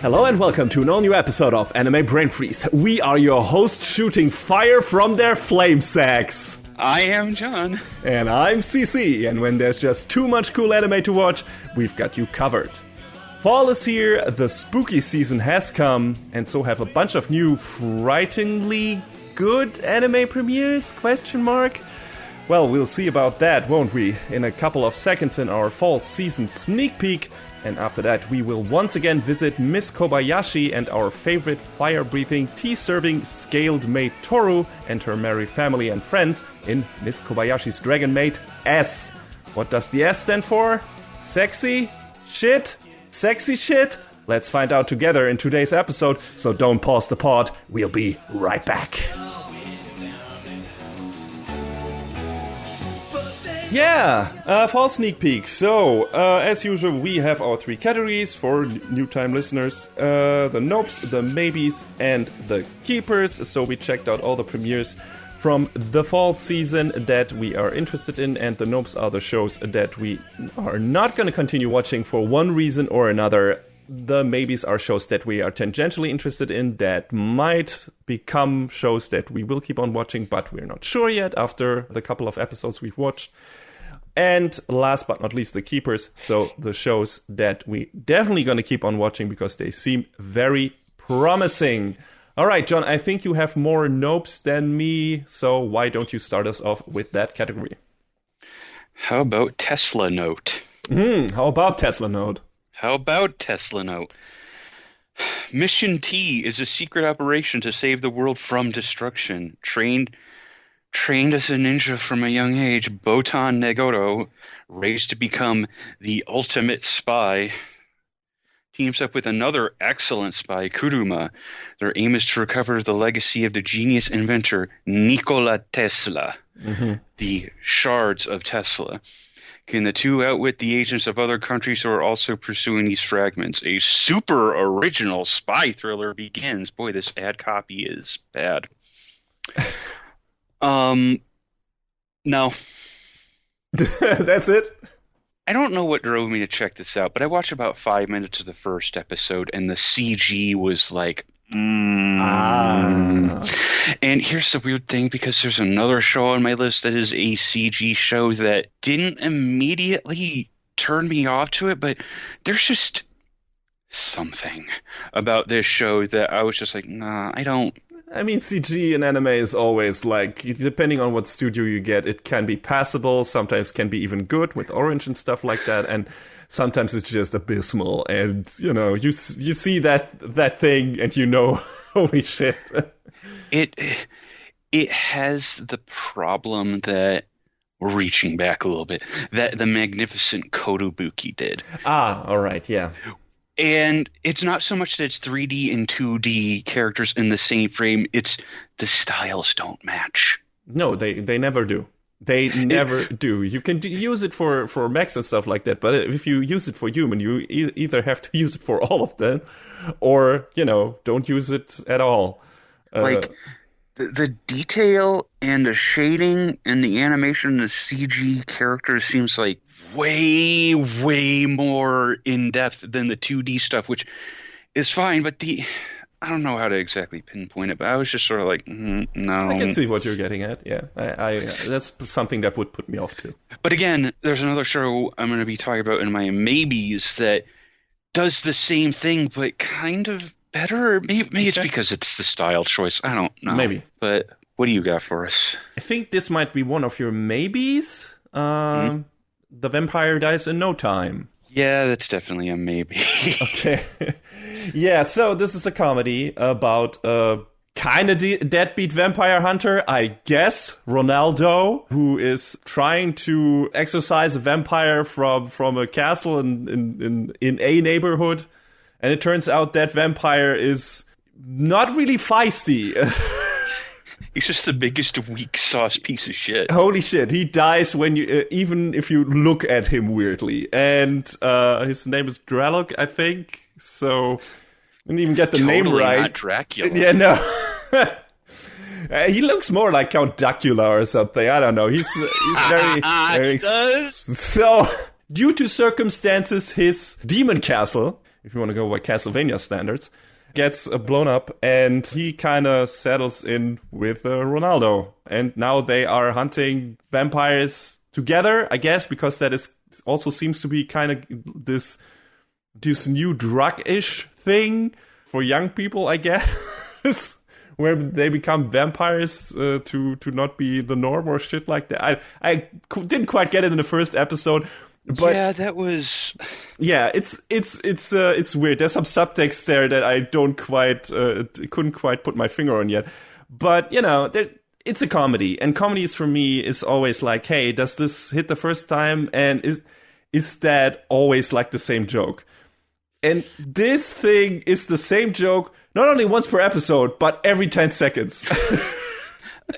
Hello and welcome to an all-new episode of Anime Brain Freeze. We are your hosts shooting fire from their flame sacks. I am John. And I'm CC, and when there's just too much cool anime to watch, we've got you covered. Fall is here, the spooky season has come, and so have a bunch of new frighteningly good anime premieres, ? Well, we'll see about that, won't we, in a couple of seconds in our fall season sneak peek. And after that, we will once again visit Miss Kobayashi and our favorite fire-breathing, tea-serving, scaled maid Toru and her merry family and friends in Miss Kobayashi's Dragon Maid S. What does the S stand for? Sexy? Shit? Sexy shit? Let's find out together in today's episode, so don't pause the pod. We'll be right back. Yeah, fall sneak peek. So, as usual, we have our three categories for new time listeners. The nopes, the maybes, and the keepers. So we checked out all the premieres from the fall season that we are interested in, and the nopes are the shows that we are not going to continue watching for one reason or another. The maybes are shows that we are tangentially interested in that might become shows that we will keep on watching, but we're not sure yet after the couple of episodes we've watched. And last but not least, the keepers. So the shows that we definitely going to keep on watching because they seem very promising. All right, John, I think you have more nopes than me, so why don't you start us off with that category? How about Tesla Note? How about Tesla Note? How about Tesla Note? Mission T is a secret operation to save the world from destruction. Trained as a ninja from a young age, Botan Negoro, raised to become the ultimate spy, teams up with another excellent spy, Kuruma. Their aim is to recover the legacy of the genius inventor Nikola Tesla, the shards of Tesla. Can the two outwit the agents of other countries who are also pursuing these fragments? A super original spy thriller begins. Boy, this ad copy is bad. No. That's it? I don't know what drove me to check this out, but I watched about 5 minutes of the first episode, and the CG was like, And here's the weird thing, because there's another show on my list that is a CG show that didn't immediately turn me off to it, but there's just something about this show that I was just like, nah, I don't. I mean, CG in anime is always like, depending on what studio you get, it can be passable, sometimes can be even good with Orange and stuff like that, and sometimes it's just abysmal, and, you know, you see that thing, and you know, holy shit. It has the problem that, we're reaching back a little bit, that the magnificent Kotobuki did. All right, yeah. And it's not so much that it's 3D and 2D characters in the same frame, it's the styles don't match. No, they never do. They never do. You can use it for mechs and stuff like that, but if you use it for human, you either have to use it for all of them, or, you know, don't use it at all. Like, the detail and the shading and the animation and the CG characters seems like way, way more in-depth than the 2D stuff, which is fine, but I don't know how to exactly pinpoint it, but I was just sort of like, no. I can see what you're getting at, yeah. I that's something that would put me off, too. But again, there's another show I'm going to be talking about in my maybes that does the same thing, but kind of better. Maybe it's because it's the style choice. I don't know. Maybe. But what do you got for us? I think this might be one of your maybes. The Vampire Dies in No Time. Yeah, that's definitely a maybe. Okay. Yeah, so this is a comedy about a kind of deadbeat vampire hunter, I guess, Ronaldo, who is trying to exorcise a vampire from a castle in a neighborhood. And it turns out that vampire is not really feisty. He's just the biggest weak sauce piece of shit. Holy shit, he dies when you even if you look at him weirdly. And his name is Dralok, I think. So I didn't even get the name right. Not Dracula. Yeah, no. He looks more like Count Dracula or something. I don't know. He's very does. So, due to circumstances, his demon castle if you want to go by Castlevania standards, gets blown up, and he kind of settles in with Ronaldo. And now they are hunting vampires together, I guess, because that is also seems to be kind of this new drug-ish thing for young people, I guess, where they become vampires to not be the norm or shit like that. I didn't quite get it in the first episode. But yeah, that was. Yeah, it's weird. There's some subtext there that I couldn't quite put my finger on yet. But it's a comedy, and comedies for me is always like, hey, does this hit the first time, and is that always like the same joke? And this thing is the same joke, not only once per episode, but every 10 seconds.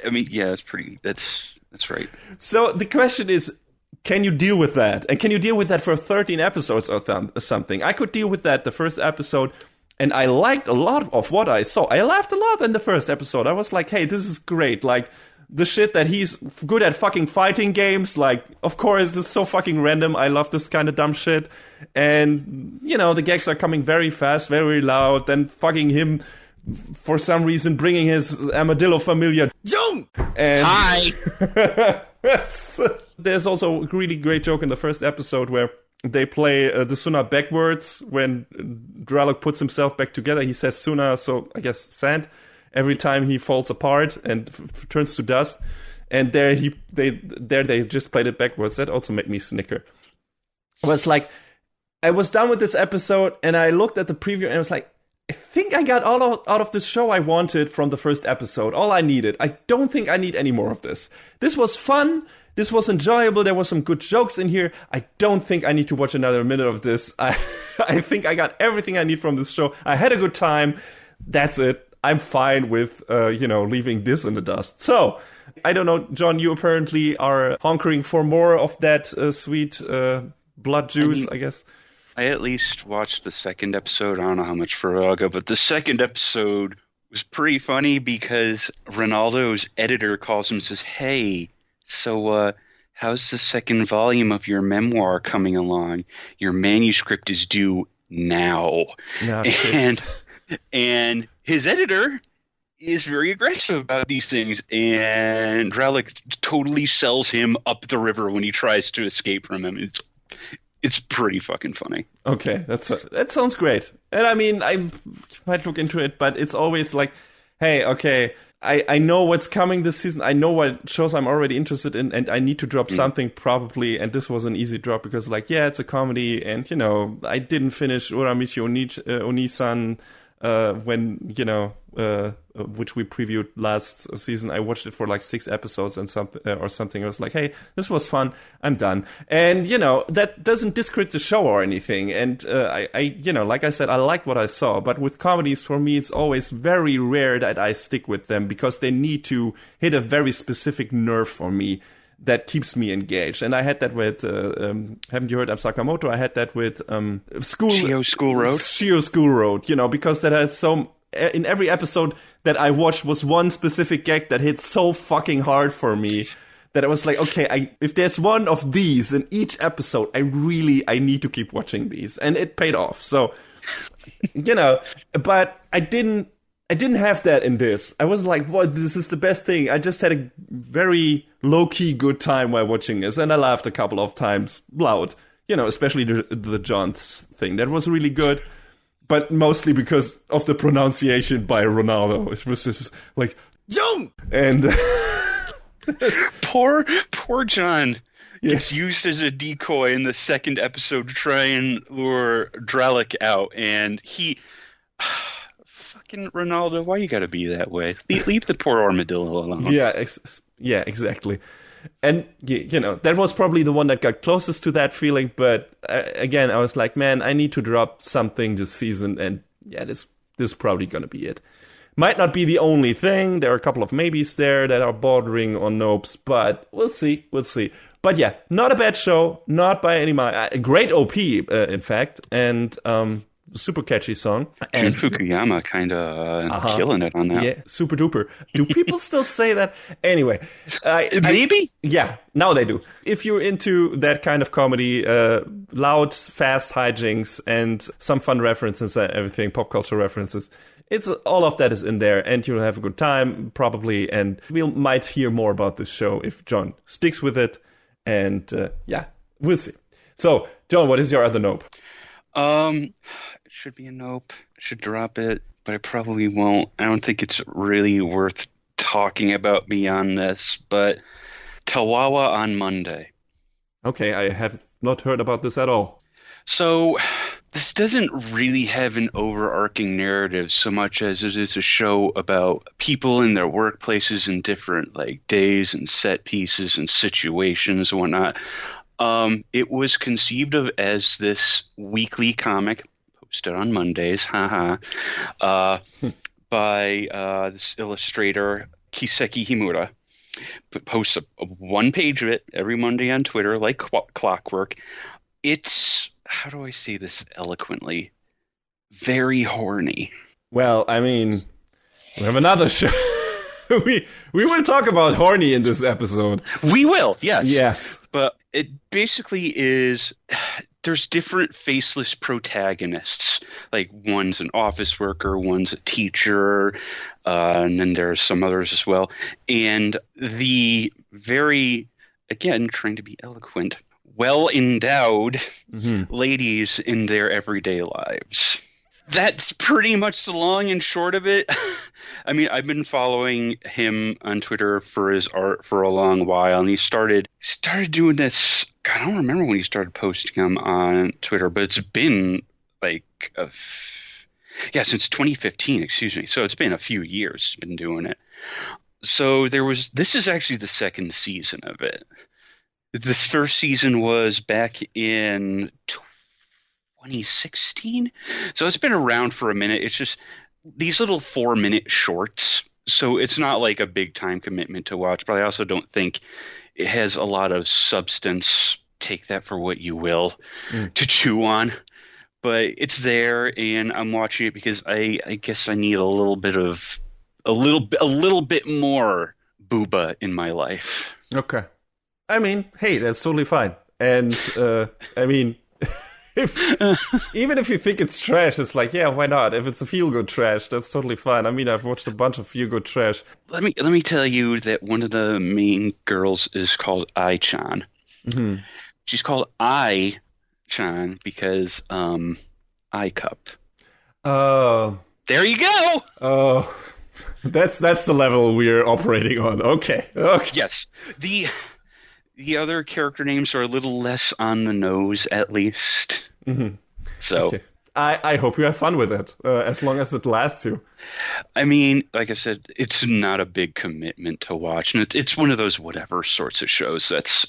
I mean, yeah, that's right. So the question is, can you deal with that? And can you deal with that for 13 episodes or something? I could deal with that the first episode, and I liked a lot of what I saw. I laughed a lot in the first episode. I was like, hey, this is great. Like, the shit that he's good at fucking fighting games. Like, of course, this is so fucking random. I love this kind of dumb shit. And, the gags are coming very fast, very loud. Then fucking him, for some reason, bringing his Armadillo Familia. Jung! And Hi! There's also a really great joke in the first episode where they play the Suna backwards. When Dralok puts himself back together, he says Suna, so I guess sand, every time he falls apart and turns to dust. And there they just played it backwards. That also made me snicker. I was like, I was done with this episode, and I looked at the preview, and I was like, I think I got all out of this show I wanted from the first episode. All I needed. I don't think I need any more of this. This was fun. This was enjoyable. There were some good jokes in here. I don't think I need to watch another minute of this. I think I got everything I need from this show. I had a good time. That's it. I'm fine with, leaving this in the dust. So, I don't know, John, you apparently are honkering for more of that sweet blood juice, I guess. I at least watched the second episode. I don't know how much further I'll go, but the second episode was pretty funny because Ronaldo's editor calls him and says, hey, so how's the second volume of your memoir coming along? Your manuscript is due now. No, and his editor is very aggressive about these things, and Dralok totally sells him up the river when he tries to escape from him. It's pretty fucking funny. Okay, that sounds great. And I mean, I might look into it, but it's always like, hey, okay, I know what's coming this season. I know what shows I'm already interested in, and I need to drop something probably. And this was an easy drop because, like, yeah, it's a comedy, and I didn't finish Uramichi Onisan when which we previewed last season. I watched it for like 6 episodes and something. I was like, hey, this was fun. I'm done. And that doesn't discredit the show or anything. And I like I said, I liked what I saw. But with comedies, for me, it's always very rare that I stick with them because they need to hit a very specific nerve for me that keeps me engaged. And I had that with, haven't you heard of Sakamoto? I had that with Shio School Road. Shio School Road, because that has in every episode that I watched was one specific gag that hit so fucking hard for me that I was like, okay, if there's one of these in each episode, I need to keep watching these. And it paid off. So, but I didn't have that in this. I was like, what, this is the best thing. I just had a very low-key good time while watching this, and I laughed a couple of times loud. Especially the John thing. That was really good, but mostly because of the pronunciation by Ronaldo. It was just like, John! And... Poor John gets used as a decoy in the second episode to try and lure Dralok out, and he... Ronaldo, why you gotta be that way? Leave the poor armadillo alone. Yeah, exactly. And that was probably the one that got closest to that feeling. But again, I was like, man, I need to drop something this season, and yeah, this is probably gonna be it. Might not be the only thing. There are a couple of maybes there that are bordering on nopes, but we'll see. But yeah, not a bad show, not by any a great OP, in fact, and super catchy song. Jun And Fukuyama kind of killing it on that. yeah, super duper. Do people still say that? Anyway. Maybe? Yeah, now they do. If you're into that kind of comedy, loud, fast hijinks, and some fun references and everything, pop culture references, it's all of that is in there, and you'll have a good time, probably, and we might hear more about this show if John sticks with it, and yeah, we'll see. So, John, what is your other nope? It should be a nope. I should drop it, but I probably won't. I don't think it's really worth talking about beyond this, but Tawawa on Monday. Okay, I have not heard about this at all. So, this doesn't really have an overarching narrative so much as it is a show about people in their workplaces and different like days and set pieces and situations and whatnot. It was conceived of as this weekly comic posted on Mondays, by this illustrator Kiseki Himura. Posts a one page of it every Monday on Twitter, like clockwork. It's, how do I say this eloquently? Very horny. Well, I mean, we have another show. we will talk about horny in this episode. We will, yes. Yes. But it basically is, there's different faceless protagonists. Like one's an office worker, one's a teacher, and then there's some others as well. And the very, again, trying to be eloquent, well-endowed ladies in their everyday lives. That's pretty much the long and short of it. I mean, I've been following him on Twitter for his art for a long while, and he started doing this. God, I don't remember when he started posting them on Twitter, but it's been like since 2015. Excuse me. So it's been a few years he's been doing it. So this is actually the second season of it. This first season was back in 2016. So it's been around for a minute. It's just these little 4-minute shorts. So it's not like a big time commitment to watch, but I also don't think it has a lot of substance. Take that for what you will to chew on. But it's there, and I'm watching it because I guess I need a little bit more booba in my life. Okay. I mean, hey, that's totally fine. And I mean, even if you think it's trash, it's like, yeah, why not? If it's a feel-good trash, that's totally fine. I mean, I've watched a bunch of feel-good trash. Let me tell you that one of the main girls is called Ai-chan. Mm-hmm. She's called Ai-chan because I-cup. Oh. There you go! Oh. That's the level we're operating on. Okay. Yes. The other character names are a little less on the nose, at least. Mm-hmm. So, okay. I hope you have fun with it, as long as it lasts you. I mean, like I said, it's not a big commitment to watch, and it's one of those whatever sorts of shows that's.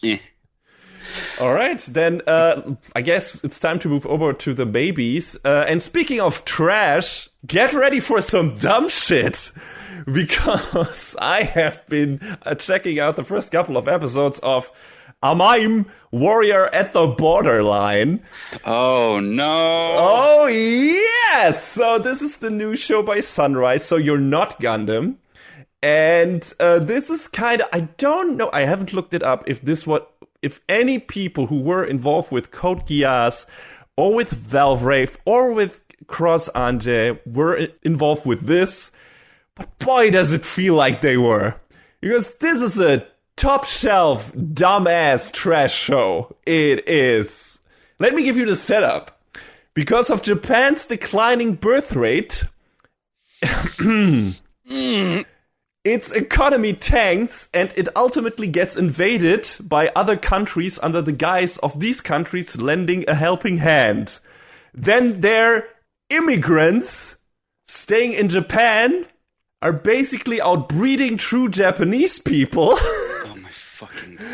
All right, then I guess it's time to move over to the babies. And speaking of trash, get ready for some dumb shit. Because I have been checking out the first couple of episodes of AMAIM, Warrior at the Borderline. Oh, no. Oh, yes. So this is the new show by Sunrise. So you're not Gundam. And this is kind of, I don't know, I haven't looked it up if any people who were involved with Code Geass or with Valvrave or with Cross Ange were involved with this. But boy, does it feel like they were. Because this is a top-shelf, dumbass trash show. It is. Let me give you the setup. Because of Japan's declining birth rate, its economy tanks, and it ultimately gets invaded by other countries under the guise of these countries lending a helping hand. Then their immigrants staying in Japan are basically outbreeding true Japanese people. Oh my fucking God.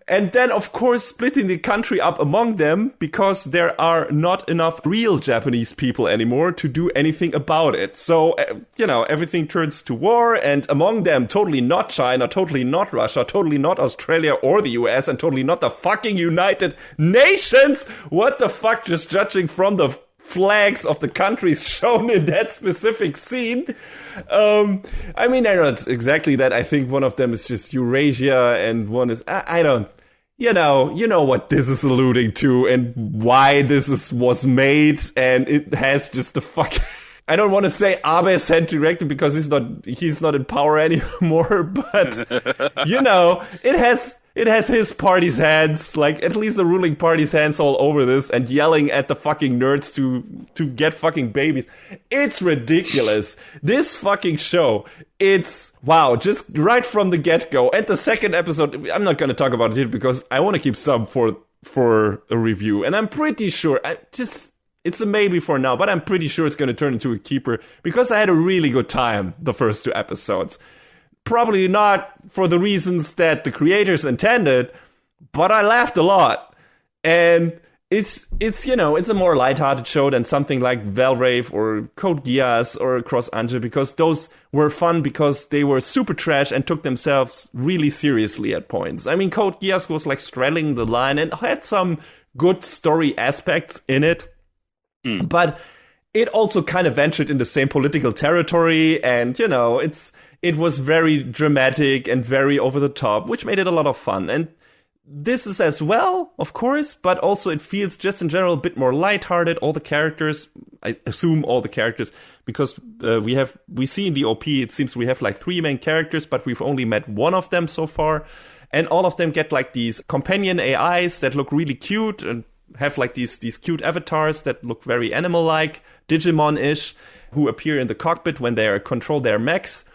And then, of course, splitting the country up among them because there are not enough real Japanese people anymore to do anything about it. So, everything turns to war, and among them, totally not China, totally not Russia, totally not Australia or the US, and totally not the fucking United Nations. What the fuck, just judging from the flags of the countries shown in that specific scene. I mean, they're not exactly that. I think one of them is just Eurasia and one is, I don't, you know what this is alluding to and why this was made, and it has just the fuck. I don't want to say Abe sent directly because he's not in power anymore, but it has his party's hands, like at least the ruling party's hands all over this, and yelling at the fucking nerds to get fucking babies. It's ridiculous. This fucking show, it's wow, just right from the get-go. And the second episode, I'm not going to talk about it here because I want to keep some for a review, and I'm pretty sure it's a maybe for now, but I'm pretty sure it's going to turn into a keeper because I had a really good time the first 2 episodes. Probably not for the reasons that the creators intended, but I laughed a lot. And it's a more lighthearted show than something like Valrave or Code Geass or Cross Ange, because those were fun because they were super trash and took themselves really seriously at points. I mean, Code Geass was like straddling the line and had some good story aspects in it. But it also kind of ventured in the same political territory, and, it was very dramatic and very over the top, which made it a lot of fun. And this is as well, of course, but also it feels just in general a bit more lighthearted. All the characters, I assume all the characters, because we see in the OP, it seems we have like 3 main characters, but we've only met one of them so far. And all of them get like these companion AIs that look really cute and have like these cute avatars that look very animal-like, Digimon-ish, who appear in the cockpit when they control their mechs.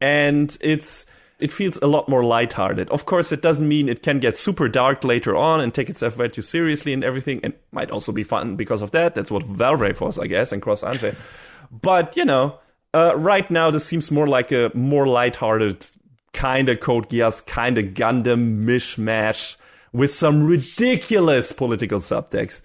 And it feels a lot more lighthearted. Of course, it doesn't mean it can get super dark later on and take itself way too seriously and everything. And might also be fun because of that. That's what Valrave was, I guess, and Cross Ange. But, right now this seems more like a more lighthearted kind of Code Geass, kind of Gundam mishmash with some ridiculous political subtext.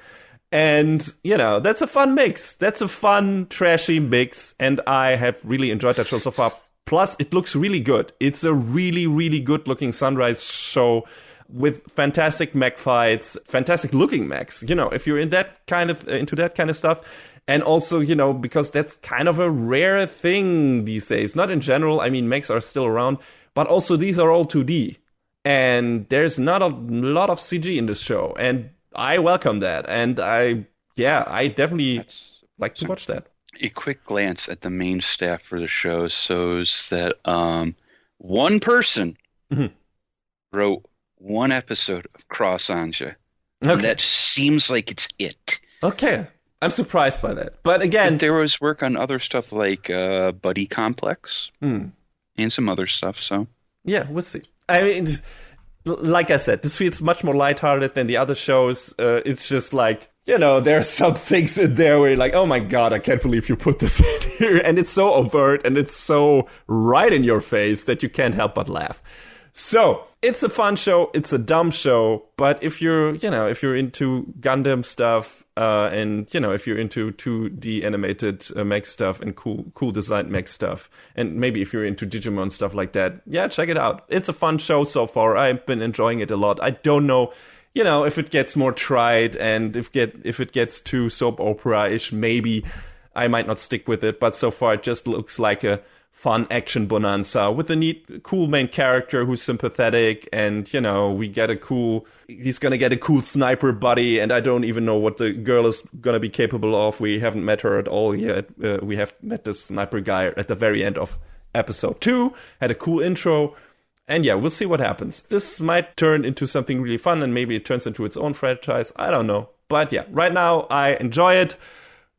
And, that's a fun mix. That's a fun, trashy mix. And I have really enjoyed that show so far. Plus, it looks really good. It's a really, really good-looking Sunrise show with fantastic mech fights, fantastic-looking mechs. If you're into that kind of stuff. And also, because that's kind of a rare thing these days. Not in general. I mean, mechs are still around. But also, these are all 2D. And there's not a lot of CG in this show. And I welcome that. And I definitely like to watch that. A quick glance at the main staff for the show shows that one person wrote 1 episode of Cross Ange. Okay. That seems like it's it. Okay. I'm surprised by that. But again, there was work on other stuff like Buddy Complex and some other stuff. So yeah, we'll see. I mean, like I said, this feels much more lighthearted than the other shows. It's just like, there are some things in there where you're like, oh my god, I can't believe you put this in here. And it's so overt and it's so right in your face that you can't help but laugh. So, it's a fun show, it's a dumb show, but if you're into Gundam stuff, and, if you're into 2D animated mech stuff and cool designed mech stuff, and maybe if you're into Digimon stuff like that, yeah, check it out. It's a fun show so far. I've been enjoying it a lot. I don't know, if it gets more tried and if it gets too soap opera-ish, maybe I might not stick with it, but so far it just looks like a fun action bonanza with a cool main character who's sympathetic, and he's gonna get a cool sniper buddy, and I don't even know what the girl is gonna be capable of. We haven't met her at all yet. We have met this sniper guy at the very end of episode 2, had a cool intro, and yeah, we'll see what happens. This might turn into something really fun, and maybe it turns into its own franchise. I don't know, but yeah, right now I enjoy it.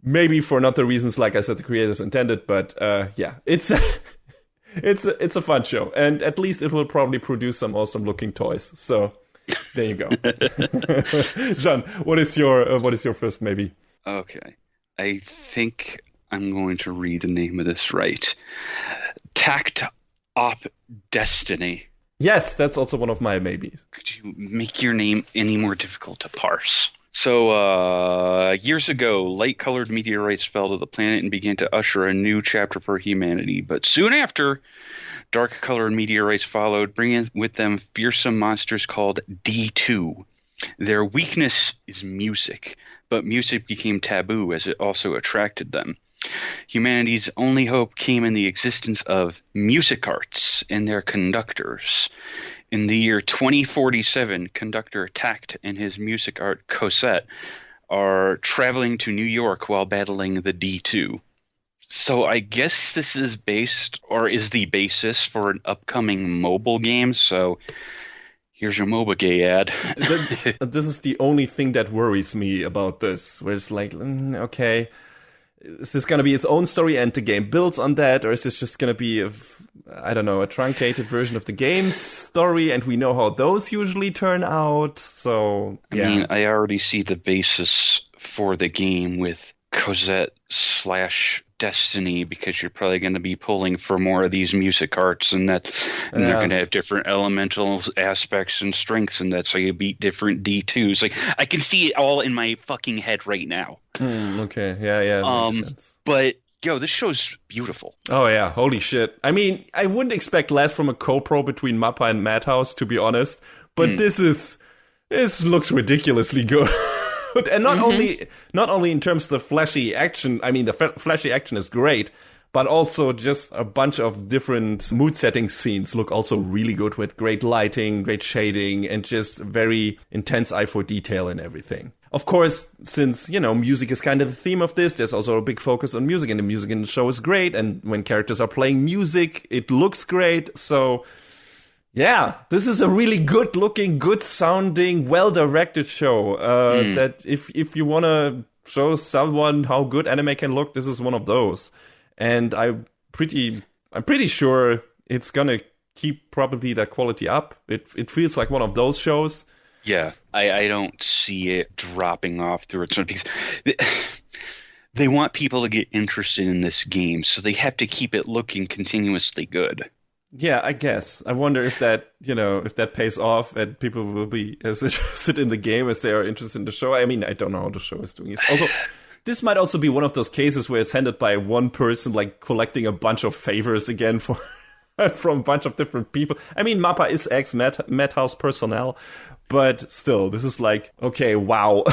Maybe for not the reasons, like I said, the creators intended, but yeah, it's a fun show, and at least it will probably produce some awesome looking toys. So there you go. John, what is your first maybe? Okay, I think I'm going to read the name of this right. Takt Op Destiny. Yes, that's also one of my maybes. Could you make your name any more difficult to parse? So, years ago, light-colored meteorites fell to the planet and began to usher a new chapter for humanity. But soon after, dark-colored meteorites followed, bringing with them fearsome monsters called D2. Their weakness is music, but music became taboo as it also attracted them. Humanity's only hope came in the existence of music arts and their conductors. In the year 2047, conductor Takt and his music art Cosette are traveling to New York while battling the D2. So I guess this is based, or is the basis for an upcoming mobile game, so here's your MOBA gay ad. This is the only thing that worries me about this, where it's like, okay, is this going to be its own story and the game builds on that, or is this just going to be, I don't know, a truncated version of the game's story, and we know how those usually turn out, so, yeah. I mean, I already see the basis for the game with Cosette / Destiny, because you're probably going to be pulling for more of these music arts, and they're going to have different elemental aspects and strengths, and that's how you beat different D2s. Like, I can see it all in my fucking head right now. Okay, yeah, makes sense. But yo, this show's beautiful. Oh yeah, holy shit! I mean, I wouldn't expect less from a co-pro between Mappa and Madhouse, to be honest. But this looks ridiculously good. And not only in terms of the flashy action, I mean, the flashy action is great, but also just a bunch of different mood-setting scenes look also really good, with great lighting, great shading, and just very intense eye for detail and everything. Of course, since, music is kind of the theme of this, there's also a big focus on music, and the music in the show is great, and when characters are playing music, it looks great, so... yeah, this is a really good-looking, good-sounding, well-directed show. That if you want to show someone how good anime can look, this is one of those. And I'm pretty sure it's gonna keep probably that quality up. It feels like one of those shows. Yeah, I don't see it dropping off through its own, because they want people to get interested in this game, so they have to keep it looking continuously good. Yeah, I guess. I wonder if that, if that pays off and people will be as interested in the game as they are interested in the show. I mean, I don't know how the show is doing. This might also be one of those cases where it's handled by one person, like collecting a bunch of favors again from a bunch of different people. I mean, Mappa is ex-Madhouse personnel, but still, this is like, okay, wow.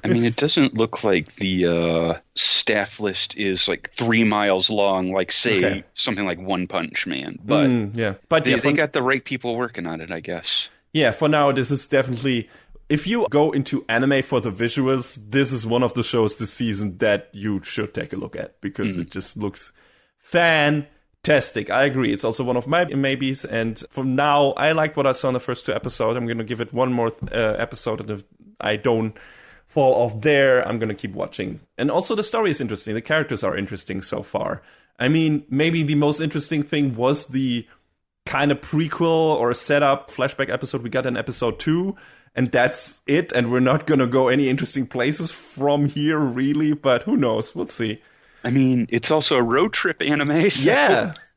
I mean, it doesn't look like the staff list is like 3 miles long, like, say, something like One Punch Man. But they got the right people working on it, I guess. Yeah, for now, this is definitely... if you go into anime for the visuals, this is one of the shows this season that you should take a look at, because it just looks fantastic. I agree. It's also one of my maybes, and for now, I liked what I saw in the first 2 episodes. I'm going to give it one more episode, and if I don't fall off there, I'm going to keep watching. And also the story is interesting. The characters are interesting so far. I mean, maybe the most interesting thing was the kind of prequel or setup flashback episode we got in episode 2. And that's it. And we're not going to go any interesting places from here, really. But who knows? We'll see. I mean, it's also a road trip anime. So.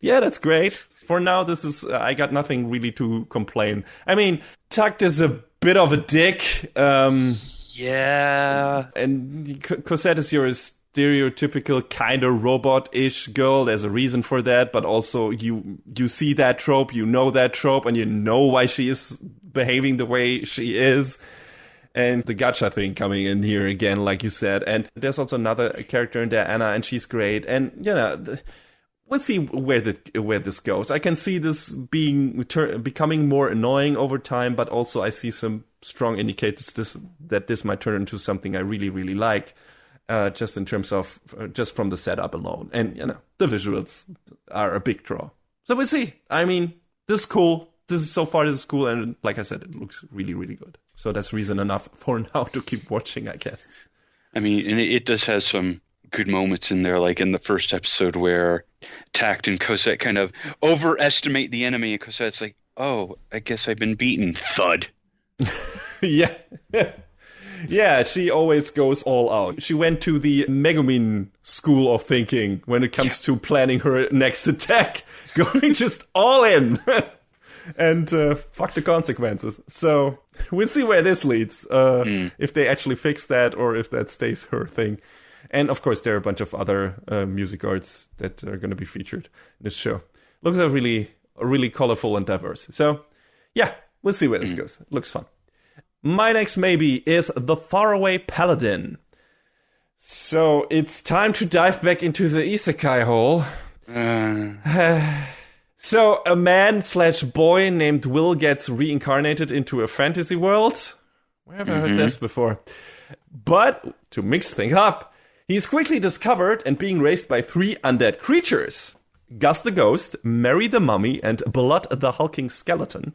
Yeah, that's great. For now, this is... I got nothing really to complain. I mean, Takt is a bit of a dick. Yeah. And Cosette is your stereotypical kind of robot-ish girl. There's a reason for that, but also you see that trope, you know that trope, and you know why she is behaving the way she is. And the gacha thing coming in here again, like you said. And there's also another character in there, Anna, and she's great. And, we'll see where this goes. I can see this becoming more annoying over time, but also I see some strong indicators that this might turn into something I really, really like, just in terms of just from the setup alone. And the visuals are a big draw. So we'll see. I mean, this is cool. This is cool, and like I said, it looks really, really good. So that's reason enough for now to keep watching, I guess. I mean, and it does have some good moments in there, like in the first episode where Takt and Cosette kind of overestimate the enemy, and Cosette's like, oh, I guess I've been beaten. Thud. Yeah. Yeah, she always goes all out. She went to the Megumin school of thinking when it comes to planning her next attack, going just all in. And fuck the consequences. So we'll see where this leads. If they actually fix that, or if that stays her thing. And of course, there are a bunch of other music arts that are going to be featured in this show. Looks really colorful and diverse. So yeah, we'll see where this goes. It looks fun. My next maybe is the Faraway Paladin. So it's time to dive back into the isekai hole. So a man/boy named Will gets reincarnated into a fantasy world. Where have I heard this before? But to mix things up, he's quickly discovered and being raised by 3 undead creatures. Gus the Ghost, Mary the Mummy, and Blood the Hulking Skeleton.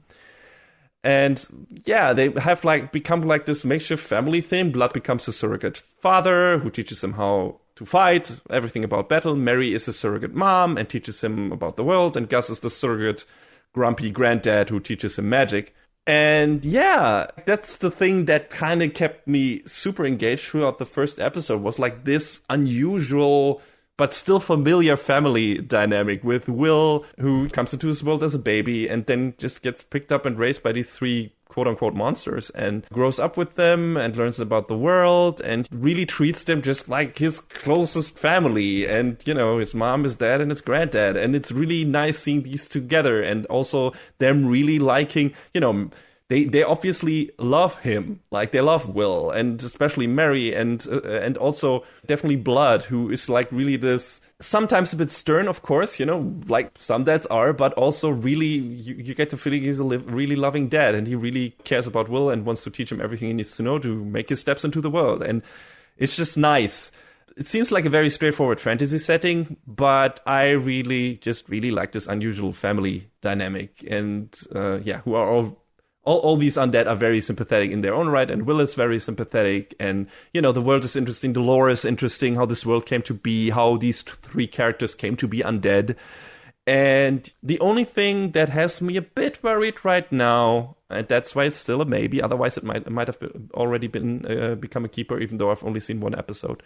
And yeah, they have become this makeshift family thing. Blood becomes a surrogate father who teaches him how to fight, everything about battle. Mary is a surrogate mom and teaches him about the world. And Gus is the surrogate grumpy granddad who teaches him magic. And yeah, that's the thing that kind of kept me super engaged throughout the first episode, was this unusual but still familiar family dynamic with Will, who comes into this world as a baby and then just gets picked up and raised by these 3 quote-unquote monsters and grows up with them and learns about the world and really treats them just like his closest family. And, his mom, his dad, and his granddad. And it's really nice seeing these together and also them really liking, They obviously love him, they love Will, and especially Mary, and also definitely Blood, who is really this, sometimes a bit stern, of course, like some dads are, but also really, you get the feeling he's a really loving dad, and he really cares about Will and wants to teach him everything he needs to know to make his steps into the world, and it's just nice. It seems like a very straightforward fantasy setting, but I really like this unusual family dynamic, and who are all these undead are very sympathetic in their own right, and Will is very sympathetic, and, the world is interesting, the lore is interesting, how this world came to be, how these 3 characters came to be undead. And the only thing that has me a bit worried right now, and that's why it's still a maybe, otherwise it might have already become a keeper, even though I've only seen 1 episode.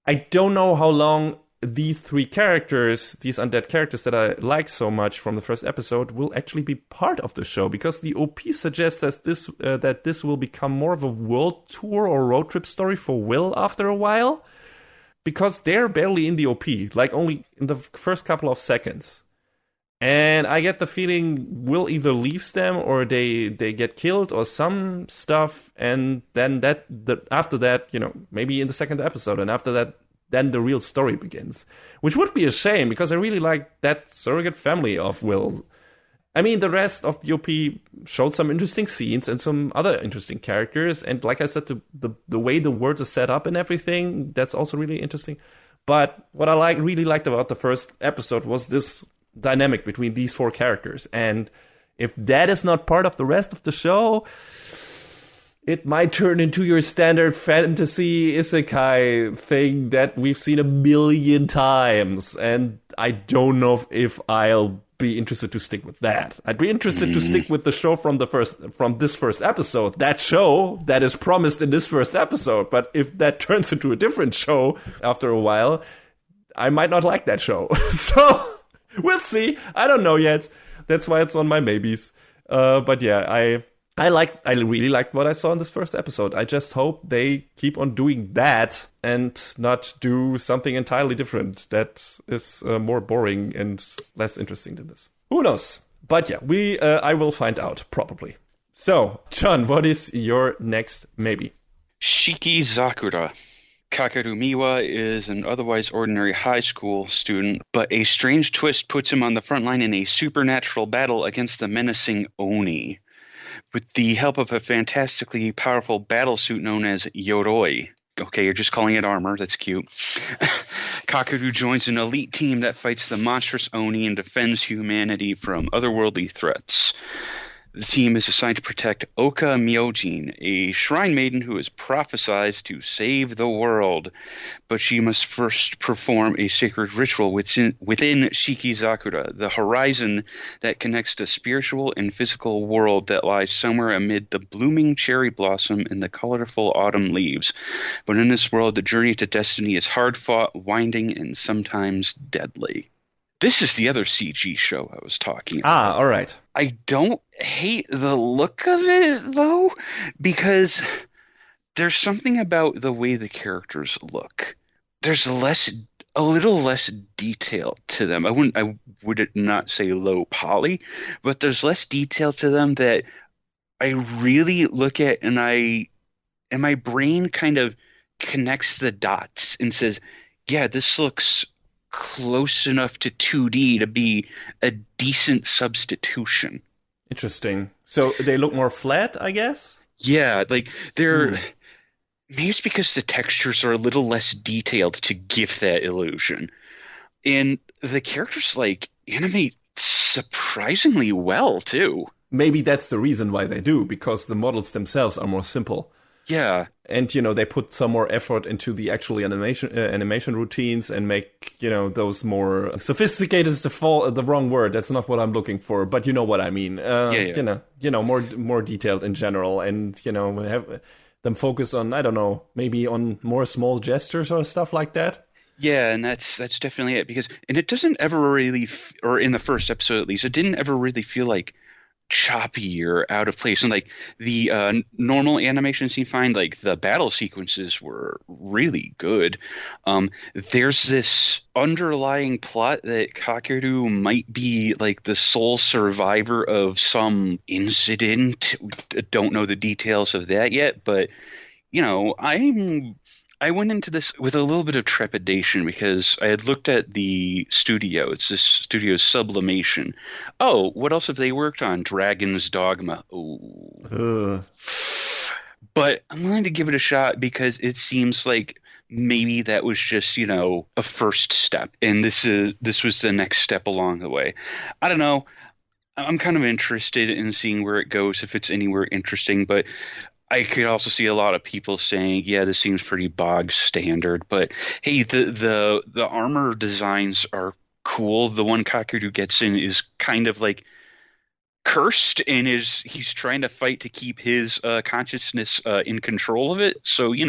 I don't know how long these 3 characters, these undead characters that I like so much from the first episode, will actually be part of the show, because the OP suggests that this will become more of a world tour or road trip story for Will after a while, because they're barely in the OP, only in the first couple of seconds. And I get the feeling Will either leaves them or they get killed or some stuff, and then after that, maybe in the second episode, and after that, then the real story begins. Which would be a shame, because I really like that surrogate family of Will. I mean, the rest of the OP showed some interesting scenes and some other interesting characters. And like I said, the way the words are set up and everything, that's also really interesting. But what I really liked about the first episode was this dynamic between these 4 characters. And if that is not part of the rest of the show, it might turn into your standard fantasy isekai thing that we've seen a million times. And I don't know if I'll be interested to stick with that. I'd be interested to stick with the show from this first episode. That show that is promised in this first episode. But if that turns into a different show after a while, I might not like that show. So we'll see. I don't know yet. That's why it's on my maybes. But yeah, I really liked what I saw in this first episode. I just hope they keep on doing that and not do something entirely different that is more boring and less interesting than this. Who knows? But yeah, I will find out, probably. So, John, what is your next maybe? Shikizakura. Kakeru Miwa is an otherwise ordinary high school student, but a strange twist puts him on the front line in a supernatural battle against the menacing Oni. With the help of a fantastically powerful battlesuit known as Yoroi. Okay, you're just calling it armor. That's cute. Kakeru joins an elite team that fights the monstrous Oni and defends humanity from otherworldly threats. The team is assigned to protect Oka Myojin, a shrine maiden who is prophesied to save the world. But she must first perform a sacred ritual within Shikizakura, the horizon that connects the spiritual and physical world that lies somewhere amid the blooming cherry blossom and the colorful autumn leaves. But in this world, the journey to destiny is hard-fought, winding, and sometimes deadly. This is the other CG show I was talking about. All right. I don't hate the look of it, though, because there's something about the way the characters look. There's a little less detail to them. I would not say low poly, but there's less detail to them that I really look at and my brain kind of connects the dots and says, yeah, this looks close enough to 2D to be a decent substitution. Interesting. So they look more flat, I guess? Yeah, like they're maybe it's because the textures are a little less detailed to give that illusion. And the characters like animate surprisingly well too. Maybe that's the reason why they do, because the models themselves are more simple. Yeah. And, they put some more effort into the actual animation routines and make, those more sophisticated is the wrong word. That's not what I'm looking for, but you know what I mean. More detailed in general, and, have them focus on, I don't know, maybe on more small gestures or stuff like that. Yeah, and that's definitely it, because it doesn't ever really, or in the first episode at least, it didn't ever really feel like choppy or out of place. And like the normal animation seemed fine. Like the battle sequences were really good. There's this underlying plot that Kakeru might be like the sole survivor of some incident. Don't know the details of that yet, but I went into this with a little bit of trepidation because I had looked at the studio. It's this studio Sublimation. Oh, what else have they worked on? Dragon's Dogma. Oh. But I'm willing to give it a shot because it seems like maybe that was just, a first step. And this was the next step along the way. I don't know. I'm kind of interested in seeing where it goes, if it's anywhere interesting, but I could also see a lot of people saying, yeah, this seems pretty bog standard. But hey, the armor designs are cool. The one Kakeru gets in is kind of like cursed, and he's trying to fight to keep his consciousness in control of it. So, it's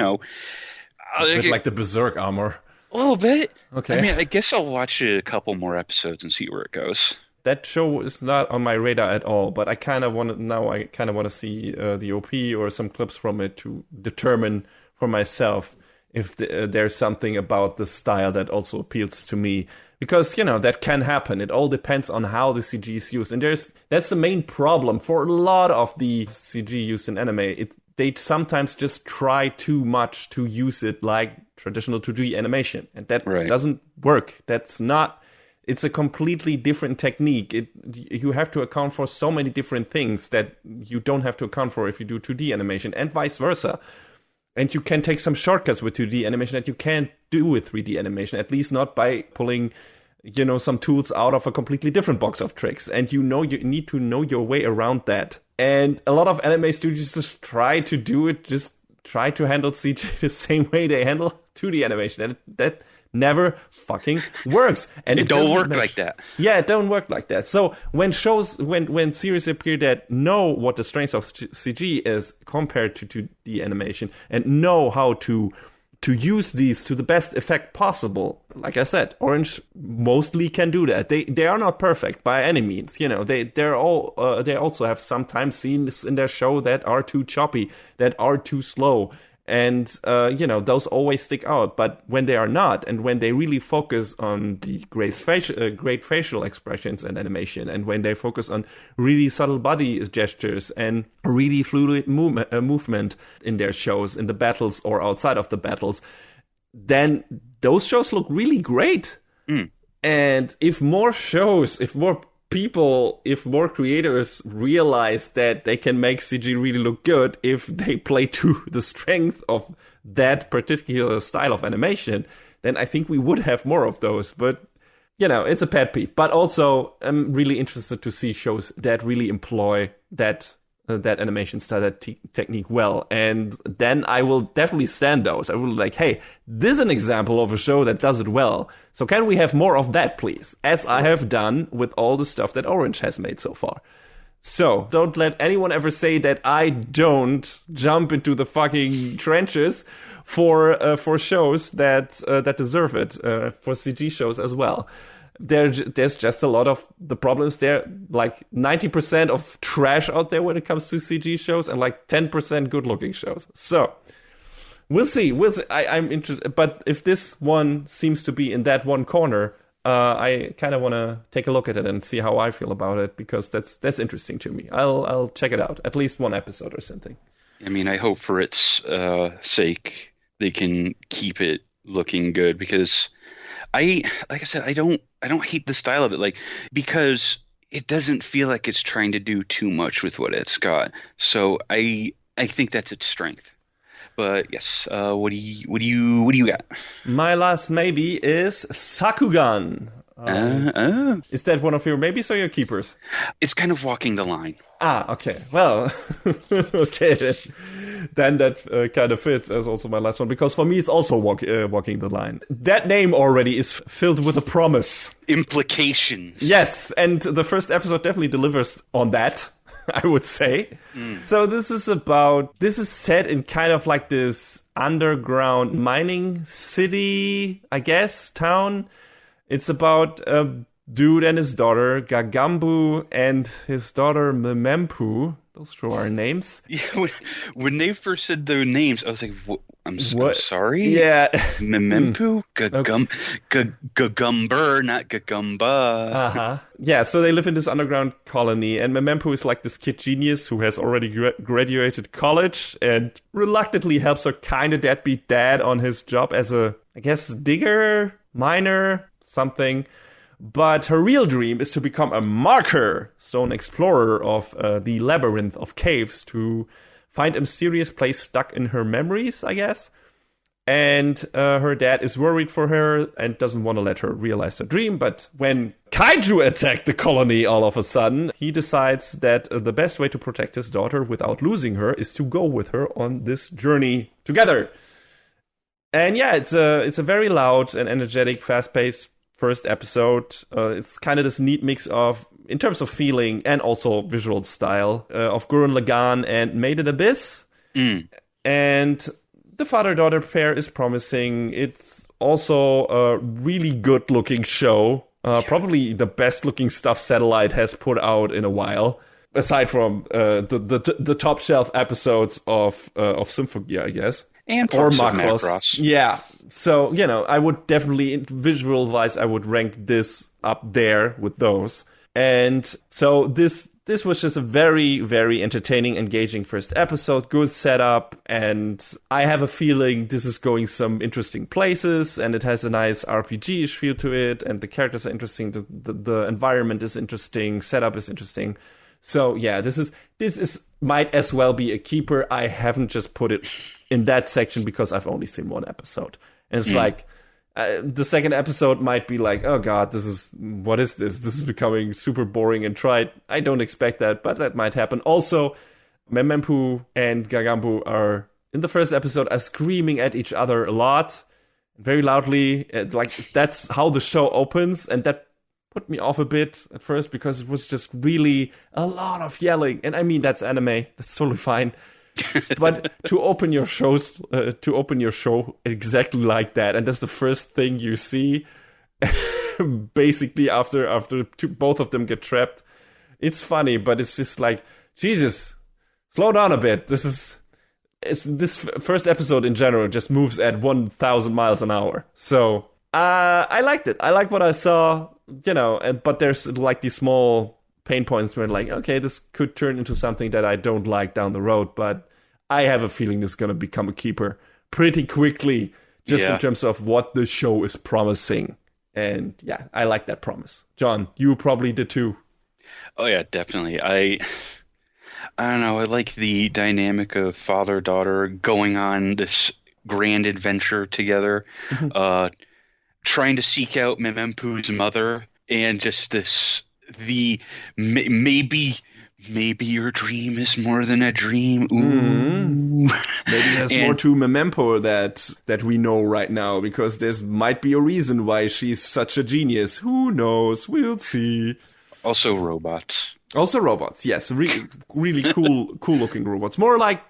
a bit like the Berserk armor. A little bit. Okay. I mean, I guess I'll watch a couple more episodes and see where it goes. That show is not on my radar at all, but I kind of want to see the OP or some clips from it to determine for myself if there's something about the style that also appeals to me. Because, that can happen. It all depends on how the CG is used. And that's the main problem for a lot of the CG used in anime. They sometimes just try too much to use it like traditional 2D animation. And that doesn't work. It's a completely different technique. You have to account for so many different things that you don't have to account for if you do 2D animation, and vice versa. And you can take some shortcuts with 2D animation that you can't do with 3D animation, at least not by pulling, some tools out of a completely different box of tricks. And you need to know your way around that. And a lot of anime studios just try to do it, just try to handle CG the same way they handle 2D animation. And that never fucking works. And it don't work like that. Yeah, it don't work like that. So when series appear that know what the strengths of CG is compared to 2D animation and know how to use these to the best effect possible, like I said, Orange mostly can do that. They are not perfect by any means. They also have sometimes scenes in their show that are too choppy, that are too slow. And, those always stick out. But when they are not, and when they really focus on the great facial expressions and animation, and when they focus on really subtle body gestures and really fluid movement in their shows, in the battles or outside of the battles, then those shows look really great. And if more creators realize that they can make CG really look good if they play to the strength of that particular style of animation, then I think we would have more of those. But, it's a pet peeve. But also, I'm really interested to see shows that really employ that animation style, that technique well. And then I will definitely stand those. I will be like, hey, this is an example of a show that does it well. So can we have more of that, please? As I have done with all the stuff that Orange has made so far. So don't let anyone ever say that I don't jump into the fucking trenches for shows that deserve it, for CG shows as well. There's just a lot of the problems there, like 90% of trash out there when it comes to CG shows and like 10% good looking shows. So we'll see. I'm interested. But if this one seems to be in that one corner, I kind of want to take a look at it and see how I feel about it, because that's interesting to me. I'll check it out, at least one episode or something. I mean, I hope for its sake they can keep it looking good, because like I said, I don't hate the style of it, like, because it doesn't feel like it's trying to do too much with what it's got. So I think that's its strength. But yes, what do you got? My last maybe is Sakugan. Is that one of your maybes or your keepers? It's kind of walking the line. Okay. Well, okay. Then that kind of fits as also my last one, because for me it's also walking the line. That name already is filled with a promise. Implications. Yes, and the first episode definitely delivers on that, I would say. So this is set in kind of like this underground mining city, I guess, town. It's about a dude and his daughter, Gagambu, and his daughter, Memempu. Those two are names. Yeah, when they first said their names, I was like, I'm sorry? Yeah. Memempu? Gagumber, not Gagumba. Uh-huh. Yeah, so they live in this underground colony, and Memempu is like this kid genius who has already graduated college and reluctantly helps her kind of deadbeat dad on his job as a, I guess, digger, miner, something. But her real dream is to become a marker, so an explorer of the labyrinth of caves, to find a mysterious place stuck in her memories, I guess. And her dad is worried for her and doesn't want to let her realize her dream. But when kaiju attack the colony all of a sudden, he decides that the best way to protect his daughter without losing her is to go with her on this journey together. And yeah, it's a very loud and energetic, fast-paced first episode. It's kind of this neat mix of, in terms of feeling and also visual style, of Gurren Lagann and Maid in Abyss. And the father-daughter pair is promising. It's also a really good-looking show. Probably the best-looking stuff Satellite has put out in a while, aside from the top-shelf episodes of Symphogear, I guess. And or Macross. Yeah. So, I would definitely, visual-wise, I would rank this up there with those. And so this was just a very, very entertaining, engaging first episode, good setup, and I have a feeling this is going some interesting places, and it has a nice RPG-ish feel to it, and the characters are interesting, the environment is interesting, setup is interesting. So yeah, this is might as well be a keeper. I haven't just put it in that section because I've only seen one episode. And it's like, the second episode might be like, oh god, what is this? This is becoming super boring and trite. I don't expect that, but that might happen. Also, Memempu and Gagambu are, in the first episode, are screaming at each other a lot, very loudly. Like, that's how the show opens, and that put me off a bit at first because it was just really a lot of yelling. And I mean, that's anime. That's totally fine. But to open your show exactly like that, and that's the first thing you see, basically after both of them get trapped, it's funny, but it's just like, Jesus, slow down a bit. This first episode in general just moves at 1,000 miles an hour. So I liked it. I like what I saw, but there's like these small pain points where like, okay, this could turn into something that I don't like down the road, but I have a feeling this is going to become a keeper pretty quickly, just in terms of what the show is promising. And yeah, I like that promise. John, you probably did too. Oh yeah, definitely. I don't know, I like the dynamic of father-daughter going on this grand adventure together, trying to seek out Memempu's mother, and just maybe your dream is more than a dream. Ooh. Maybe there's more to Memempo that we know right now, because there might be a reason why she's such a genius. Who knows? We'll see. Also robots. Yes. Really cool looking robots. More like,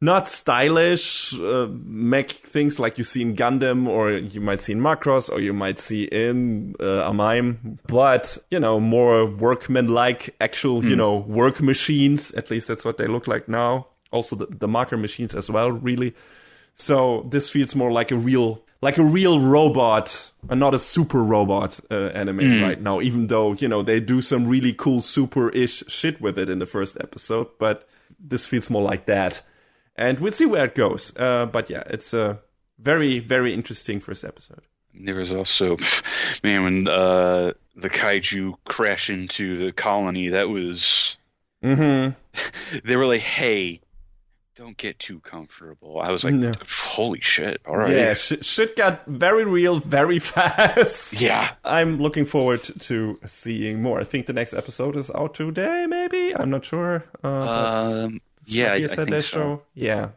not stylish mech things like you see in Gundam, or you might see in Macross, or you might see in AMAIM, but, more workman-like actual, work machines. At least that's what they look like now. Also the marker machines as well, really. So this feels more like a real like a real robot and not a super robot anime right now, even though, they do some really cool super-ish shit with it in the first episode, but this feels more like that. And we'll see where it goes. But yeah, it's a very, very interesting first episode. There was also, man, when the kaiju crash into the colony, that was... Mm-hmm. They were like, hey, don't get too comfortable. I was like, no. Holy shit, all right. Yeah, shit got very real very fast. Yeah. I'm looking forward to seeing more. I think the next episode is out today, maybe? I'm not sure. Yeah, I think so. Show. Yeah.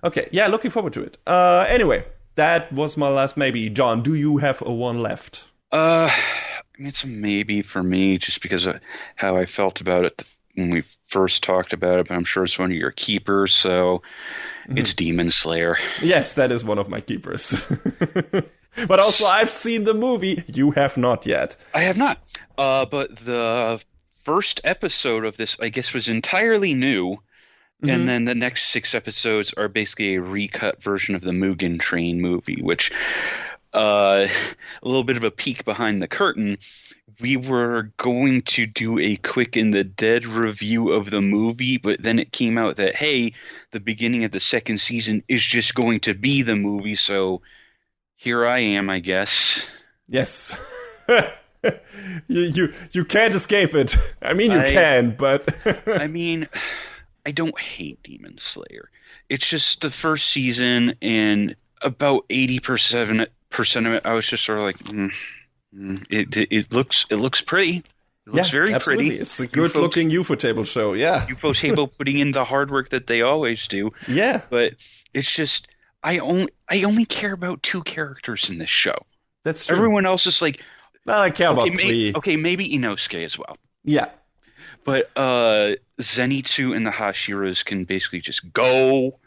Okay, yeah, looking forward to it. Anyway, that was my last maybe. John, do you have a one left? I mean, it's a maybe for me, just because of how I felt about it when we first talked about it, but I'm sure it's one of your keepers, so it's Demon Slayer. Yes, that is one of my keepers. But also, I've seen the movie. You have not yet. I have not. But the first episode of this, I guess, was entirely new, and then the next 6 episodes are basically a recut version of the Mugen Train movie, which, a little bit of a peek behind the curtain, we were going to do a quick in the dead review of the movie, but then it came out that, hey, the beginning of the second season is just going to be the movie, so here I am, I guess. Yes. You can't escape it. I mean, you can, but... I mean, I don't hate Demon Slayer. It's just the first season, and about 80% of it, I was just sort of like... It looks pretty. It looks very absolutely. pretty. It's a good-looking UFO table show, yeah. UFO table putting in the hard work that they always do. Yeah. But it's just, I only care about 2 characters in this show. That's true. Everyone else is like... Well, I care about 3. Okay, maybe Inosuke as well. Yeah. But Zenitsu and the Hashiras can basically just go...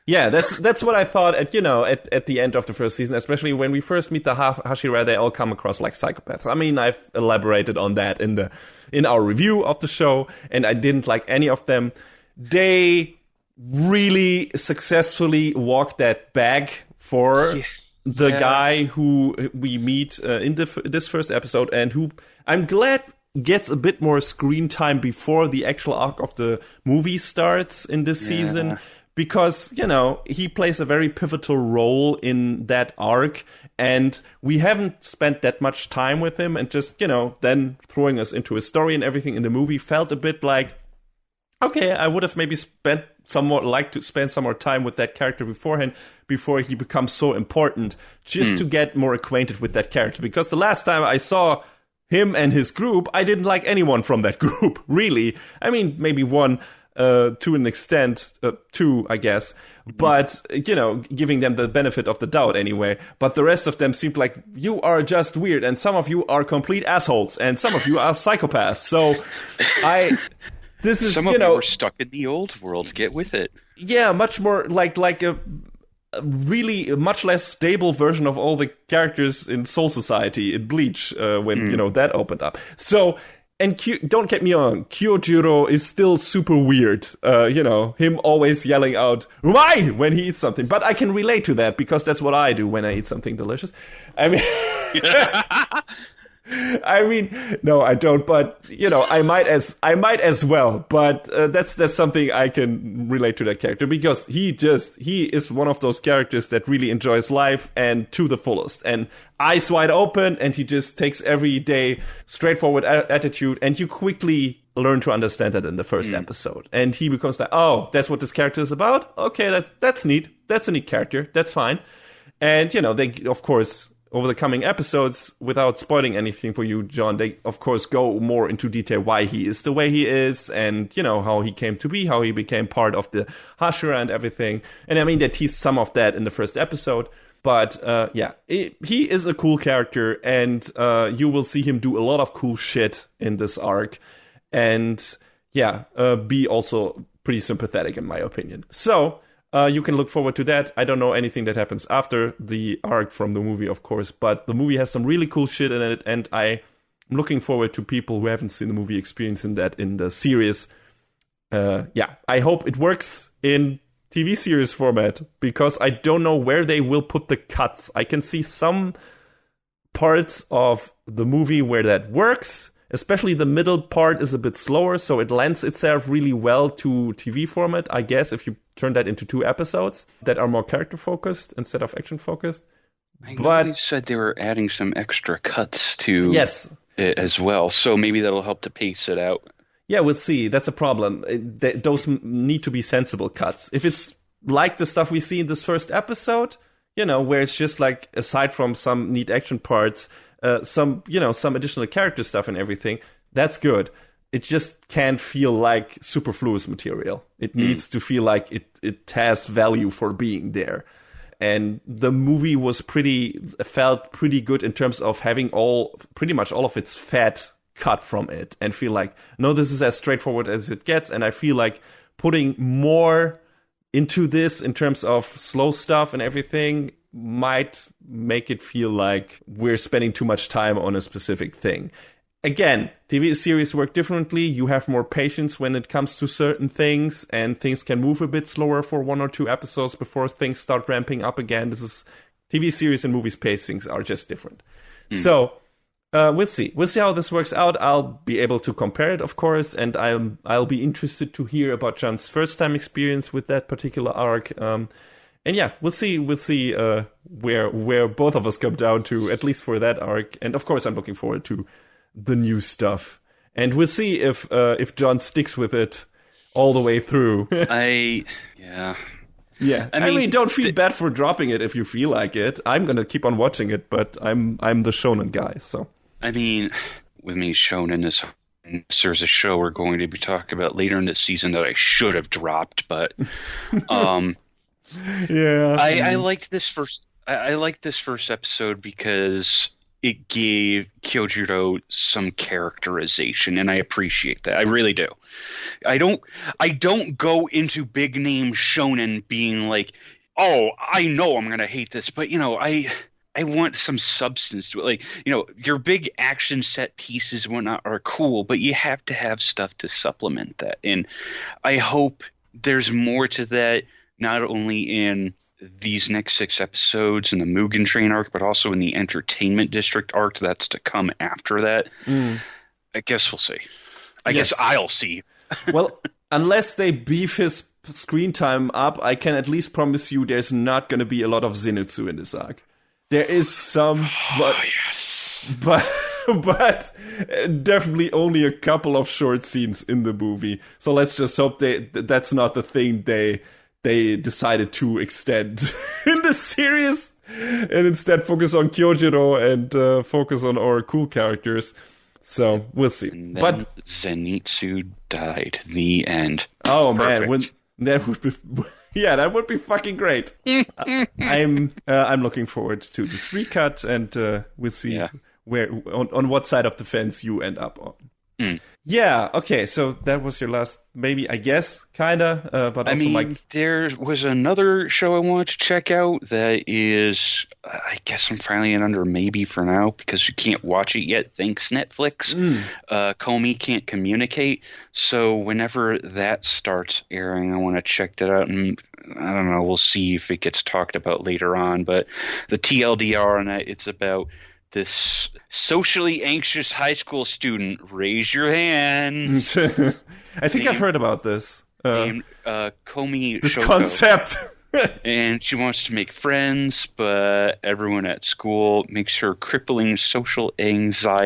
Yeah, that's what I thought at the end of the first season, especially when we first meet the Hashira, they all come across like psychopaths. I mean, I've elaborated on that in our review of the show, and I didn't like any of them. They really successfully walked that back for the guy who we meet in this first episode, and who I'm glad gets a bit more screen time before the actual arc of the movie starts in this season. Because, he plays a very pivotal role in that arc, and we haven't spent that much time with him, and just, then throwing us into his story and everything in the movie felt a bit like, okay, I would have maybe spent some more time with that character beforehand, before he becomes so important, just to get more acquainted with that character. Because the last time I saw him and his group, I didn't like anyone from that group, really. I mean, maybe one... to an extent, 2, I guess. But, giving them the benefit of the doubt anyway. But the rest of them seemed like, you are just weird, and some of you are complete assholes, and some of you are psychopaths. So, this is, some of you are stuck in the old world. Get with it. Yeah, much more like a really much less stable version of all the characters in Soul Society in Bleach, when, that opened up. So... And don't get me wrong, Kyojuro is still super weird. Him always yelling out, "Why?" when he eats something. But I can relate to that because that's what I do when I eat something delicious. I mean, no, I don't. But I might as well. But that's something I can relate to that character because he is one of those characters that really enjoys life and to the fullest and eyes wide open, and he just takes every day straightforward attitude, and you quickly learn to understand that in the first episode, and he becomes like, oh, that's what this character is about. Okay, that's neat. That's a neat character. That's fine. And they of course. Over the coming episodes, without spoiling anything for you, John, they, of course, go more into detail why he is the way he is and, how he came to be, how he became part of the Hashira and everything. And I mean, they teased some of that in the first episode. But, he is a cool character, and you will see him do a lot of cool shit in this arc. And, be also pretty sympathetic, in my opinion. So... you can look forward to that. I don't know anything that happens after the arc from the movie, of course, but the movie has some really cool shit in it, and I'm looking forward to people who haven't seen the movie experiencing that in the series. I hope it works in TV series format, because I don't know where they will put the cuts. I can see some parts of the movie where that works, especially the middle part is a bit slower, so it lends itself really well to TV format, I guess, if you turn that into 2 episodes that are more character-focused instead of action-focused. I know they said they were adding some extra cuts to it as well, so maybe that'll help to pace it out. Yeah, we'll see. That's a problem. Those need to be sensible cuts. If it's like the stuff we see in this first episode, where it's just like, aside from some neat action parts, some additional character stuff and everything, that's good. It just can't feel like superfluous material. It needs to feel like it has value for being there. And the movie felt pretty good in terms of having pretty much all of its fat cut from it, and feel like, no, this is as straightforward as it gets. And I feel like putting more into this in terms of slow stuff and everything might make it feel like we're spending too much time on a specific thing. Again, TV series work differently. You have more patience when it comes to certain things, and things can move a bit slower for 1 or 2 episodes before things start ramping up again. TV series and movies pacings are just different. So we'll see. We'll see how this works out. I'll be able to compare it, of course, and I'll be interested to hear about John's first time experience with that particular arc. And yeah, we'll see where both of us come down to, at least for that arc. And of course, I'm looking forward to the new stuff. And we'll see if John sticks with it all the way through. Yeah. I mean, don't feel bad for dropping it if you feel like it. I'm gonna keep on watching it, but I'm the shonen guy, so. I mean, with me, shonen there's a show we're going to be talking about later in the season that I should have dropped, but yeah. I liked this first. I liked this first episode because it gave Kyojiro some characterization, and I appreciate that. I really do. I don't go into big name shonen being like, oh, I know I'm gonna hate this, but I want some substance to it. Like, your big action set pieces and whatnot are cool, but you have to have stuff to supplement that. And I hope there's more to that, not only in these next 6 episodes in the Mugen Train arc, but also in the Entertainment District arc that's to come after that. I guess we'll see. I guess I'll see. Well, unless they beef his screen time up, I can at least promise you there's not going to be a lot of Zenitsu in this arc. There is some, but definitely only a couple of short scenes in the movie. So let's just hope that's not the thing they decided to extend in the series, and instead focus on Kyojiro and focus on our cool characters. So we'll see. And then but Zenitsu died. The end. Oh Perfect. Man, that would be. Yeah, that would be fucking great. I'm looking forward to this recut, and we'll see where on what side of the fence you end up on. Yeah, okay, so that was your last, maybe, I guess, kinda, but also there was another show I wanted to check out that is, I guess I'm finally in under maybe for now, because you can't watch it yet, thanks Netflix. Komi can't communicate, so whenever that starts airing, I want to check that out, and I don't know, we'll see if it gets talked about later on, but the TLDR on it, it's about this socially anxious high school student. Raise your hands. I think I've heard about this. Named Komi this Shoko. Concept. And she wants to make friends, but everyone at school mistakes her crippling social anxiety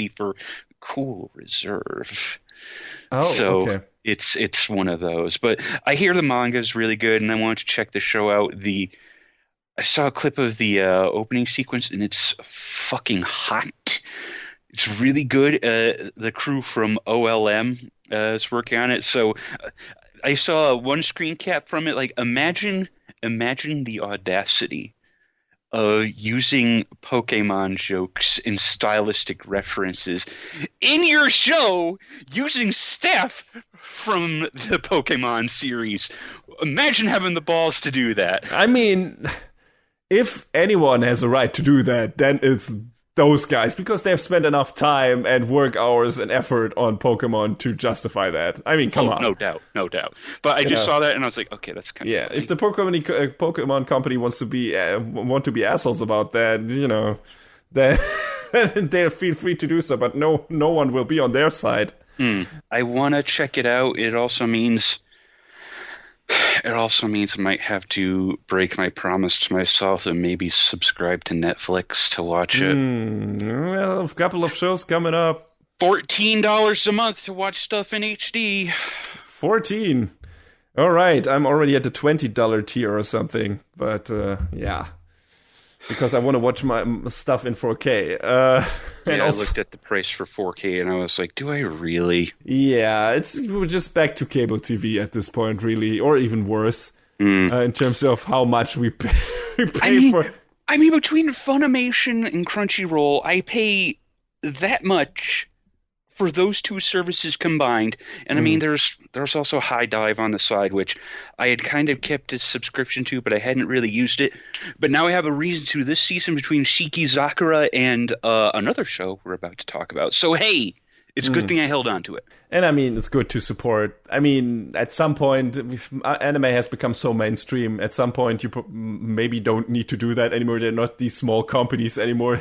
for cool reserve. Oh, so okay. It's one of those. But I hear the manga is really good, and I want to check the show out. I saw a clip of the opening sequence, and it's fucking hot. It's really good. The crew from OLM is working on it. So I saw one screen cap from it. Like, imagine the audacity of using Pokemon jokes and stylistic references in your show using staff from the Pokemon series. Imagine having the balls to do that. I mean, if anyone has a right to do that, then it's those guys, because they've spent enough time and work hours and effort on Pokemon to justify that. I mean, come on. No doubt. But I just saw that and I was like, okay, that's kind of funny. If the Pokemon company wants to be want to be assholes about that, then they feel free to do so. But no one will be on their side. I want to check it out. It also means I might have to break my promise to myself and maybe subscribe to Netflix to watch it. Well, a couple of shows coming up. $14 a month to watch stuff in HD. 14. All right, I'm already at the $20 tier or something. But yeah, because I want to watch my stuff in 4K. I looked at the price for 4K and I was like, do I really? Yeah, we're just back to cable TV at this point, really, or even worse, in terms of how much we pay for. I mean, between Funimation and Crunchyroll, I pay that much for those two services combined. And I mean, there's also High Dive on the side, which I had kind of kept a subscription to, but I hadn't really used it. But now I have a reason to this season between Shikizakura and another show we're about to talk about. So, hey, it's a good thing I held on to it. And I mean, it's good to support. I mean, at some point, anime has become so mainstream. At some point, you maybe don't need to do that anymore. They're not these small companies anymore.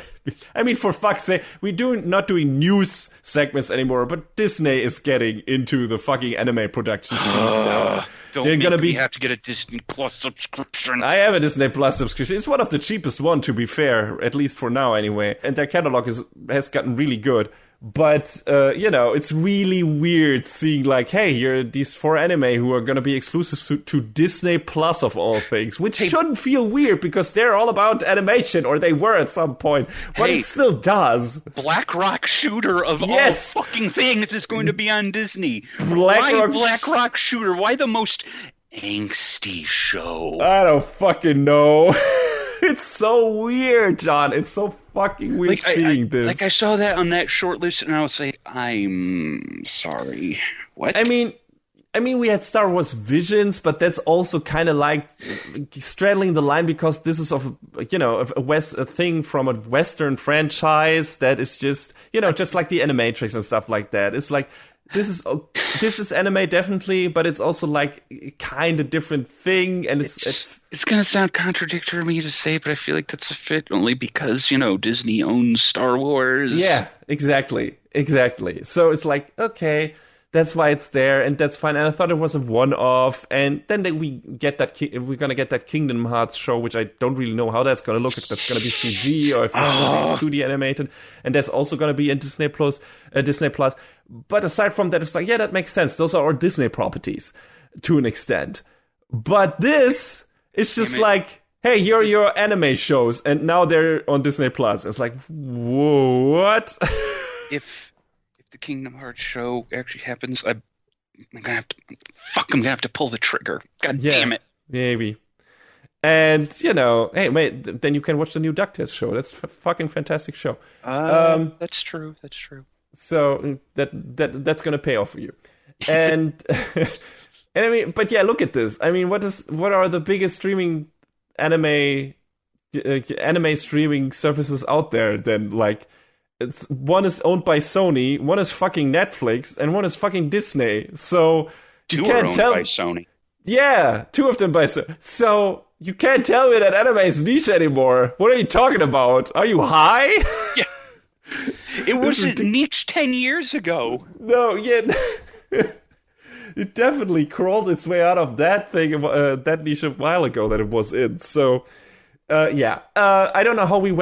I mean, for fuck's sake, not doing news segments anymore, but Disney is getting into the fucking anime production scene now. They're gonna have to get a Disney Plus subscription. I have a Disney Plus subscription. It's one of the cheapest one, to be fair, at least for now anyway. And their catalog has gotten really good. But, it's really weird seeing like, hey, here are these 4 anime who are going to be exclusive to Disney Plus of all things, which shouldn't feel weird because they're all about animation, or they were at some point, but it still does. Black Rock Shooter of all fucking things is going to be on Disney. Black Rock Shooter? Why the most angsty show? I don't fucking know. It's so weird, John. It's so fucking weird seeing this. Like, I saw that on that short list, and I was like, I'm sorry. What? I mean, we had Star Wars Visions, but that's also kind of like straddling the line because this is a thing from a Western franchise that is just, just like the Animatrix and stuff like that. It's like, this is anime definitely, but it's also like kind of different thing, and it's gonna sound contradictory to me to say, but I feel like that's a fit only because Disney owns Star Wars. Yeah, exactly. So it's like, okay, that's why it's there, and that's fine. And I thought it was a one-off, and then we're gonna get that Kingdom Hearts show, which I don't really know how that's gonna look. If that's gonna be CG or if it's gonna be 2D animated, and that's also gonna be in Disney Plus. But aside from that, it's like, yeah, that makes sense. Those are our Disney properties to an extent. But this is just like, hey, here are your anime shows, and now they're on Disney Plus. It's like, whoa, what? If the Kingdom Hearts show actually happens, I'm gonna have to pull the trigger. God damn it. Maybe. And, hey, wait, then you can watch the new DuckTales show. That's a fucking fantastic show. That's true. So that's going to pay off for you. And, and I mean, but yeah, look at this. I mean, what are the biggest streaming anime streaming services out there then? Like, one is owned by Sony, one is fucking Netflix, and one is fucking Disney. So you can't tell. By Sony. Yeah, 2 of them by Sony. So you can't tell me that anime is niche anymore. What are you talking about? Are you high? Yeah. It wasn't niche 10 years ago. No, yeah. It definitely crawled its way out of that thing, that niche a while ago that it was in. So, I don't know how we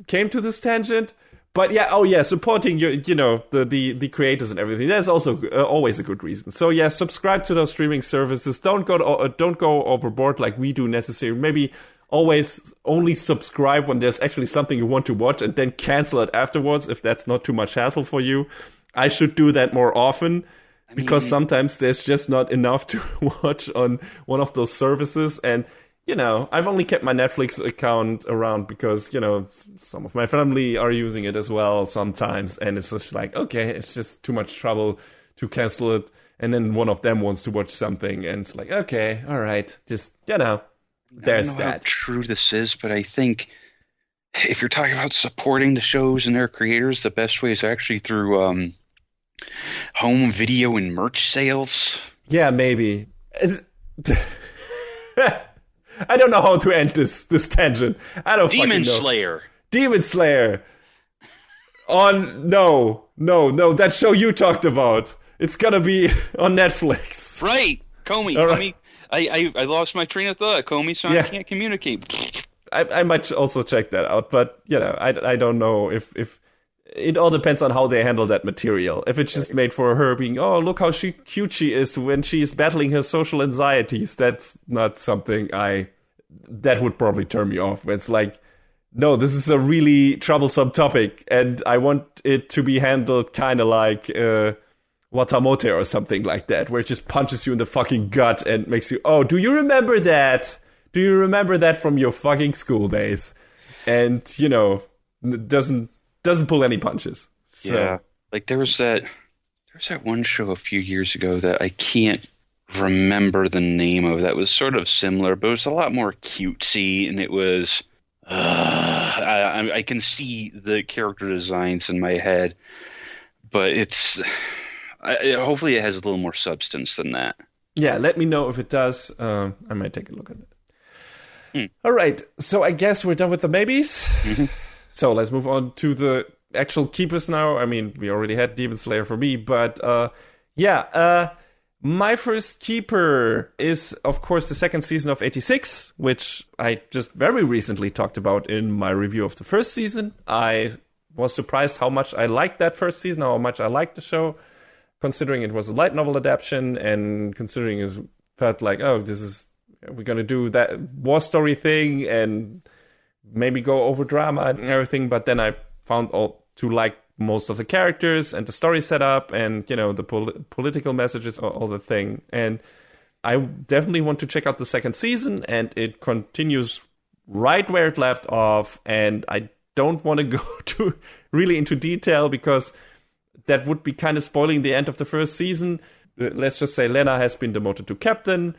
came to this tangent. But yeah, supporting the creators and everything. That's also always a good reason. So yeah, subscribe to those streaming services. Don't go overboard like we do necessarily. Maybe always only subscribe when there's actually something you want to watch, and then cancel it afterwards if that's not too much hassle for you. I should do that more often because sometimes there's just not enough to watch on one of those services. And I've only kept my Netflix account around because, some of my family are using it as well sometimes. And it's just like, okay, it's just too much trouble to cancel it. And then one of them wants to watch something. And it's like, okay, all right, just, there's I don't know that. how true this is, but I think if you're talking about supporting the shows and their creators, the best way is actually through home video and merch sales. Yeah, maybe. I don't know how to end this tangent. I don't Demon fucking know. Slayer. Demon Slayer. No, that show you talked about. It's gonna be on Netflix. Right. Komi. All right. I lost my train of thought. Komi-san can't communicate. I might also check that out, but I don't know if it all depends on how they handle that material. If it's just made for her being, oh, look how cute she is when she's battling her social anxieties, that's not something that would probably turn me off. It's like, no, this is a really troublesome topic, and I want it to be handled kind of like Watamote or something like that, where it just punches you in the fucking gut and makes you, oh, do you remember that? Do you remember that from your fucking school days? And, doesn't pull any punches. So. Yeah. Like there was that one show a few years ago that I can't remember the name of that was sort of similar, but it was a lot more cutesy, and it was I can see the character designs in my head, but hopefully it has a little more substance than that. Yeah, let me know if it does. I might take a look at it. All right, so I guess we're done with the maybes. Mm-hmm. So let's move on to the actual keepers now. I mean, we already had Demon Slayer for me, but my first keeper is, of course, the second season of 86, which I just very recently talked about in my review of the first season. I was surprised how much I liked that first season, how much I liked the show, considering it was a light novel adaptation, and considering it felt like, oh, we're going to do that war story thing and maybe go over drama and everything. But then I found to like most of the characters and the story setup and, the political messages, all the thing. And I definitely want to check out the second season, and it continues right where it left off. And I don't want to go really into detail because that would be kind of spoiling the end of the first season. Let's just say Lena has been demoted to captain,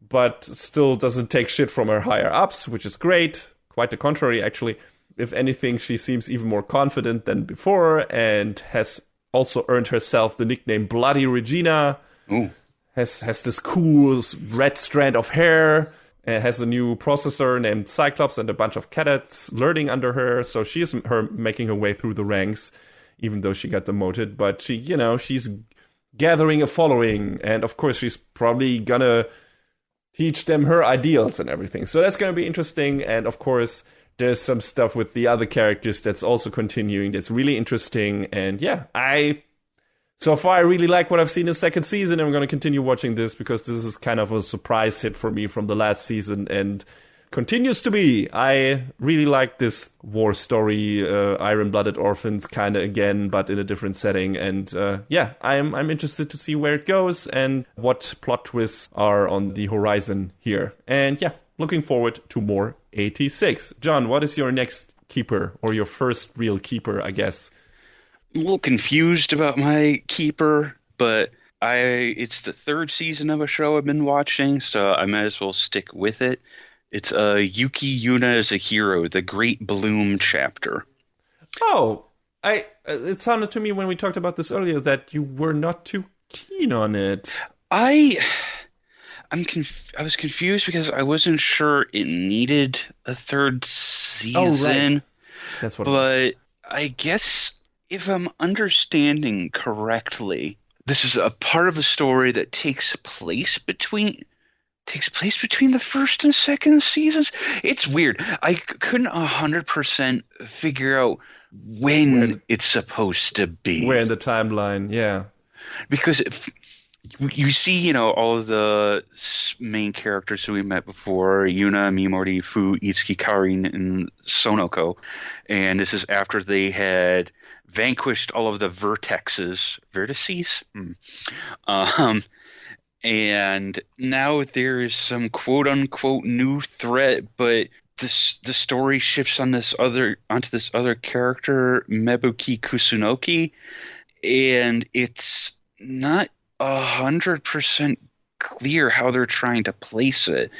but still doesn't take shit from her higher-ups, which is great. Quite the contrary, actually. If anything, she seems even more confident than before and has also earned herself the nickname Bloody Regina. Ooh. Has this cool red strand of hair. Has a new processor named Cyclops and a bunch of cadets learning under her. So she's making her way through the ranks, even though she got demoted. But she's gathering a following. And of course, she's probably gonna teach them her ideals and everything. So that's going to be interesting. And of course, there's some stuff with the other characters that's also continuing. That's really interesting. And yeah, so far I really like what I've seen in the second season. I'm going to continue watching this because this is kind of a surprise hit for me from the last season and continues to be. I really like this war story, Iron-Blooded Orphans kind of again, but in a different setting. And I'm interested to see where it goes and what plot twists are on the horizon here. And yeah, looking forward to more 86. John, what is your next keeper, or your first real keeper, I guess? I'm a little confused about my keeper, but it's the third season of a show I've been watching, so I might as well stick with it. It's Yuki Yuna as a Hero, the Great Bloom chapter. Oh, it sounded to me when we talked about this earlier that you were not too keen on it. I was confused because I wasn't sure it needed a third season. Oh, right. That's what. But I guess if I'm understanding correctly, this is a part of a story that takes place between the first and second seasons. It's weird. I couldn't 100% figure out when it's supposed to be. Where in the timeline, yeah. Because you see, all of the main characters who we met before, Yuna, Mimori, Fu, Itsuki, Karin, and Sonoko. And this is after they had vanquished all of the vertices. And now there is some quote-unquote new threat, but the story shifts onto this other character, Mebuki Kusunoki, and it's not 100% clear how they're trying to place it.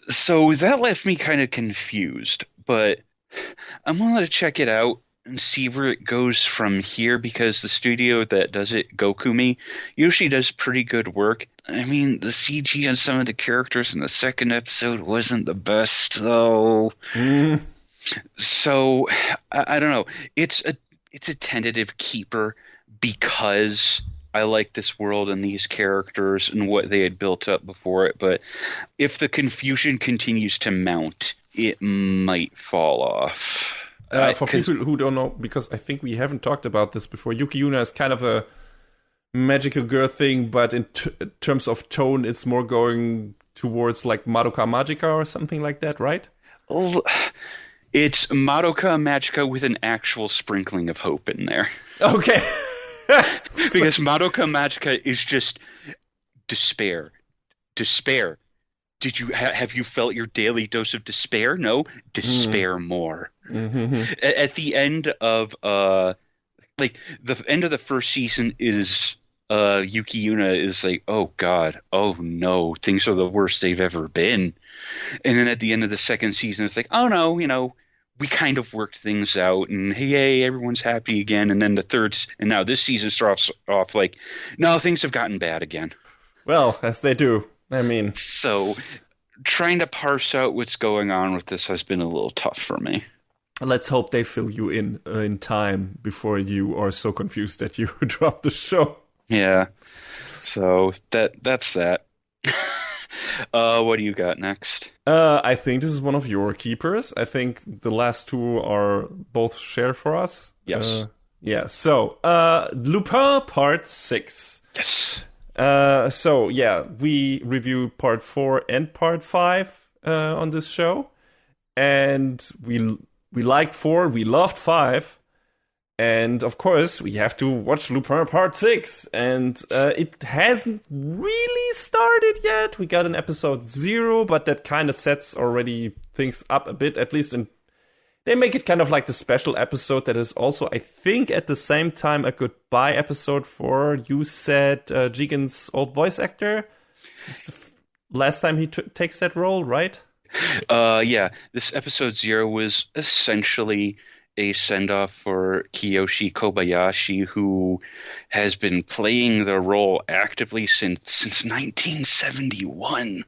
So that left me kind of confused, but I'm willing to check it out and see where it goes from here because the studio that does it, Gokumi, usually does pretty good work. I mean, the CG on some of the characters in the second episode wasn't the best, though. Mm. So I don't know. It's a tentative keeper because I like this world and these characters and what they had built up before it. But if the confusion continues to mount, it might fall off. For people who don't know, because I think we haven't talked about this before, Yuki Yuna is kind of a magical girl thing, but in terms of tone, it's more going towards like Madoka Magica or something like that, right? Well, it's Madoka Magica with an actual sprinkling of hope in there. Okay. Because Madoka Magica is just despair. Despair. Did you have you felt your daily dose of despair? No, despair more. Mm-hmm. At the end of like the end of the first season is Yuki Yuna is like, oh god, oh no, things are the worst they've ever been. And then at the end of the second season, it's like, oh no, we kind of worked things out, and hey, everyone's happy again. And then and now this season starts off like, no, things have gotten bad again. Well, as they do. I mean, so trying to parse out what's going on with this has been a little tough for me. Let's hope they fill you in time before you are so confused that you drop the show. Yeah. So that's that. What do you got next? I think this is one of your keepers. I think the last two are both shared for us. Yes. Yeah. So, Lupin Part 6. Yes. So yeah, we reviewed Part 4 and Part 5 on this show, and we liked 4, we loved 5, and of course we have to watch Lupin Part 6, and it hasn't really started yet. We got an episode 0, but that kind of sets already things up a bit, at least they make it kind of like the special episode that is also, I think, at the same time a goodbye episode for, you said, Jigen's old voice actor. It's the last time he takes that role, right? Yeah. This episode 0 was essentially a send-off for Kiyoshi Kobayashi, who has been playing the role actively since 1971.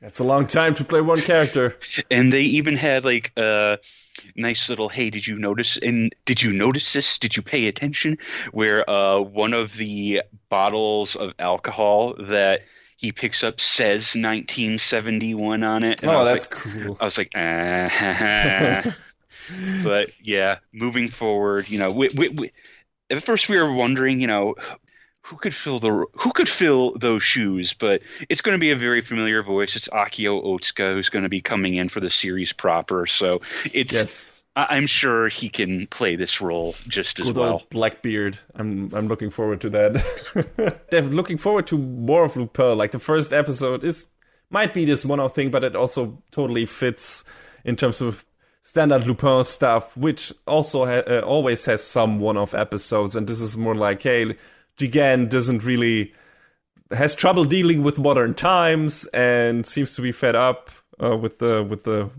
That's a long time to play one character. And they even had like nice little, hey, did you notice this? Did you pay attention? Where one of the bottles of alcohol that he picks up says 1971 on it. And that's cool. I was like, But yeah, moving forward, we at first we were wondering, who could fill those shoes? But it's going to be a very familiar voice. It's Akio Otsuka who's going to be coming in for the series proper. So I'm sure he can play this role just as well. Old Blackbeard. I'm looking forward to that. They're looking forward to more of Lupin. Like the first episode might be this one-off thing, but it also totally fits in terms of standard Lupin stuff, which also always has some one-off episodes. And this is more like, hey, Jigen has trouble dealing with modern times and seems to be fed up with the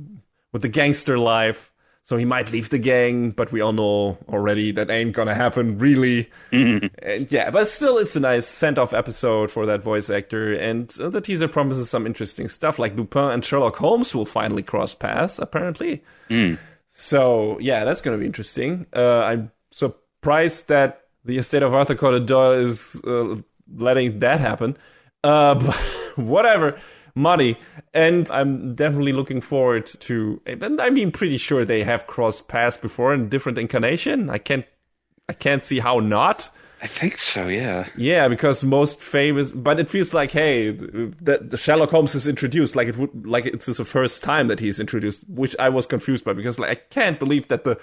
gangster life. So he might leave the gang, but we all know already that ain't gonna happen, really. Mm-hmm. And yeah, but still, it's a nice send-off episode for that voice actor. And the teaser promises some interesting stuff, like Lupin and Sherlock Holmes will finally cross paths, apparently. Mm. So yeah, that's gonna be interesting. I'm surprised that the estate of Arthur Conan Doyle is letting that happen. But whatever. Money. And I'm definitely looking forward to, and I mean, pretty sure they have crossed paths before in different incarnation. I can't see how not. I think so, yeah. Yeah, because most famous, but it feels like, hey, the Sherlock Holmes is introduced like it's the first time that he's introduced, which I was confused by, because I can't believe that the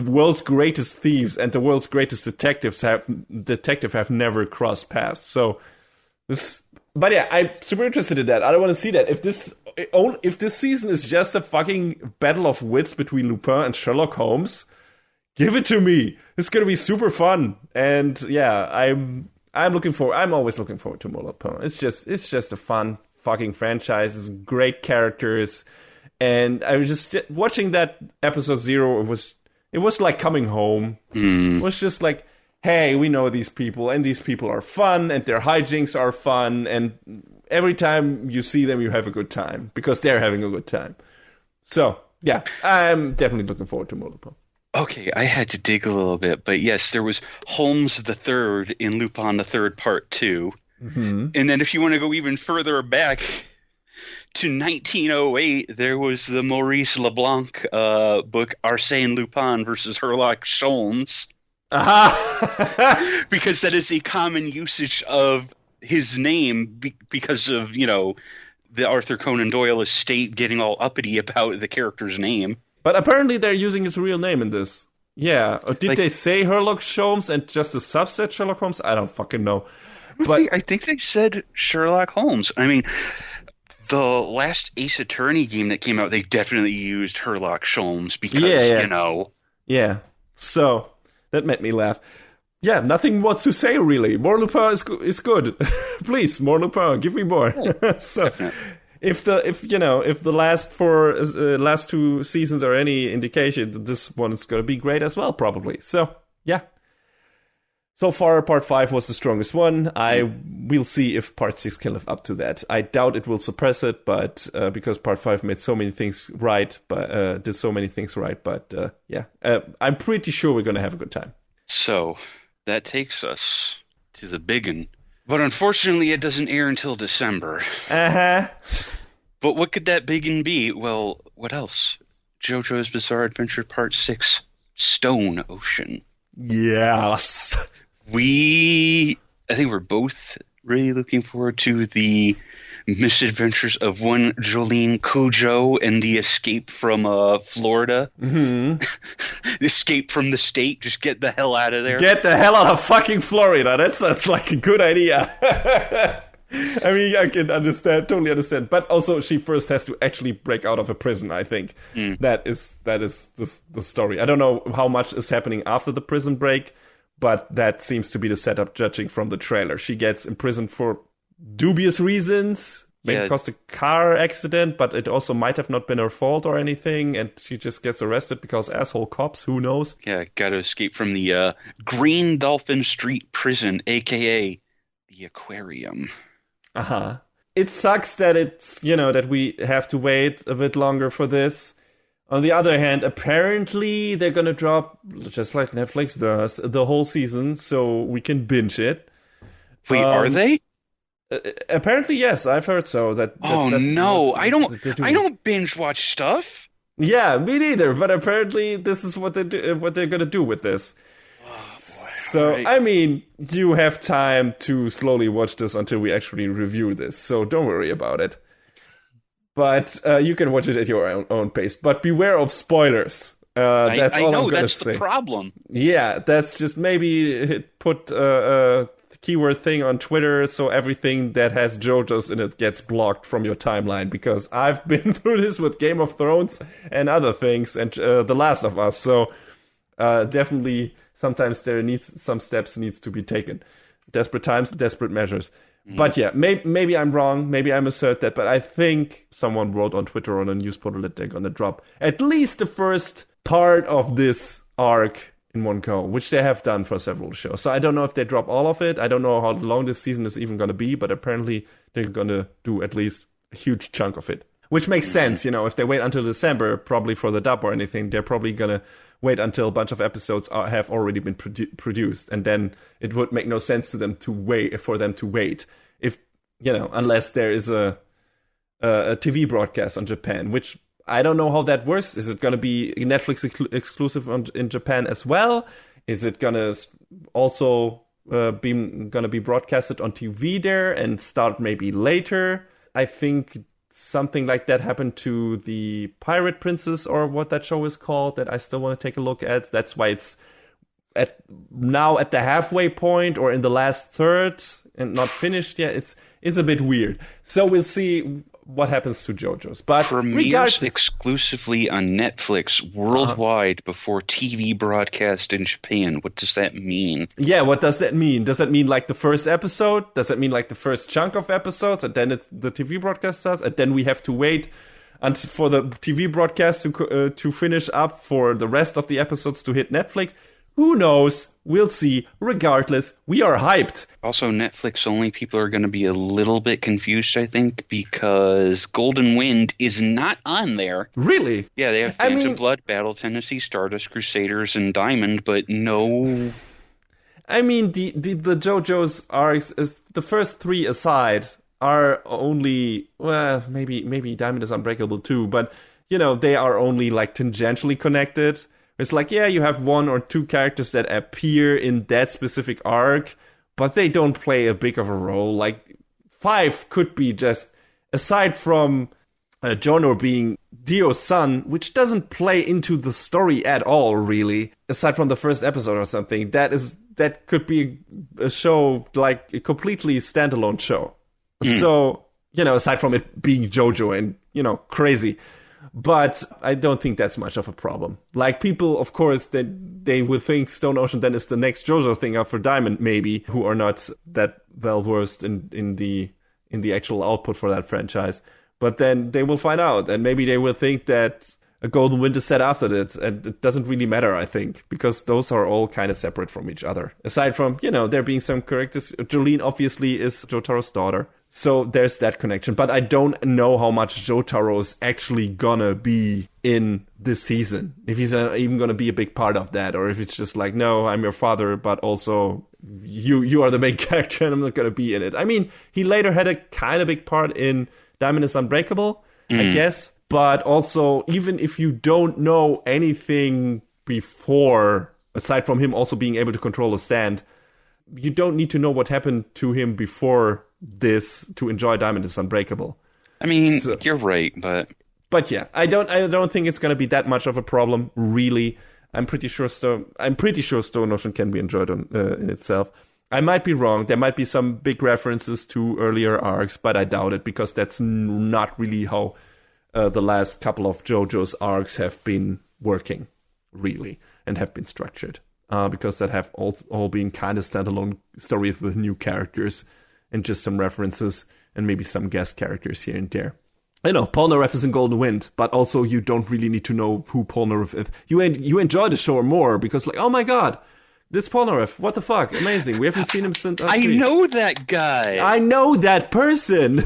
world's greatest thieves and the world's greatest detective have never crossed paths. So this. But yeah, I'm super interested in that. I don't want to see that. If this season is just a fucking battle of wits between Lupin and Sherlock Holmes, give it to me. It's gonna be super fun. And yeah, I'm always looking forward to more Lupin. It's just a fun fucking franchise. It's great characters, And I was just watching that episode 0. It was like coming home. It was just like, hey, we know these people, and these people are fun, and their hijinks are fun, and every time you see them, you have a good time, because they're having a good time. So, yeah, I'm definitely looking forward to more Lupin. Okay, I had to dig a little bit, but yes, there was Holmes the Third in Lupin the Third Part 2. Mm-hmm. And then if you want to go even further back to 1908, there was the Maurice LeBlanc book Arsène Lupin versus Sherlock Holmes. Aha! Because that is a common usage of his name because of, the Arthur Conan Doyle estate getting all uppity about the character's name. But apparently they're using his real name in this. Yeah. Or did they say Sherlock Holmes and just a subset Sherlock Holmes? I don't fucking know. But I think they said Sherlock Holmes. I mean, the last Ace Attorney game that came out, they definitely used Sherlock Holmes because, Yeah. So, that made me laugh. Yeah, nothing more to say, really. More Lupin is good. Please, more Lupin. Give me more. So, if the last 2 seasons are any indication, this one is going to be great as well, probably. So, yeah. So far, Part 5 was the strongest one. We'll see if Part 6 can live up to that. I doubt it will suppress it, but because Part 5 made so many things right, but did so many things right. But I'm pretty sure we're going to have a good time. So that takes us to the biggin. But unfortunately, it doesn't air until December. Uh-huh. But what could that biggin be? Well, what else? JoJo's Bizarre Adventure Part 6, Stone Ocean. Yes. I think we're both really looking forward to the misadventures of one Jolene Cujo and the escape from Florida. Mm-hmm. Escape from the state. Just get the hell out of there. Get the hell out of fucking Florida. That sounds like a good idea. I mean, I can totally understand. But also, she first has to actually break out of a prison, I think. That is the story. I don't know how much is happening after the prison break, but that seems to be the setup, judging from the trailer. She gets imprisoned for dubious reasons. Maybe caused a car accident, but it also might have not been her fault or anything, and she just gets arrested because asshole cops, who knows? Yeah, gotta escape from the Green Dolphin Street prison, a.k.a. the aquarium. Uh-huh. It sucks that it's, that we have to wait a bit longer for this. On the other hand, apparently they're gonna drop, just like Netflix does, the whole season, so we can binge it. Wait, are they? Apparently, yes, I've heard so. I don't binge watch stuff. Yeah, me neither. But apparently, this is what they're gonna do with this. Oh, boy, so, right. I mean, you have time to slowly watch this until we actually review this. So don't worry about it. But you can watch it at your own pace. But beware of spoilers. That's all I'm gonna say. That's the problem. Yeah, that's just maybe put keyword thing on Twitter so everything that has JoJo's in it gets blocked from your timeline, because I've been through this with Game of Thrones and other things and The Last of Us, so definitely sometimes some steps needs to be taken. Desperate times, desperate measures. But yeah, maybe I'm wrong, maybe I misheard that, but I think someone wrote on Twitter on a news portal that they're gonna drop at least the first part of this arc in one go, which they have done for several shows. So I don't know if they drop all of it. I don't know how long this season is even going to be, but apparently they're going to do at least a huge chunk of it. Which makes sense, if they wait until December, probably for the dub or anything, they're probably going to wait until a bunch of episodes have already been produced. And then it would make no sense for them to wait. If, unless there is a TV broadcast on Japan, which I don't know how that works. Is it going to be Netflix exclusive in Japan as well? Is it going to also be broadcasted on TV there and start maybe later? I think something like that happened to the Pirate Princess, or what that show is called, that I still want to take a look at. That's why it's at the halfway point or in the last third and not finished yet. It's a bit weird. So we'll see what happens to JoJo's. But premieres exclusively on Netflix worldwide before TV broadcast in Japan. What does that mean? Yeah, what does that mean? Does that mean like the first episode? Does that mean like the first chunk of episodes, and then the TV broadcast starts, and then we have to wait and for the TV broadcast to finish up, for the rest of the episodes to hit Netflix. Who knows? We'll see. Regardless, we are hyped. Also, Netflix only people are going to be a little bit confused, I think, because Golden Wind is not on there. Really? Yeah, they have Phantom Blood, Battle Tennessee, Stardust Crusaders, and Diamond, but no... I mean, the JoJo's are, the first 3 aside, are only, well, maybe Diamond is Unbreakable too, but, they are only, like, tangentially connected. It's like, yeah, you have 1 or 2 characters that appear in that specific arc, but they don't play a big of a role. Like, 5 could be just, aside from Jono being Dio's son, which doesn't play into the story at all, really, aside from the first episode or something, that could be a show, like, a completely standalone show. So, aside from it being JoJo and, crazy. But I don't think that's much of a problem. Like, people, of course, they would think Stone Ocean then is the next JoJo thing after Diamond, maybe, who are not that well versed in the actual output for that franchise. But then they will find out, and maybe they will think that a Golden Wind is set after it, and it doesn't really matter, I think, because those are all kind of separate from each other. Aside from, there being some characters, Jolene obviously is Jotaro's daughter. So there's that connection. But I don't know how much Jotaro is actually gonna be in this season. If he's even gonna be a big part of that, or if it's just like, no, I'm your father, but also you are the main character and I'm not gonna be in it. I mean, he later had a kind of big part in Diamond is Unbreakable, I guess. But also, even if you don't know anything before, aside from him also being able to control a stand, you don't need to know what happened to him before this to enjoy Diamond is Unbreakable. I mean, you're right, but yeah, I don't think it's going to be that much of a problem, really. I'm pretty sure Stone Ocean can be enjoyed in itself. I might be wrong. There might be some big references to earlier arcs, but I doubt it, because that's not really how the last couple of JoJo's arcs have been working, really, and have been structured. Because that have all been kind of standalone stories with new characters and just some references and maybe some guest characters here and there. I know, Polnareff is in Golden Wind, but also you don't really need to know who Polnareff is. You enjoy the show more because, like, oh my god, this Polnareff, what the fuck, amazing. We haven't seen him since... I know that guy. I know that person.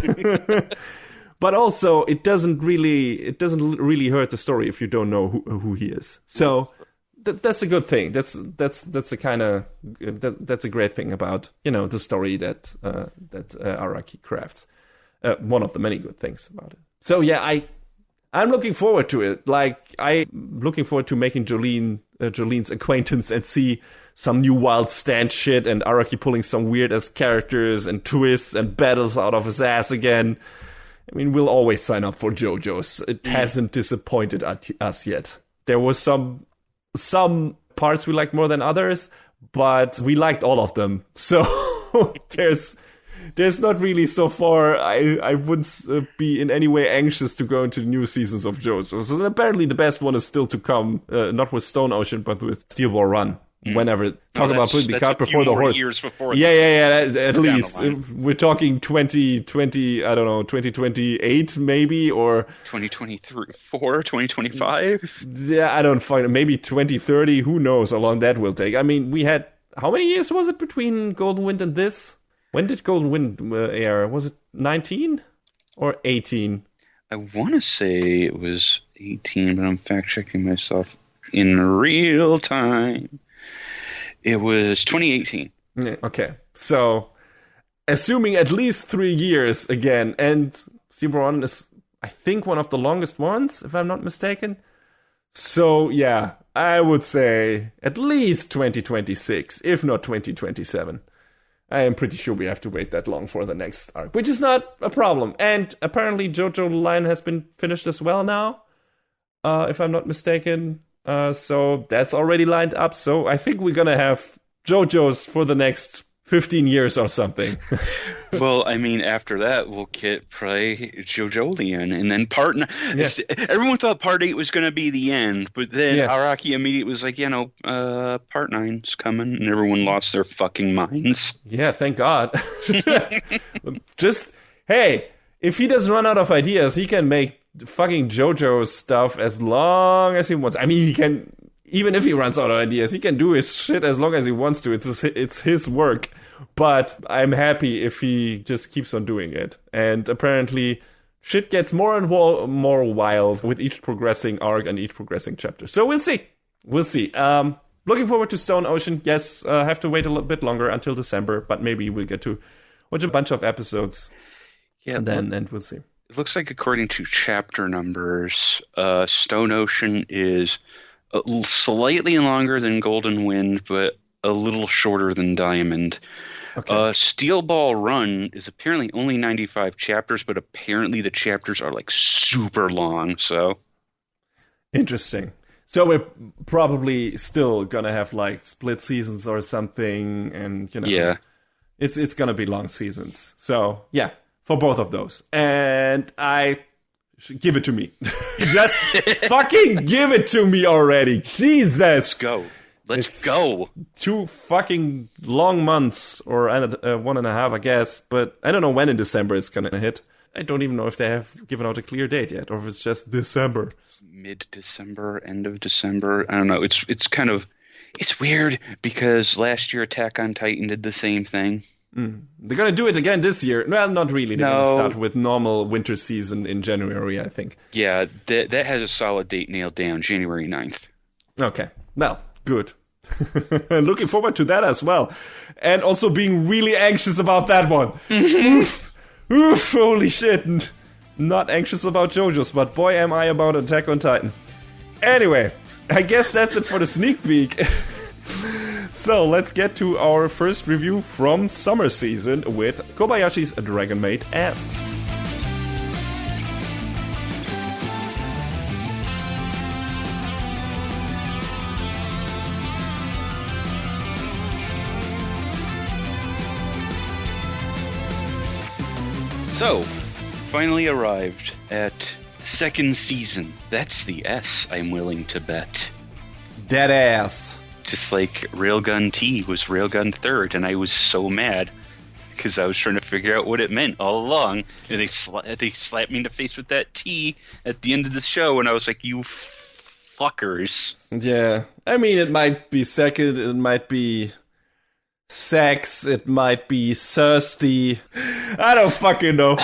But also, it doesn't really hurt the story if you don't know who he is. So... That's a good thing. That's a kind of that's a great thing about the story that Araki crafts. One of the many good things about it. So yeah, I'm looking forward to it. Like, I'm looking forward to making Jolene's acquaintance and see some new wild stand shit and Araki pulling some weird ass characters and twists and battles out of his ass again. I mean, we'll always sign up for JoJo's. It hasn't disappointed us yet. There was some parts we liked more than others, but we liked all of them. So there's not really so far. I wouldn't be in any way anxious to go into new seasons of JoJo. So apparently the best one is still to come, not with Stone Ocean, but with Steel Ball Run. Whenever talk about putting the cart before the horse. Years before. Yeah. At least we're talking 2020. I don't know, 2028 maybe, or 2023, 2025. Yeah, I don't find it. Maybe 2030. Who knows how long that will take? I mean, we had how many years was it between Golden Wind and this? When did Golden Wind air? Was it 19 or 18? I want to say it was 18, but I'm fact checking myself in real time. It was 2018. Okay, so assuming at least 3 years again, and Steel Ball Run is, I think, one of the longest ones, if I'm not mistaken. So yeah, I would say at least 2026, if not 2027. I am pretty sure we have to wait that long for the next arc, which is not a problem. And apparently JoJo line has been finished as well now, if I'm not mistaken. So that's already lined up. So I think we're gonna have JoJo's for the next 15 years or something. Well, I mean, after that, we'll get probably JoJolion, and then part 9. Yeah. Everyone thought part 8 was going to be the end, but then Araki immediately was like, part 9's coming, and everyone lost their fucking minds. Yeah, thank God. Just, hey, if he doesn't run out of ideas, he can make fucking JoJo stuff as long as he wants. I mean, he can, even if he runs out of ideas, he can do his shit as long as he wants to. It's his work. But I'm happy if he just keeps on doing it. And apparently, shit gets more and more wild with each progressing arc and each progressing chapter. So we'll see. We'll see. Looking forward to Stone Ocean. Yes, have to wait a little bit longer until December, but maybe we'll get to watch a bunch of episodes. Yeah, and we'll see. It looks like according to chapter numbers, Stone Ocean is slightly longer than Golden Wind, but a little shorter than Diamond. Okay. Steel Ball Run is apparently only 95 chapters, but apparently the chapters are like super long. So interesting. So we're probably still gonna have like split seasons or something, and yeah, it's gonna be long seasons. So yeah, for both of those, and give it to me. Just fucking give it to me already. Jesus, let's go. Let's go. 2 fucking long months, or 1.5, I guess. But I don't know when in December it's gonna hit. I don't even know if they have given out a clear date yet, or if it's just December. Mid-December, end of December. I don't know. It's kind of, it's weird because last year Attack on Titan did the same thing. They're gonna do it again this year. Well, not really. They're gonna start with normal winter season in January, I think. Yeah, that has a solid date nailed down, January 9th. Okay. Well, good. Looking forward to that as well. And also being really anxious about that one. Oof, holy shit. Not anxious about JoJo's, but boy am I about Attack on Titan. Anyway, I guess that's it for the sneak peek. So let's get to our first review from summer season with Kobayashi's Dragon Maid S. So, finally arrived at the second season. That's the S, I'm willing to bet. Dead ass. Just like Railgun T was Railgun Third, and I was so mad because I was trying to figure out what it meant all along. And they slapped me in the face with that T at the end of the show, and I was like, you fuckers. Yeah. I mean, it might be second, it might be sex, it might be thirsty. I don't fucking know.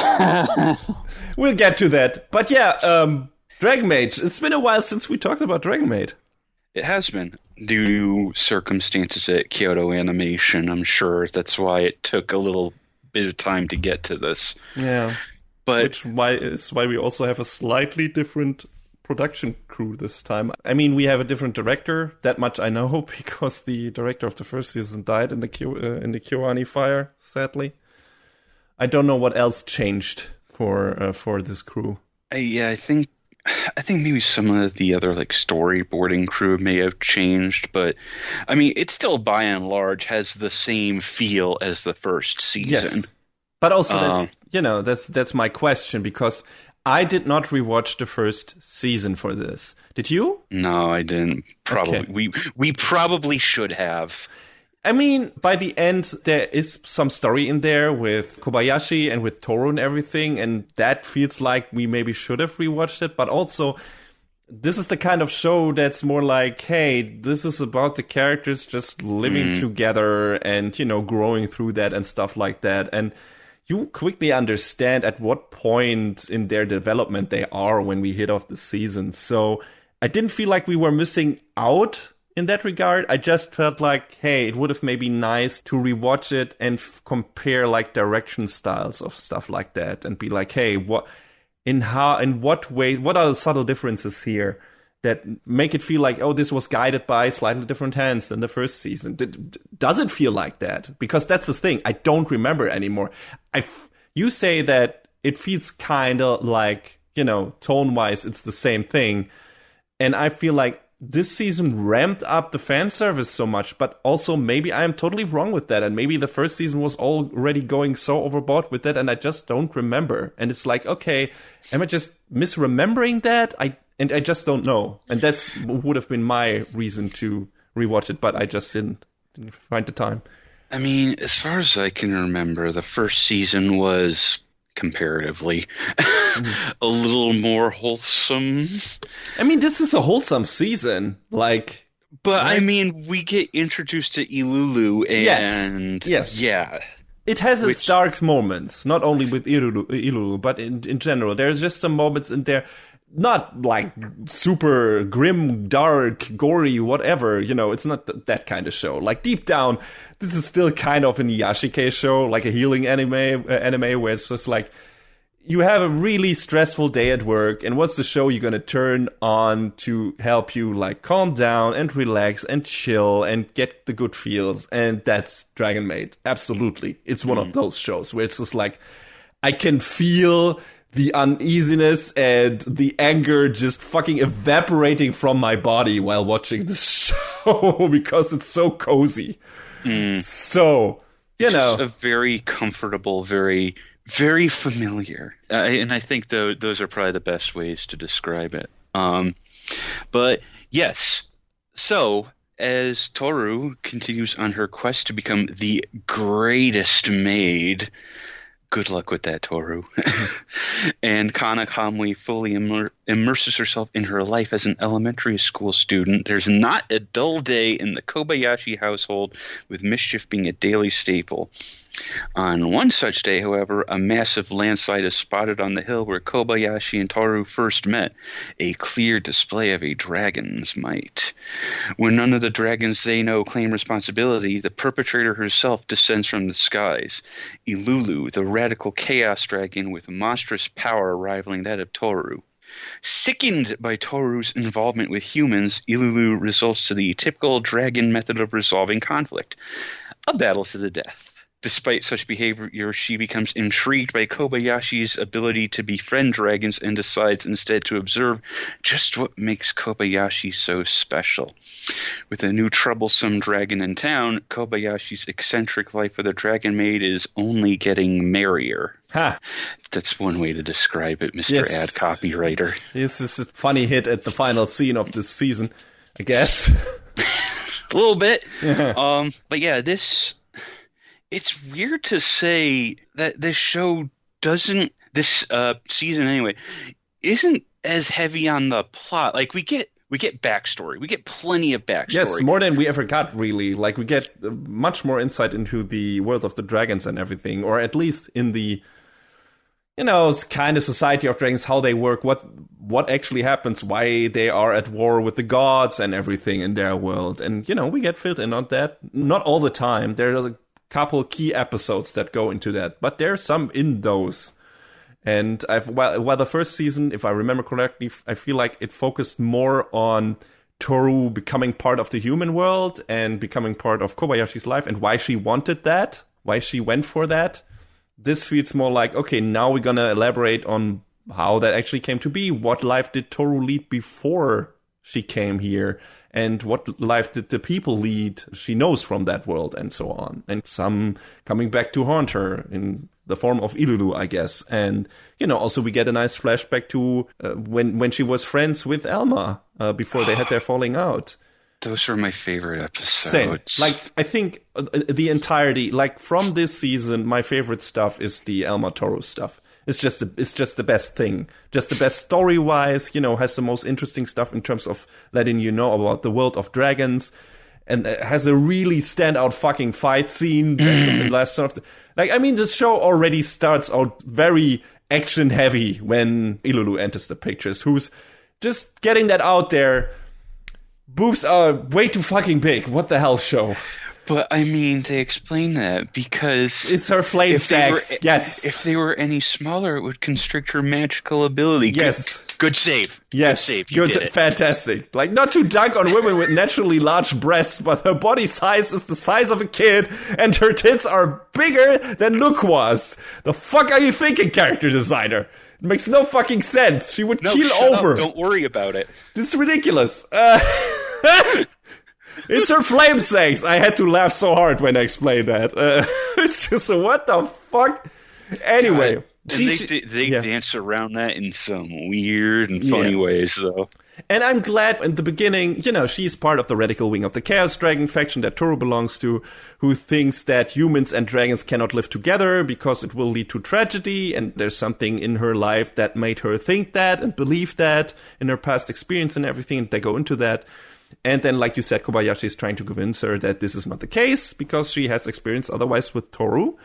We'll get to that. But yeah, Dragon Maid. It's been a while since we talked about Dragon Maid. It has been. Due to circumstances at Kyoto Animation, I'm sure that's why it took a little bit of time to get to this. Yeah. But Which is why we also have a slightly different production crew this time. I mean, we have a different director. That much I know, because the director of the first season died in the Kyoani fire, sadly. I don't know what else changed for this crew. I think maybe some of the other like storyboarding crew may have changed, but I mean, it still by and large has the same feel as the first season. Yes. But also, that's my question, because I did not rewatch the first season for this. Did you? No, I didn't. Probably. Okay. We probably should have. I mean, by the end, there is some story in there with Kobayashi and with Toru and everything, and that feels like we maybe should have rewatched it. But also, this is the kind of show that's more like, hey, this is about the characters just living together and, growing through that and stuff like that. And you quickly understand at what point in their development they are when we hit off the season. So I didn't feel like we were missing out in that regard. I just felt like, hey, it would have maybe nice to rewatch it and compare like direction styles of stuff like that and be like, hey, what are the subtle differences here that make it feel like, oh, this was guided by slightly different hands than the first season? Does it feel like that? Because that's the thing. I don't remember anymore. You say that it feels kind of like, tone-wise, it's the same thing. And I feel like this season ramped up the fan service so much, but also maybe I am totally wrong with that. And maybe the first season was already going so overboard with that, and I just don't remember. And it's like, okay, am I just misremembering that? I just don't know. And that's would have been my reason to rewatch it, but I just didn't find the time. I mean, as far as I can remember, the first season was comparatively. A little more wholesome. I mean, this is a wholesome season. Like, but right? I mean, we get introduced to Ilulu, and yes. yeah. It has its dark moments, not only with Ilulu, but in general. There's just some moments in there, not like super grim, dark, gory, whatever. You know, it's not that kind of show. Like, deep down, this is still kind of an Yashike show, like a healing anime where it's just like, you have a really stressful day at work, and what's the show you're gonna turn on to help you, like, calm down and relax and chill and get the good feels? And that's Dragon Maid. Absolutely. It's one of those shows where it's just like, I can feel the uneasiness and the anger just fucking evaporating from my body while watching the show because it's so cozy. So, you know. It's a very comfortable, very... very familiar, and I think those are probably the best ways to describe it. But yes, so as Toru continues on her quest to become the greatest maid, good luck with that, Toru. And Kana calmly, fully immerses herself in her life as an elementary school student. There's not a dull day in the Kobayashi household, with mischief being a daily staple. On one such day, however, a massive landslide is spotted on the hill where Kobayashi and Toru first met, a clear display of a dragon's might. When none of the dragons they know claim responsibility, the perpetrator herself descends from the skies. Ilulu, the radical chaos dragon with monstrous power rivaling that of Toru. Sickened by Toru's involvement with humans, Ilulu resorts to the typical dragon method of resolving conflict, a battle to the death. Despite such behavior, she becomes intrigued by Kobayashi's ability to befriend dragons and decides instead to observe just what makes Kobayashi so special. With a new troublesome dragon in town, Kobayashi's eccentric life with a dragon maid is only getting merrier. Ha! That's one way to describe it, Mr. Yes. Ad Copywriter. This is a funny hit at the final scene of this season, I guess. A little bit. Yeah. But yeah, it's weird to say that this show doesn't, this season anyway, isn't as heavy on the plot. Like, we get backstory. We get plenty of backstory. Yes, more than we ever got, really. Like, we get much more insight into the world of the dragons and everything, or at least in the, you know, kind of society of dragons, how they work, what actually happens, why they are at war with the gods and everything in their world. And, you know, we get filled in on that. Not all the time. There are couple key episodes that go into that, but there's some in those. And while the first season, if I remember correctly, I feel like it focused more on Toru becoming part of the human world and becoming part of Kobayashi's life and why she wanted that, why she went for that. This feels more like, okay, now we're gonna elaborate on how that actually came to be. What life did Toru lead before she came here? And what life did the people lead she knows from that world, and so on. And some coming back to haunt her in the form of Ilulu, I guess. And, you know, also we get a nice flashback to when she was friends with Alma before they had their falling out. Those were my favorite episodes. Same. Like, I think the entirety, like, from this season, my favorite stuff is the Alma Toru stuff. It's just the best thing. Just the best story-wise, you know, has the most interesting stuff in terms of letting you know about the world of dragons. And has a really standout fucking fight scene in the last sort of... Like, I mean, this show already starts out very action-heavy when Ilulu enters the pictures. Who's just getting that out there. Boobs are way too fucking big. What the hell, show? But, I mean, they explain that because... It's her flame sex, yes. If they were any smaller, it would constrict her magical ability. Yes. Good save. Yes. Good save. You did it. Fantastic. Like, not to dunk on women with naturally large breasts, but her body size is the size of a kid, and her tits are bigger than Luke was. The fuck are you thinking, character designer? It makes no fucking sense. She would keel over. Don't worry about it. This is ridiculous. It's her flame sex. I had to laugh so hard when I explained that. It's just, what the fuck? Anyway. They dance around that in some weird and funny ways, though. And I'm glad in the beginning, she's part of the radical wing of the Chaos Dragon faction that Toru belongs to, who thinks that humans and dragons cannot live together because it will lead to tragedy. And there's something in her life that made her think that and believe that in her past experience and everything. And they go into that. And then, like you said, Kobayashi is trying to convince her that this is not the case because she has experience otherwise with Toru.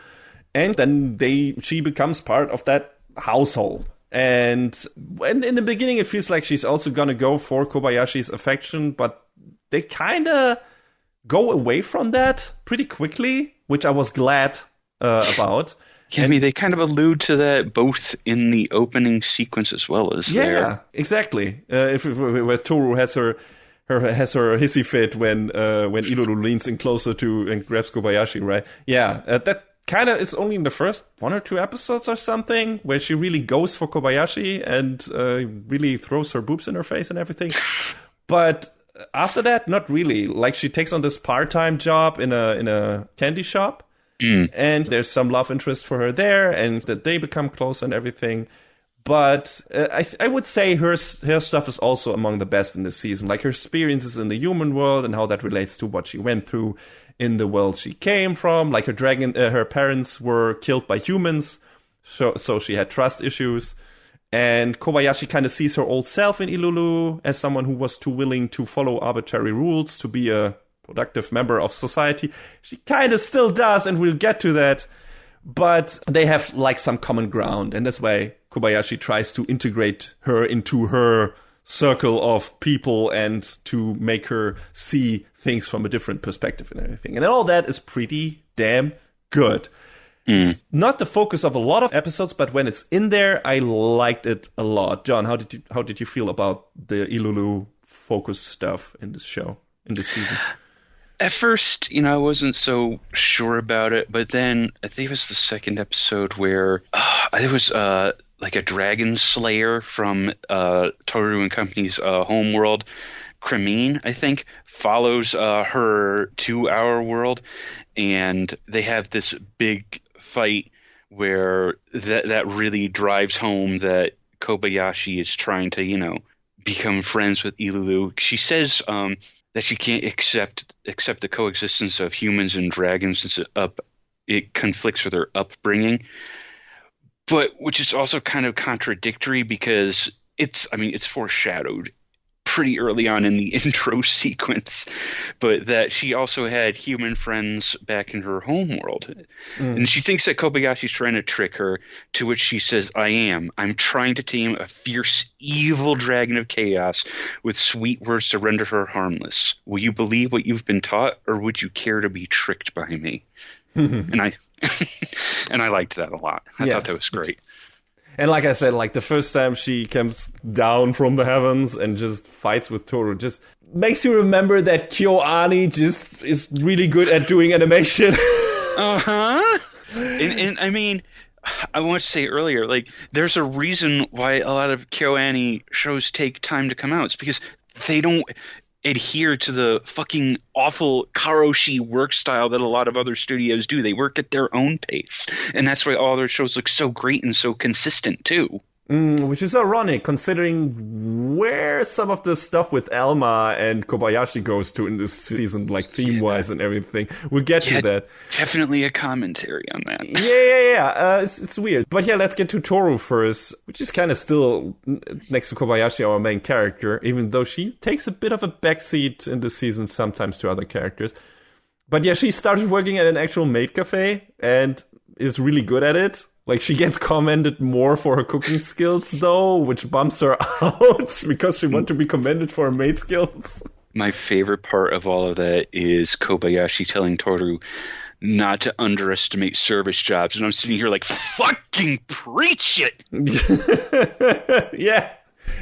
And then she becomes part of that household. And when in the beginning, it feels like she's also going to go for Kobayashi's affection, but they kind of go away from that pretty quickly, which I was glad about. Yeah, I mean, they kind of allude to that both in the opening sequence as well as there. Yeah, exactly. Where Toru has her hissy fit when Ilulu leans in closer to and grabs Kobayashi, right? Yeah, that kind of is only in the first 1 or 2 episodes or something, where she really goes for Kobayashi and really throws her boobs in her face and everything. But after that, not really. Like, she takes on this part-time job in a candy shop, and there's some love interest for her there, and that they become close and everything. But I would say her stuff is also among the best in this season. Like, her experiences in the human world and how that relates to what she went through in the world she came from. Like, her parents were killed by humans, so she had trust issues. And Kobayashi kind of sees her old self in Ilulu as someone who was too willing to follow arbitrary rules to be a productive member of society. She kind of still does, and we'll get to that. But they have, like, some common ground, and that's why Kobayashi tries to integrate her into her circle of people and to make her see things from a different perspective and everything. And all that is pretty damn good. It's not the focus of a lot of episodes, but when it's in there, I liked it a lot. John, how did you feel about the Ilulu focus stuff in this show, in this season? At first, I wasn't so sure about it, but then I think it was the second episode where it was like a dragon slayer from Toru and Company's homeworld, Cremine, I think, follows her to our world, and they have this big fight where that really drives home that Kobayashi is trying to, become friends with Ilulu. She says that she can't accept the coexistence of humans and dragons since it conflicts with her upbringing. But which is also kind of contradictory because it's foreshadowed pretty early on in the intro sequence, but that she also had human friends back in her home world. And she thinks that Kobayashi's trying to trick her, to which she says, I'm trying to tame a fierce, evil dragon of chaos with sweet words to render her harmless. Will you believe what you've been taught, or would you care to be tricked by me? And I liked that a lot. I thought that was great. And like I said, like the first time she comes down from the heavens and just fights with Toru, just makes you remember that KyoAni just is really good at doing animation. Uh-huh. And I mean, I want to say earlier, like, there's a reason why a lot of KyoAni shows take time to come out. It's because they don't adhere to the fucking awful karoshi work style that a lot of other studios do. They work at their own pace, and that's why all their shows look so great and so consistent too. Which is ironic, considering where some of the stuff with Alma and Kobayashi goes to in this season, like theme-wise and everything. We'll get to that. Definitely a commentary on that. Yeah. It's weird. But yeah, let's get to Toru first, which is kind of still, next to Kobayashi, our main character, even though she takes a bit of a backseat in this season sometimes to other characters. But yeah, she started working at an actual maid cafe and is really good at it. Like, she gets commended more for her cooking skills, though, which bumps her out because she wants to be commended for her maid skills. My favorite part of all of that is Kobayashi telling Toru not to underestimate service jobs. And I'm sitting here like, fucking preach it! Yeah,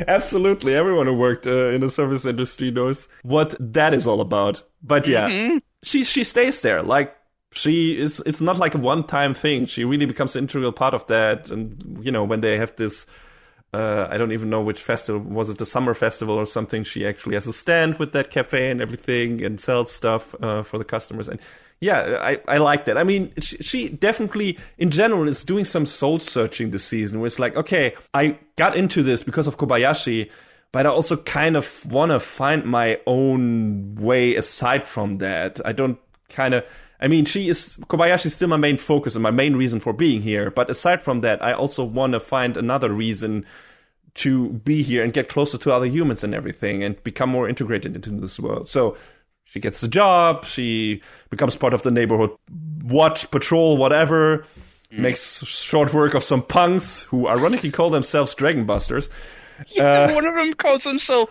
absolutely. Everyone who worked in the service industry knows what that is all about. But yeah, she stays there. Like, it's not like a one-time thing. She really becomes an integral part of that. And, when they have this, I don't even know which festival, was it the summer festival or something? She actually has a stand with that cafe and everything and sells stuff for the customers. And yeah, I like that. I mean, she definitely, in general, is doing some soul-searching this season, where it's like, okay, I got into this because of Kobayashi, but I also kind of want to find my own way aside from that. I don't Kobayashi is still my main focus and my main reason for being here. But aside from that, I also want to find another reason to be here and get closer to other humans and everything and become more integrated into this world. So she gets the job, she becomes part of the neighborhood watch, patrol, whatever, makes short work of some punks who ironically call themselves Dragon Busters. Yeah, one of them calls himself,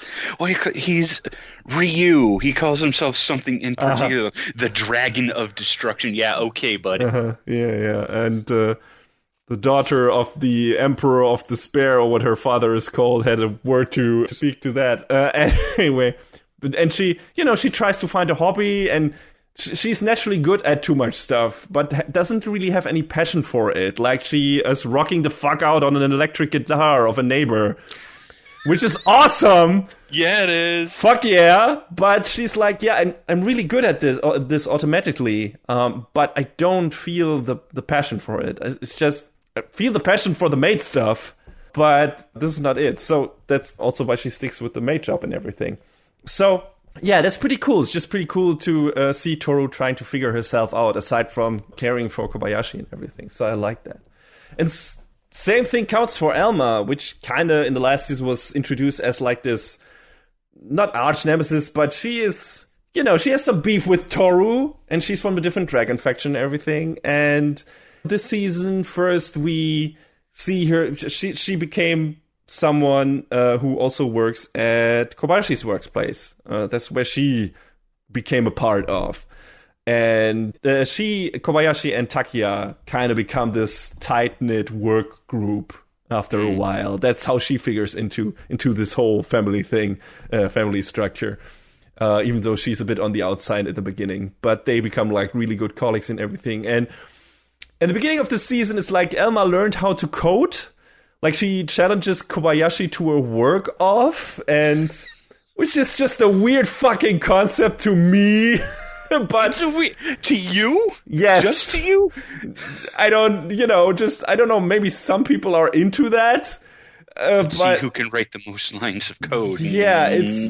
he's Ryu. He calls himself something in particular, the Dragon of Destruction. Yeah, okay, buddy. Yeah. And the daughter of the Emperor of Despair, or what her father is called, had a word to speak to that. Anyway, and she tries to find a hobby, and she's naturally good at too much stuff, but doesn't really have any passion for it. Like, she is rocking the fuck out on an electric guitar of a neighbor, which is awesome. Yeah, it is. Fuck yeah. But she's like, yeah, I'm really good at this automatically, but I don't feel the passion for it. It's just, I feel the passion for the maid stuff, but this is not it. So that's also why she sticks with the maid job and everything. So yeah, that's pretty cool. It's just pretty cool to see Toru trying to figure herself out, aside from caring for Kobayashi and everything. So I like that. And same thing counts for Elma, which kind of in the last season was introduced as like this, not arch nemesis, but she is, she has some beef with Toru, and she's from a different dragon faction and everything. And this season, first we see her, she became someone who also works at Kobayashi's workplace. That's where she became a part of. And Kobayashi and Takia kind of become this tight-knit work group after a while. That's how she figures into this whole family thing, family structure. Even though she's a bit on the outside at the beginning. But they become like really good colleagues and everything. And at the beginning of the season, it's like Elma learned how to code. Like, she challenges Kobayashi to a work-off, and which is just a weird fucking concept to me. But it's a weird to you? Yes. Just to you? I don't know, maybe some people are into that. Let's but see who can write the most lines of code. Yeah, it's,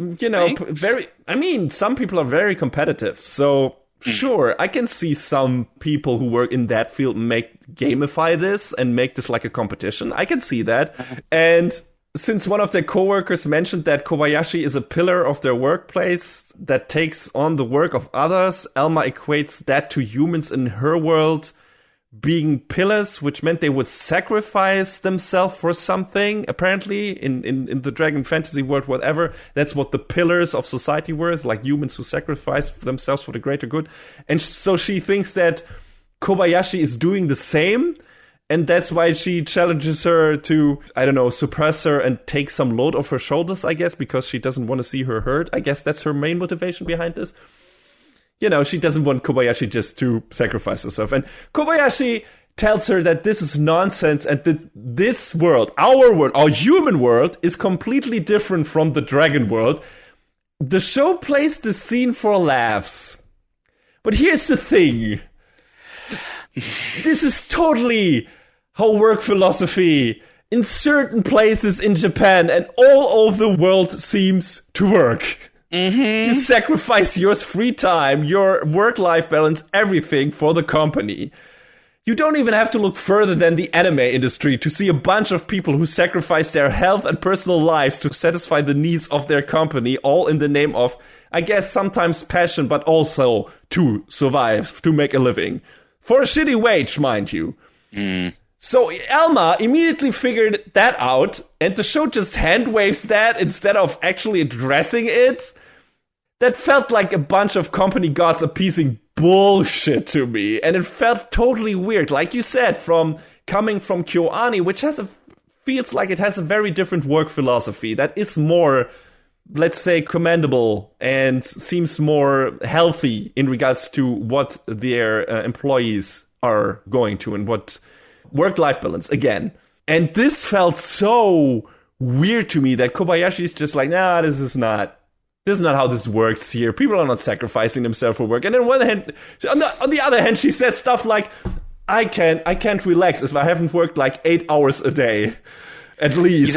some people are very competitive, so sure, I can see some people who work in that field gamify this and make this like a competition. I can see that. And since one of their coworkers mentioned that Kobayashi is a pillar of their workplace that takes on the work of others, Elma equates that to humans in her world being pillars, which meant they would sacrifice themselves for something. Apparently, in the dragon fantasy world, whatever, that's what the pillars of society were, like humans who sacrifice themselves for the greater good. And so she thinks that Kobayashi is doing the same, and that's why she challenges her to, I don't know, suppress her and take some load off her shoulders, I guess, because she doesn't want to see her hurt. I guess that's her main motivation behind this. She doesn't want Kobayashi just to sacrifice herself. And Kobayashi tells her that this is nonsense and that this world, our human world, is completely different from the dragon world. The show plays the scene for laughs. But here's the thing. This is totally how work philosophy in certain places in Japan and all over the world seems to work. Mm-hmm. You sacrifice your free time, your work-life balance, everything for the company. You don't even have to look further than the anime industry to see a bunch of people who sacrifice their health and personal lives to satisfy the needs of their company, all in the name of, I guess, sometimes passion, but also to survive, to make a living. For a shitty wage, mind you. Mm. So Elma immediately figured that out, and the show just hand waves that instead of actually addressing it. That felt like a bunch of company gods appeasing bullshit to me, and it felt totally weird. Like you said, coming from KyoAni, which feels like it has a very different work philosophy that is more, let's say, commendable and seems more healthy in regards to what their employees are going to and what work-life balance, again. And this felt so weird to me that Kobayashi is just like, nah, this is not how this works here. People are not sacrificing themselves for work. And on the other hand, she says stuff like, I can't relax if I haven't worked like 8 hours a day, at least.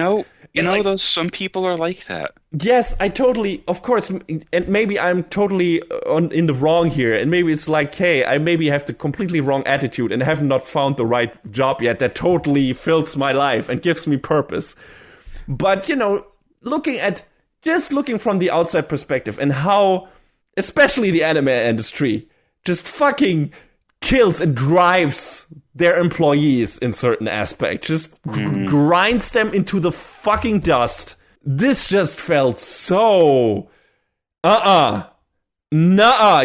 You know, those some people are like that. Yes, I totally, of course, and maybe I'm totally in the wrong here, and maybe it's like, hey, I maybe have the completely wrong attitude and have not found the right job yet that totally fills my life and gives me purpose. But, you know, looking from the outside perspective and how, especially the anime industry, just fucking kills and drives their employees in certain aspects, just grinds them into the fucking dust. This just felt so, nuh-uh,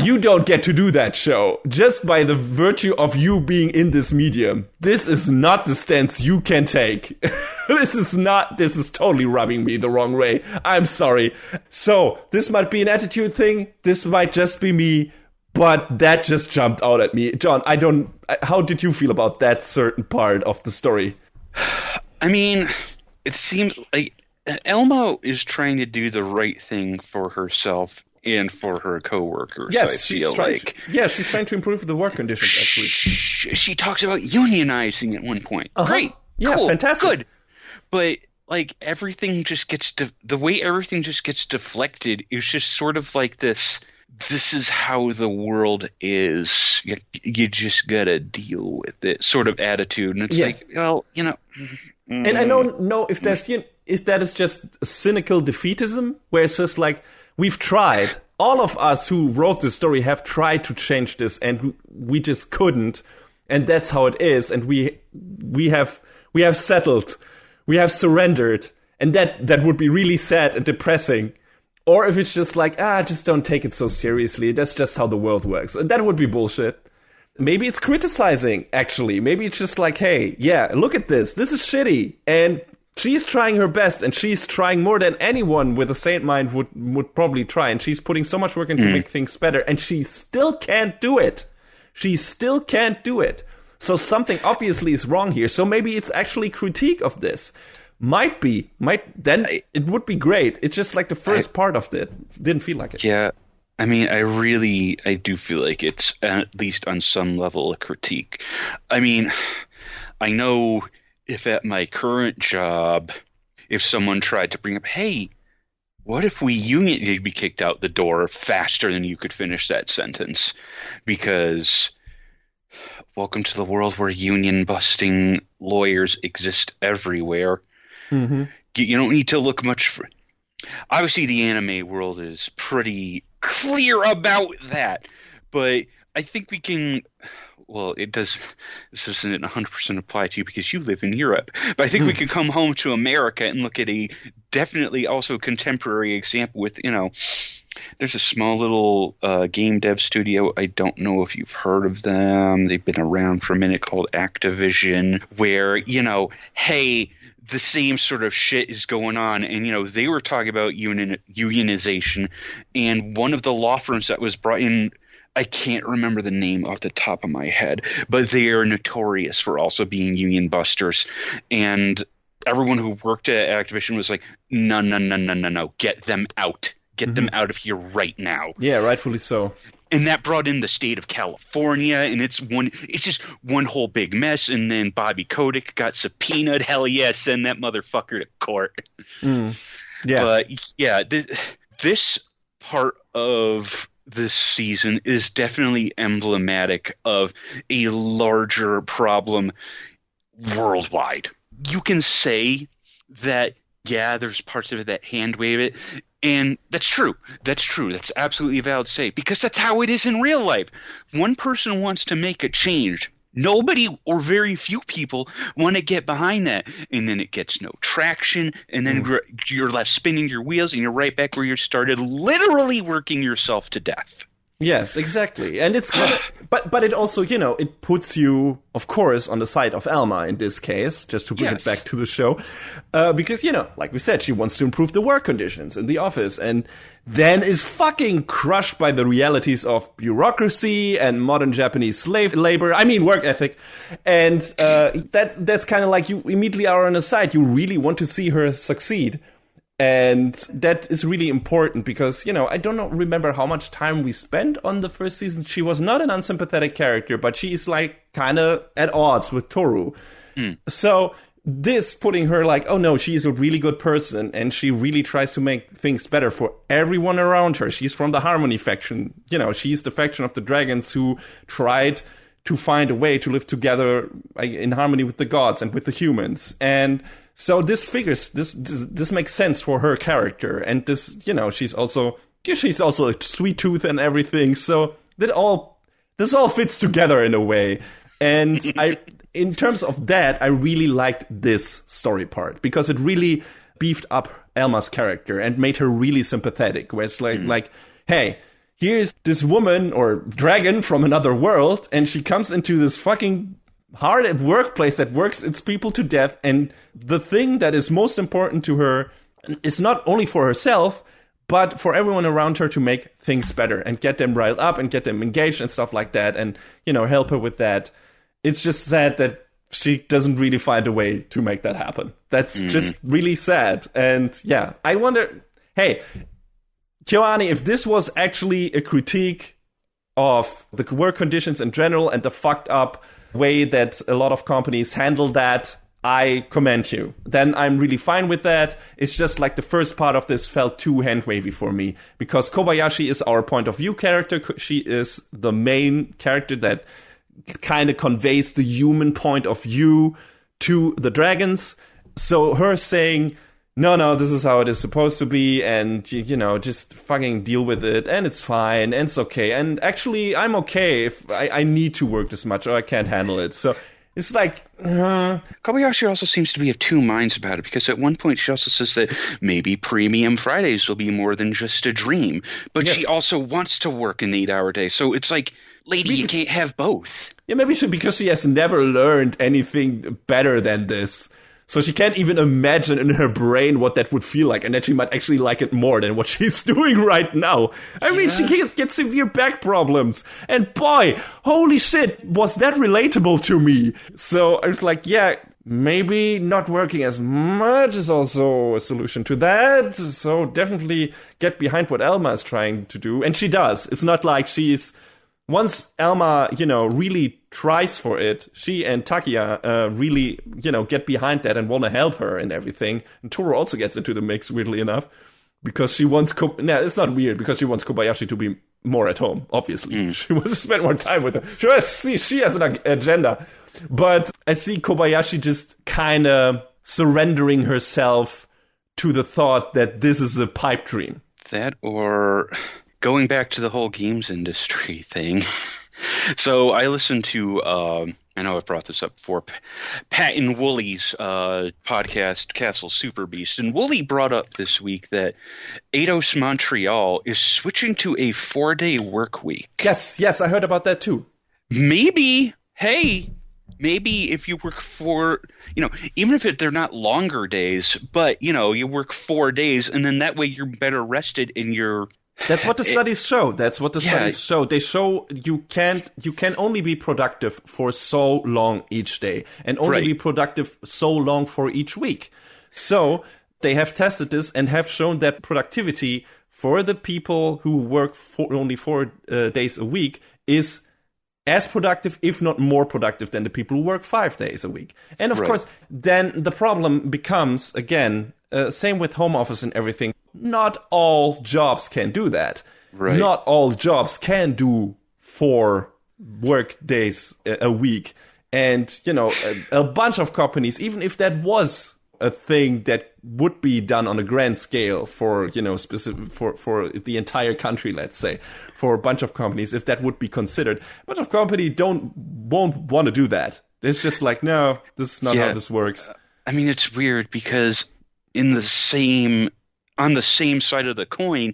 you don't get to do that, show. Just by the virtue of you being in this medium. This is not the stance you can take. This is totally rubbing me the wrong way. I'm sorry. So, this might be an attitude thing. This might just be me. But that just jumped out at me. John, how did you feel about that certain part of the story? I mean, it seems like Elmo is trying to do the right thing for herself and for her coworkers. Yes, she's trying to improve the work conditions, actually. She talks about unionizing at one point. Great. Yeah, cool, fantastic. Good. But like everything just gets the way everything just gets deflected is just sort of like this is how the world is. You just gotta deal with it sort of attitude. And it's like, well, you know. And I don't know if that is just cynical defeatism, where it's just like, we've tried. All of us who wrote this story have tried to change this, and we just couldn't. And that's how it is. And we have settled. We have surrendered. And that would be really sad and depressing. Or if it's just like, just don't take it so seriously. That's just how the world works. And that would be bullshit. Maybe it's criticizing, actually. Maybe it's just like, hey, yeah, look at this. This is shitty. And she's trying her best, and she's trying more than anyone with a sane mind would probably try. And she's putting so much work into make things better. And she still can't do it. She still can't do it. So something obviously is wrong here. So maybe it's actually critique of this. Then it would be great. It's just like the first part of it didn't feel like it. Yeah, I mean, I do feel like it's at least on some level a critique. I mean, I know if at my current job, if someone tried to bring up, hey, what if we union, you'd be kicked out the door faster than you could finish that sentence, because welcome to the world where union busting lawyers exist everywhere. Mm-hmm. You don't need to look much for. Obviously, the anime world is pretty clear about that, but I think we can. Well, it does. This doesn't 100% apply to you because you live in Europe, but I think we can come home to America and look at a definitely also contemporary example with, you know, there's a small little game dev studio. I don't know if you've heard of them. They've been around for a minute, called Activision, where, you know, hey, the same sort of shit is going on. And, you know, they were talking about unionization. And one of the law firms that was brought in, I can't remember the name off the top of my head, but they are notorious for also being union busters. And everyone who worked at Activision was like, no, get them out. Get them out of here right now. Yeah, rightfully so. And that brought in the state of California, and it's just one whole big mess. And then Bobby Kotick got subpoenaed. Hell yeah, send that motherfucker to court. Yeah. But yeah, this part of this season is definitely emblematic of a larger problem worldwide. You can say that, yeah, there's parts of it that hand wave it. And that's true. That's absolutely valid to say, because that's how it is in real life. One person wants to make a change. Nobody or very few people want to get behind that. And then it gets no traction. And then you're left spinning your wheels, and you're right back where you started, literally working yourself to death. Yes, exactly. And it's but it also, you know, it puts you, of course, on the side of Alma in this case, just to bring it back to the show. Because, you know, like we said, she wants to improve the work conditions in the office, and then is fucking crushed by the realities of bureaucracy and modern Japanese slave labor. I mean, work ethic. And that's kind of like, you immediately are on the side. You really want to see her succeed. And that is really important because, you know, I don't remember how much time we spent on the first season. She was not an unsympathetic character, but she is like kind of at odds with Toru. So this putting her like, oh no, she is a really good person and she really tries to make things better for everyone around her. She's from the Harmony faction. She's the faction of the dragons who tried to find a way to live together in harmony with the gods and with the humans. And so this makes sense for her character. And this, she's also a sweet tooth and everything. So this all fits together in a way. And in terms of that, I really liked this story part because it really beefed up Elma's character and made her really sympathetic. Where it's like, hey, here's this woman or dragon from another world, and she comes into this fucking hard workplace that works its people to death. And the thing that is most important to her is not only for herself, but for everyone around her to make things better and get them riled up and get them engaged and stuff like that. And, help her with that. It's just sad that she doesn't really find a way to make that happen. That's just really sad. And yeah, I wonder, hey, KyoAni, if this was actually a critique of the work conditions in general and the fucked up way that a lot of companies handle that, I commend you. Then I'm really fine with that. It's just like the first part of this felt too hand-wavy for me. Because Kobayashi is our point of view character. She is the main character that kind of conveys the human point of view to the dragons. So her saying, no, this is how it is supposed to be, and, just fucking deal with it, and it's fine, and it's okay. And actually, I'm okay if I need to work this much, or I can't handle it. So it's like... Kobayashi also seems to be of two minds about it, because at one point she also says that maybe Premium Fridays will be more than just a dream. But she also wants to work an 8-hour day. So it's like, lady, you can't have both. Yeah, maybe because she has never learned anything better than this. So she can't even imagine in her brain what that would feel like, and that she might actually like it more than what she's doing right now. I mean, she can get severe back problems. And boy, holy shit, was that relatable to me. So I was like, yeah, maybe not working as much is also a solution to that. So definitely get behind what Elma is trying to do. And she does. It's not like she's... Once Elma, really tries for it, she and Takia really, get behind that and want to help her and everything. And Toro also gets into the mix, weirdly enough, because she wants... it's not weird, because she wants Kobayashi to be more at home, obviously. She wants to spend more time with her. She has an agenda. But I see Kobayashi just kind of surrendering herself to the thought that this is a pipe dream. That or... Going back to the whole games industry thing, so I listened to, I know I've brought this up before, Pat and Wooly's podcast, Castle Super Beast, and Wooly brought up this week that Eidos Montreal is switching to a 4-day work week. Yes, I heard about that too. Maybe if you work even if they're not longer days, but, you work 4 days, and then that way you're better rested in your... That's what the studies show. Studies show. They show you can only be productive for so long each day and only be productive so long for each week. So they have tested this and have shown that productivity for the people who work for only 4 days a week is as productive, if not more productive, than the people who work 5 days a week. And of course, then the problem becomes, again, same with home office and everything. Not all jobs can do that. Right. Not all jobs can do 4 work days a week. And, a bunch of companies, even if that was a thing that would be done on a grand scale for, specific for the entire country, let's say, for a bunch of companies, if that would be considered, a bunch of companies won't want to do that. It's just like, no, this is not how this works. I mean, it's weird because on the same side of the coin,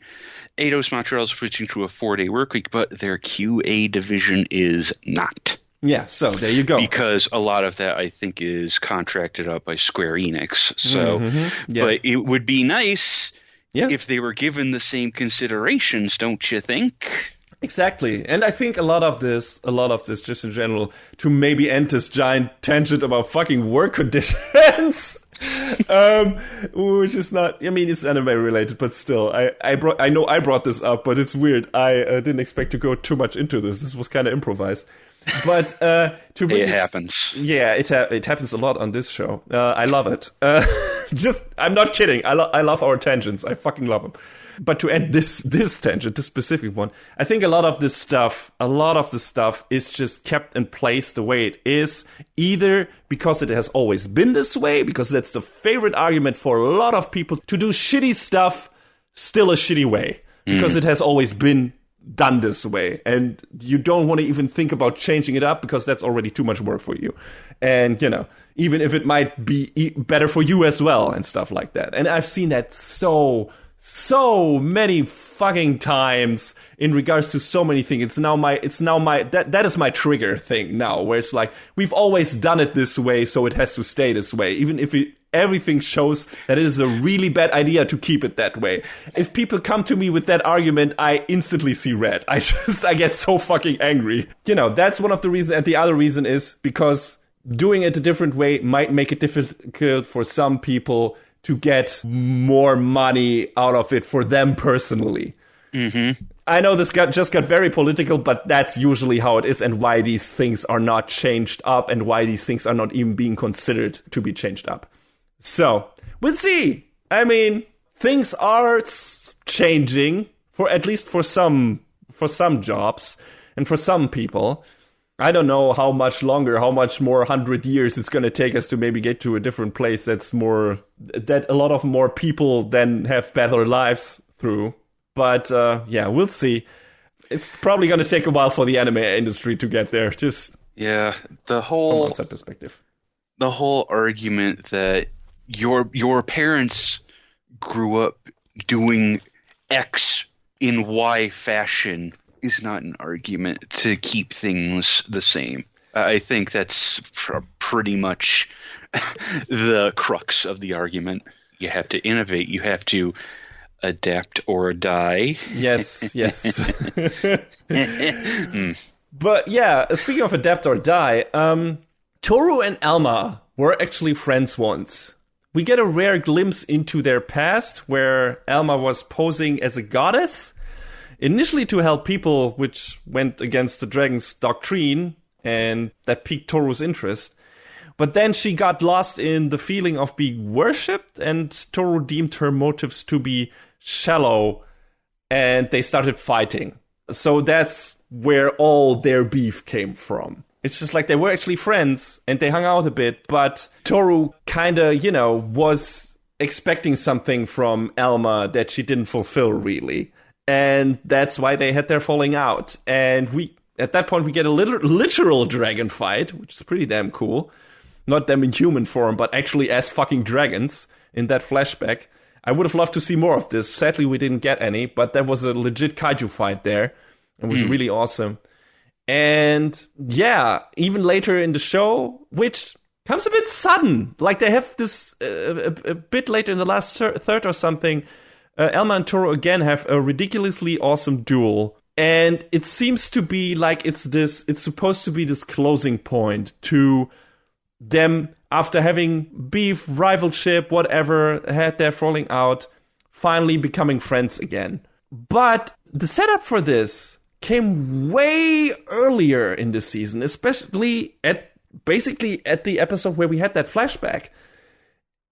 Eidos Montreal is switching to a 4-day work week, but their QA division is not. Yeah, so there you go. Because a lot of that, I think, is contracted out by Square Enix. So, but it would be nice if they were given the same considerations, don't you think? Exactly. And I think a lot of this, just in general, to maybe end this giant tangent about fucking work conditions, which is not, it's anime related, but still, I know I brought this up, but it's weird. I didn't expect to go too much into this. This was kind of improvised. But to bring it happens. Yeah, it happens a lot on this show. I love it. I'm not kidding. I love our tangents. I fucking love them. But to end this tangent, this specific one, I think a lot of the stuff is just kept in place the way it is, either because it has always been this way, because that's the favorite argument for a lot of people, to do shitty stuff still a shitty way, because it has always been done this way, and you don't want to even think about changing it up because that's already too much work for you. And, even if it might be better for you as well and stuff like that. And I've seen that so many fucking times in regards to so many things. It's now my that is my trigger thing now, where it's like, we've always done it this way, so it has to stay this way, even if everything shows that it is a really bad idea to keep it that way. If people come to me with that argument, I instantly see red. I get so fucking angry. That's one of the reasons. And the other reason is because doing it a different way might make it difficult for some people to get more money out of it for them personally. Mm-hmm. I know this just got very political, but that's usually how it is, and why these things are not changed up, and why these things are not even being considered to be changed up. So, we'll see. I mean, things are changing, at least for some jobs and for some people. I don't know how much longer, how much more 100 years it's going to take us to maybe get to a different place that a lot of more people then have better lives through. But we'll see. It's probably going to take a while for the anime industry to get there. The whole from outside perspective. The whole argument that your parents grew up doing X in Y fashion is not an argument to keep things the same. I think that's pretty much the crux of the argument. You have to innovate. You have to adapt or die. Yes. But yeah, speaking of adapt or die, Toru and Alma were actually friends once. We get a rare glimpse into their past, where Alma was posing as a goddess, initially to help people, which went against the dragon's doctrine, and that piqued Toru's interest. But then she got lost in the feeling of being worshipped, and Toru deemed her motives to be shallow, and they started fighting. So that's where all their beef came from. It's just like they were actually friends, and they hung out a bit, but Toru kinda, was expecting something from Alma that she didn't fulfill, really. And that's why they had their falling out. And at that point, we get a literal dragon fight, which is pretty damn cool. Not them in human form, but actually as fucking dragons in that flashback. I would have loved to see more of this. Sadly, we didn't get any, but there was a legit kaiju fight there. It was really awesome. And yeah, even later in the show, which comes a bit sudden. Like they have this a bit later in the last third or something, Alma and Toru again have a ridiculously awesome duel. And it seems to be like it's supposed to be this closing point to them after having beef, rivalship, whatever, had their falling out, finally becoming friends again. But the setup for this came way earlier in the season, especially at the episode where we had that flashback.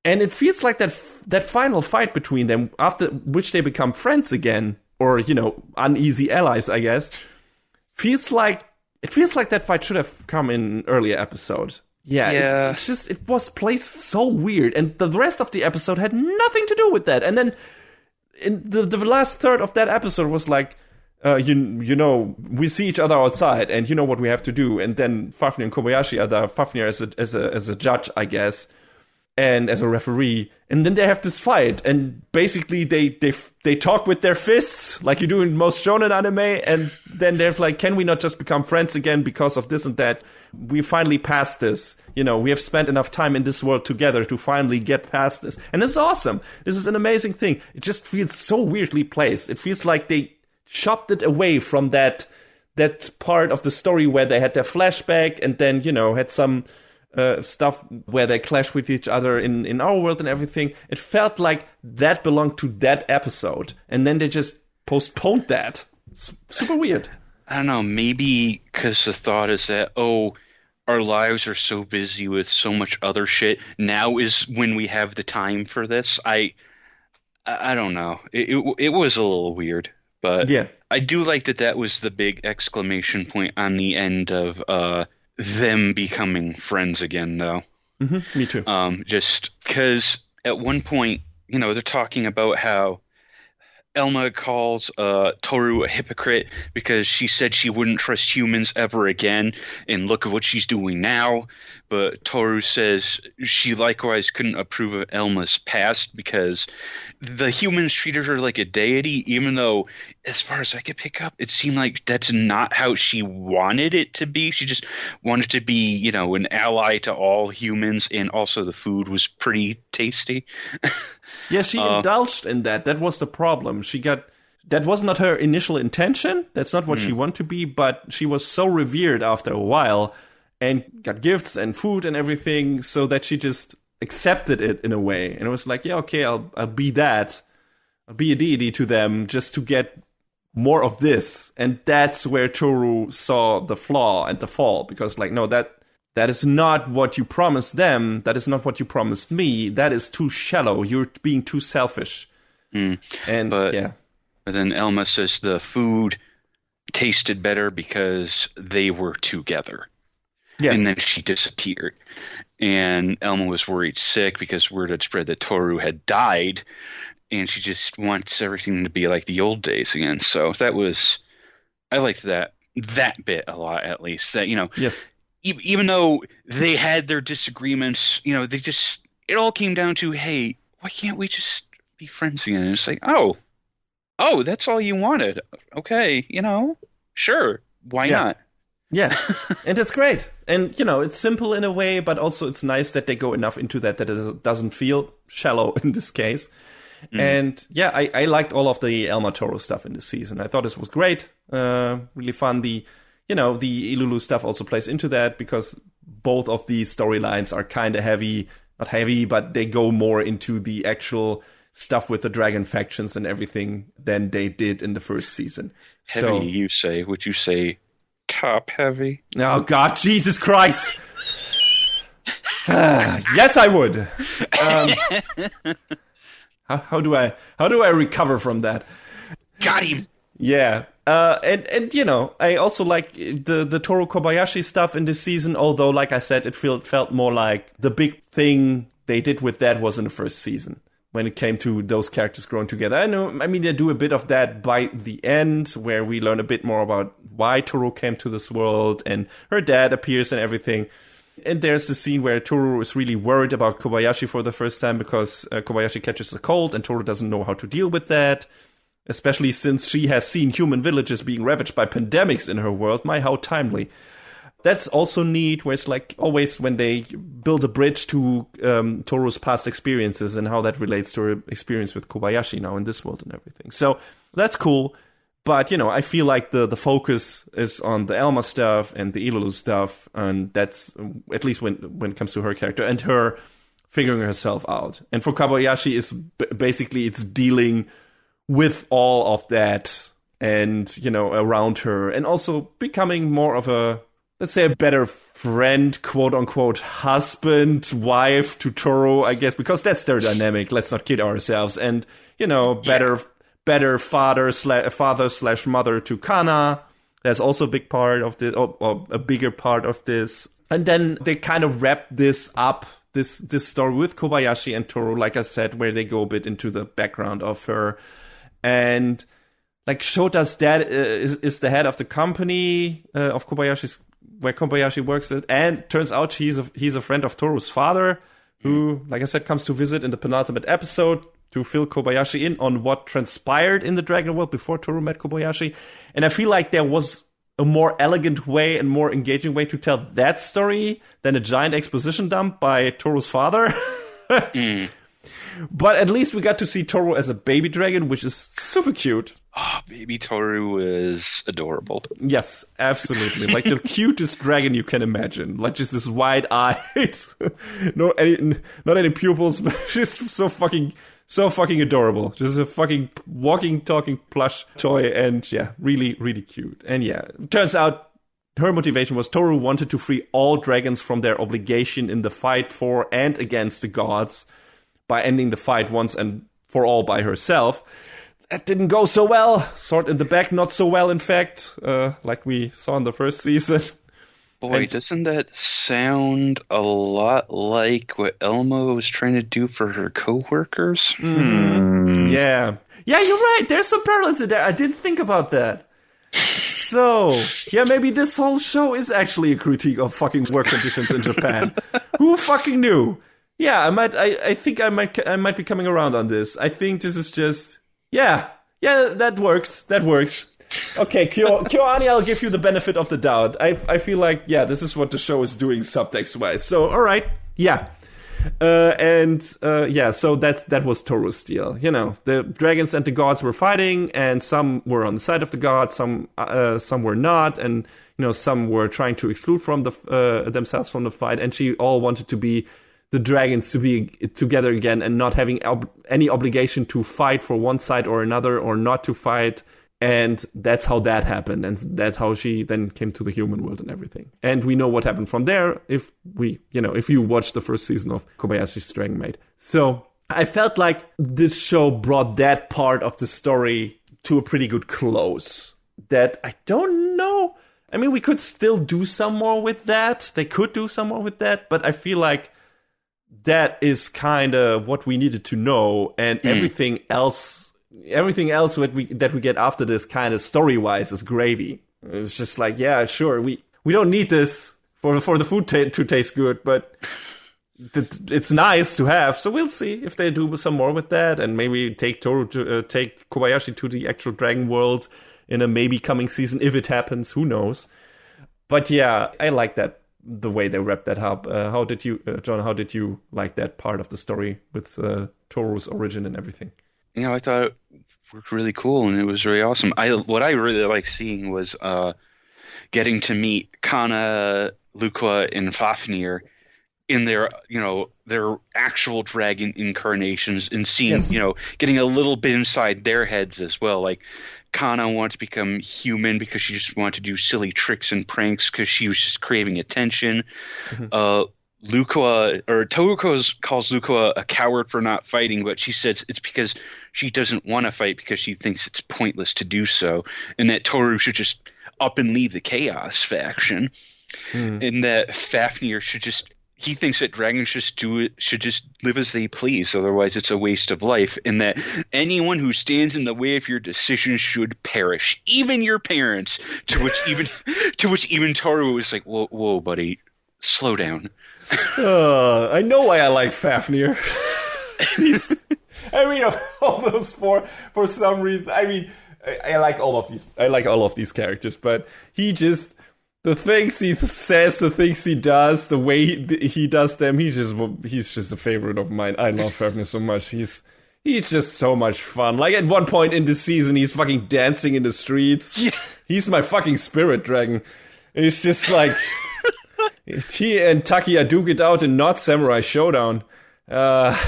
And it feels like that final fight between them, after which they become friends again, or, uneasy allies, I guess, feels like that fight should have come in an earlier episode. Yeah. It's just, it was placed so weird, and the rest of the episode had nothing to do with that. And then in the last third of that episode was like, we see each other outside, and you know what we have to do. And then Fafnir and Kobayashi are there. Fafnir as a judge, I guess, and as a referee. And then they have this fight, and basically they talk with their fists, like you do in most shonen anime. And then they're like, can we not just become friends again because of this and that? We finally passed this. We have spent enough time in this world together to finally get past this. And it's awesome. This is an amazing thing. It just feels so weirdly placed. It feels like they chopped it away from that part of the story where they had their flashback, and then had some stuff where they clash with each other in our world and everything. It felt like that belonged to that episode, and then they just postponed that. It's super weird. I don't know, maybe because the thought is that, oh, our lives are so busy with so much other shit. Now is when we have the time for this. I don't know. It was a little weird, but Yeah. I do like that was the big exclamation point on the end of them becoming friends again, though. Me too. Just because at one point, they're talking about how Elma calls Toru a hypocrite because she said she wouldn't trust humans ever again, and look at what she's doing now. But Toru says she likewise couldn't approve of Elma's past because the humans treated her like a deity, even though, as far as I could pick up, it seemed like that's not how she wanted it to be. She just wanted to be, an ally to all humans, and also the food was pretty tasty. Yeah, she indulged in that. That was the problem. That was not her initial intention. That's not what she wanted to be, but she was so revered after a while and got gifts and food and everything so that she just accepted it in a way. And it was like, yeah, okay, I'll be that. I'll be a deity to them just to get more of this. And that's where Toru saw the flaw and the fall, because no, that is not what you promised them. That is not what you promised me. That is too shallow. You're being too selfish. But then Elma says the food tasted better because they were together. Yes. And then she disappeared. And Elma was worried sick because word had spread that Toru had died. And she just wants everything to be like the old days again. So I liked that bit a lot, at least. That, yes. Even though they had their disagreements, it all came down to, hey, why can't we just be friends again? And it's like, oh, that's all you wanted. Okay, sure, why not? Yeah, and it's great. And, it's simple in a way, but also it's nice that they go enough into that it doesn't feel shallow in this case. And, yeah, I liked all of the Elma Toru stuff in this season. I thought this was great, really fun. The Ilulu stuff also plays into that because both of these storylines are kind of heavy, not heavy, but they go more into the actual stuff with the dragon factions and everything than they did in the first season. Heavy, you say? Would you say top heavy? Oh, God, Jesus Christ! Yes, I would. How do I recover from that? Got him! Yeah. And I also like the Toru Kobayashi stuff in this season, although, like I said, it felt more like the big thing they did with that was in the first season, when it came to those characters growing together. I mean, they do a bit of that by the end, where we learn a bit more about why Toru came to this world, and her dad appears and everything. And there's the scene where Toru is really worried about Kobayashi for the first time, because Kobayashi catches a cold, and Toru doesn't know how to deal with that. Especially since she has seen human villages being ravaged by pandemics in her world. My, how timely. That's also neat, where it's like always when they build a bridge to Toru's past experiences and how that relates to her experience with Kobayashi now in this world and everything. So that's cool. But, I feel like the focus is on the Elma stuff and the Ilulu stuff. And that's, at least when it comes to her character and her figuring herself out. And for Kobayashi, basically it's dealing with all of that and, around her, and also becoming more of a, let's say, a better friend, quote unquote, husband, wife to Toru, I guess, because that's their dynamic. Let's not kid ourselves. And, better father/mother to Kana. That's also a big part of this, or a bigger part of this. And then they kind of wrap this up, this story with Kobayashi and Toru, like I said, where they go a bit into the background of her. And like Shota's dad is the head of the company of Kobayashi's, where Kobayashi works at, and turns out he's a friend of Toru's father, who, like I said, comes to visit in the penultimate episode to fill Kobayashi in on what transpired in the Dragon World before Toru met Kobayashi. And I feel like there was a more elegant way and more engaging way to tell that story than a giant exposition dump by Toru's father. But at least we got to see Toru as a baby dragon, which is super cute. Oh, baby Toru is adorable. Yes, absolutely. Like the cutest dragon you can imagine. Like just this wide-eyed, not any pupils, but just so fucking adorable. Just a fucking walking, talking plush toy, and yeah, really, really cute. And yeah, it turns out her motivation was Toru wanted to free all dragons from their obligation in the fight for and against the gods by ending the fight once and for all by herself. That didn't go so well. Sword in the back, not so well, in fact, like we saw in the first season. Boy, doesn't that sound a lot like what Elmo was trying to do for her coworkers? Yeah. Yeah, you're right. There's some parallels in there. I didn't think about that. So, yeah, maybe this whole show is actually a critique of fucking work conditions in Japan. Who fucking knew? Yeah, I think I might be coming around on this. I think this is just, yeah, that works. Okay, KyoAni, I'll give you the benefit of the doubt. I feel like, yeah, this is what the show is doing subtext-wise. So, all right, yeah. So that was Toru's deal. You know, the dragons and the gods were fighting, and some were on the side of the gods, some were not, and you know, some were trying to exclude from themselves from the fight, and she all wanted to be the dragons to be together again and not having any obligation to fight for one side or another or not to fight. And that's how that happened. And that's how she then came to the human world and everything. And we know what happened from there if you watch the first season of Kobayashi's Dragon Maid. So I felt like this show brought that part of the story to a pretty good close. That I don't know. I mean, we could still do some more with that. They could do some more with that. But I feel like that is kind of what we needed to know. And everything else that we get after this kind of story-wise is gravy. It's just like, yeah, sure, we don't need this for the food to taste good, but it's nice to have. So we'll see if they do some more with that, and maybe take Kobayashi to the actual dragon world in a maybe coming season if it happens. Who knows? But yeah, I like that the way they wrapped that up. How did you, John? How did you like that part of the story with Toru's origin and everything? You know, I thought it worked really cool, and it was really awesome. What I really liked seeing was getting to meet Kana, Lukua, and Fafnir in their actual dragon incarnations, and seeing, getting a little bit inside their heads as well. Like, Kana wanted to become human because she just wanted to do silly tricks and pranks because she was just craving attention. Toru calls Lukua a coward for not fighting, but she says it's because she doesn't want to fight because she thinks it's pointless to do so, and that Toru should just up and leave the Chaos faction, and that Fafnir he thinks that dragons should just live as they please, otherwise it's a waste of life, and that anyone who stands in the way of your decisions should perish, even your parents. To which even Toru was like, "Whoa, buddy, slow down." I know why I like Fafnir. Of all those four, for some reason, I like all of these. I like all of these characters, but the things he says, the things he does, the way he does them, he's just a favorite of mine. I love Fafnir so much. He's just so much fun. Like at one point in the season, he's fucking dancing in the streets. Yeah. He's my fucking spirit dragon. It's just like. He and Takia duke it out in Not Samurai Showdown. Oh,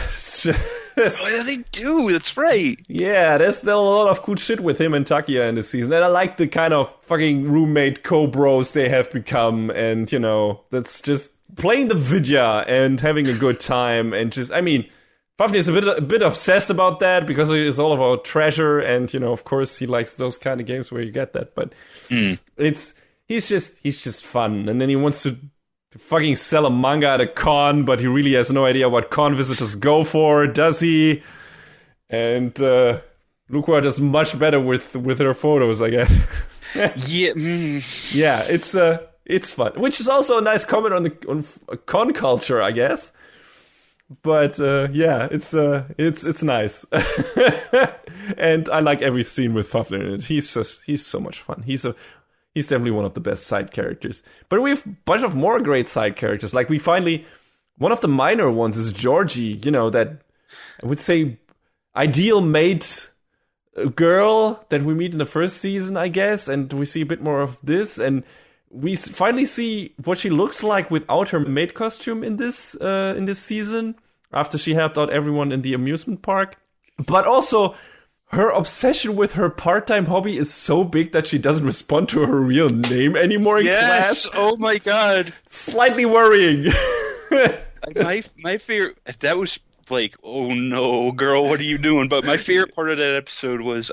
yeah, they do. That's right. Yeah, there's still a lot of cool shit with him and Takia in this season. And I like the kind of fucking roommate co-bros they have become. And, that's just playing the Vidya and having a good time. And just, Fafnir is a bit obsessed about that because it's all about treasure. And, of course, he likes those kind of games where you get that. But he's just fun. And then he wants to fucking sell a manga at a con, but he really has no idea what con visitors go for, does he? And Lukua does much better with her photos, I guess. Yeah, it's fun, which is also a nice comment on con culture, I guess. But it's nice, and I like every scene with Fafnir in it. He's so much fun. He's definitely one of the best side characters. But we have a bunch of more great side characters. Like, one of the minor ones is Georgie, that I would say ideal mate girl that we meet in the first season, I guess, and we see a bit more of this, and we finally see what she looks like without her maid costume in this season, after she helped out everyone in the amusement park. But also, her obsession with her part-time hobby is so big that she doesn't respond to her real name anymore in class. Oh my god. Slightly worrying. my favorite, that was like, oh no, girl, what are you doing? But my favorite part of that episode was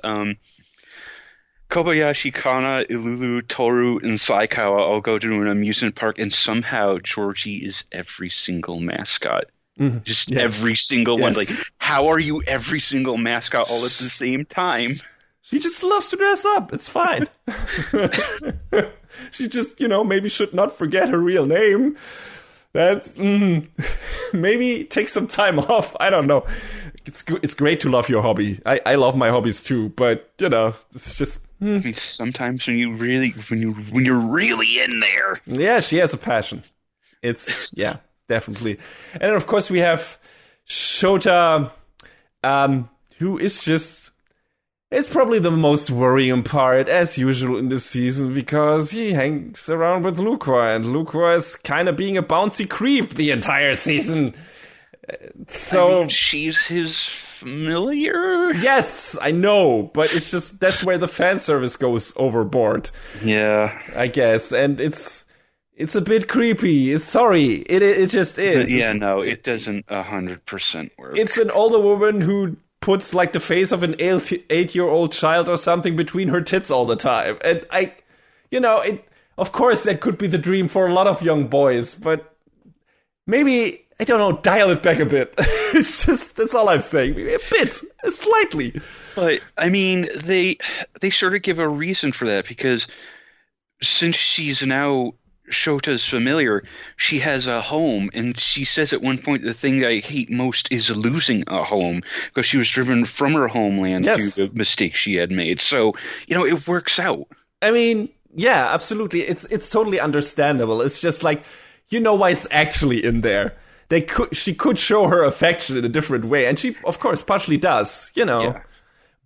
Kobayashi, Kana, Ilulu, Toru, and Saikawa all go to an amusement park, and somehow Georgie is every single mascot. Just every single one. Like, how are you every single mascot all at the same time? She just loves to dress up. It's fine. She just, maybe should not forget her real name. That's maybe take some time off. I don't know. It's great to love your hobby. I love my hobbies too, but it's just. I mean, sometimes when you're really in there. Yeah, she has a passion. It's definitely. And then of course we have Shota, who is just. It's probably the most worrying part, as usual in this season, because he hangs around with Lucroy, and Lucroy is kind of being a bouncy creep the entire season. So I mean, she's his familiar? Yes, I know, but it's just, that's where the fan service goes overboard. Yeah. I guess, and it's a bit creepy. Sorry, it just is. Yeah, it doesn't 100% work. It's an older woman who puts like the face of an 8-year-old child or something between her tits all the time. And of course that could be the dream for a lot of young boys, but maybe, I don't know, dial it back a bit. It's just, that's all I'm saying. A bit, slightly. But, I mean, they sort of give a reason for that, because since she's now Shota's familiar, she has a home, and she says at one point, the thing I hate most is losing a home, because she was driven from her homeland due to the mistake she had made. So, it works out. I mean, yeah, absolutely. It's totally understandable. It's just like, why it's actually in there. She could show her affection in a different way, and she, of course, partially does, Yeah.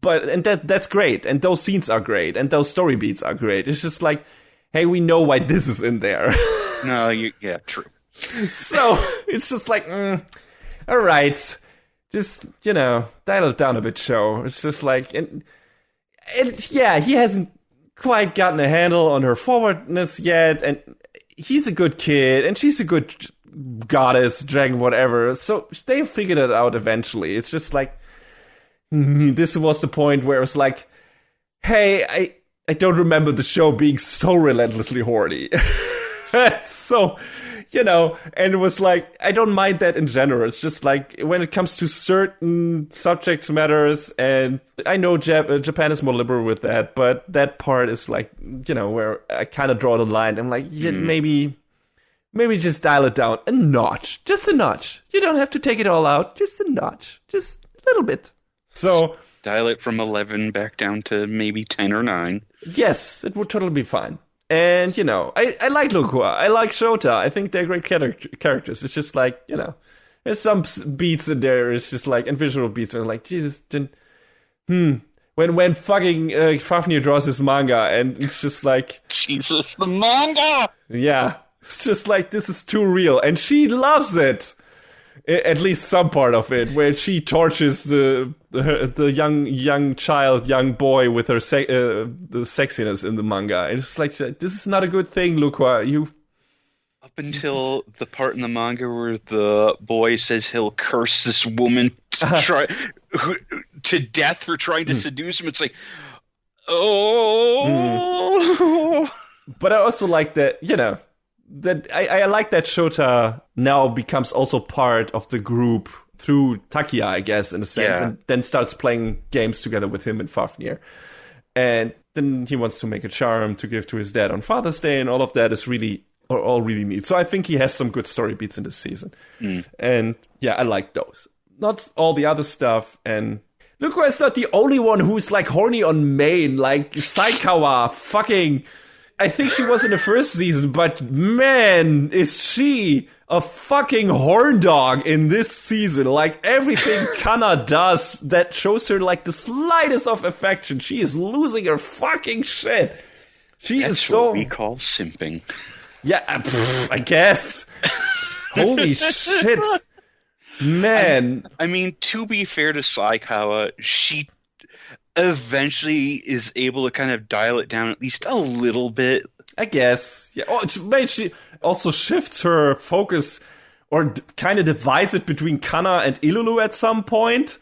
But, and that's great, and those scenes are great, and those story beats are great. It's just like, hey, we know why this is in there. No, yeah, true. So, it's just like, all right, just, dial it down a bit, show. It's just like, and yeah, he hasn't quite gotten a handle on her forwardness yet, and he's a good kid, and she's a good goddess, dragon, whatever, so they figured it out eventually. It's just like, this was the point where it was like, hey, I don't remember the show being so relentlessly horny. So, and it was like, I don't mind that in general. It's just like, when it comes to certain subject matters, and I know Japan is more liberal with that, but that part is like, where I kind of draw the line. I'm like, maybe just dial it down a notch. Just a notch. You don't have to take it all out. Just a notch. Just a little bit. So dial it from 11 back down to maybe 10 or 9. Yes, it would totally be fine. And, I like Lukua. I like Shota. I think they're great characters. It's just like, there's some beats in there. It's just like, and visual beats. And like, Jesus, when fucking Fafnir draws his manga, and it's just like, Jesus, the manga! Yeah. It's just like, this is too real. And she loves it. At least some part of it, where she tortures the young boy with her the sexiness in the manga. And it's like, this is not a good thing, Lukua. Up until the part in the manga where the boy says he'll curse this woman to death for trying to seduce him, it's like, oh. But I also like that, that I like that Shota now becomes also part of the group through Takia, I guess, in a sense, and then starts playing games together with him and Fafnir. And then he wants to make a charm to give to his dad on Father's Day, and all of that is all really neat. So I think he has some good story beats in this season. And yeah, I like those. Not all the other stuff. And Lukua is not the only one who's like horny on Maid, like Saikawa fucking I think she was in the first season, but man, is she a fucking horn dog in this season. Like, everything Kana does that shows her, like, the slightest of affection, she is losing her fucking shit. That's what we call simping. Yeah, I guess. Holy shit. Man. I mean, to be fair to Saikawa, she eventually is able to kind of dial it down at least a little bit. I guess. Yeah. Oh, she also shifts her focus or kind of divides it between Kana and Ilulu at some point.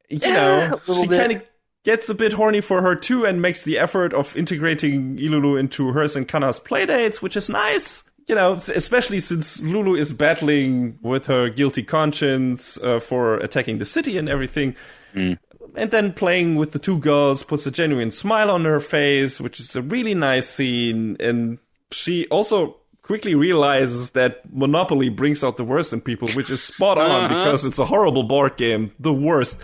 You know, she kind of gets a bit horny for her too and makes the effort of integrating Ilulu into hers and Kana's playdates, which is nice. You know, especially since Lulu is battling with her guilty conscience for attacking the city and everything. And then playing with the two girls puts a genuine smile on her face, which is a really nice scene. And she also quickly realizes that Monopoly brings out the worst in people, which is spot on because it's a horrible board game. The worst.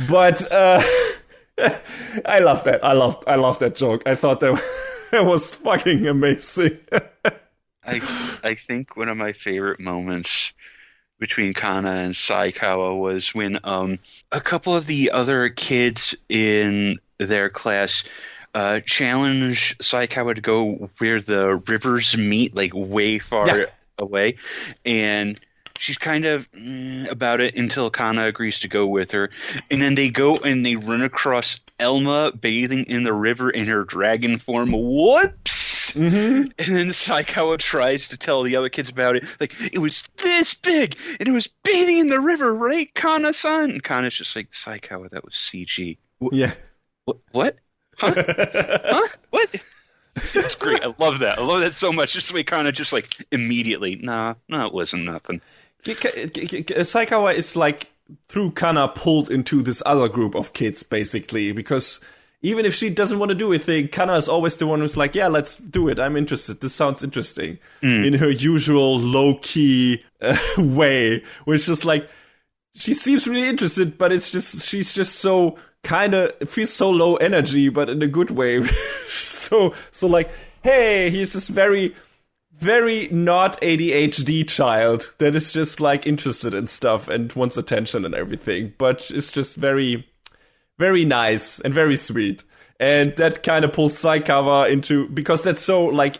But I love that. I love that joke. I thought that was fucking amazing. I think one of my favorite moments between Kana and Saikawa was when a couple of the other kids in their class challenge Saikawa to go where the rivers meet, like way far away, and she's kind of about it until Kana agrees to go with her, and then they go and they run across Elma bathing in the river in her dragon form. Whoops! And then Saikawa tries to tell the other kids about it. Like, it was this big, and it was bathing in the river, right, Kana-san? And Kana's just like, Saikawa, that was CG. Yeah. What? Huh? Huh? What? It's great. I love that. I love that so much. Just the way Kana just like immediately, no, it wasn't nothing. Saikawa is like, through Kana, pulled into this other group of kids, basically, because even if she doesn't want to do a thing, Kana is always the one who's like, yeah, let's do it. I'm interested. This sounds interesting. In her usual low-key way, which is like, she seems really interested, but it's just, she's just so kind of, it feels so low energy, but in a good way. so like, hey, he's this very, very not ADHD child that is just like interested in stuff and wants attention and everything, but it's just very, very nice and very sweet. And that kind of pulls Saikawa into, because that's so like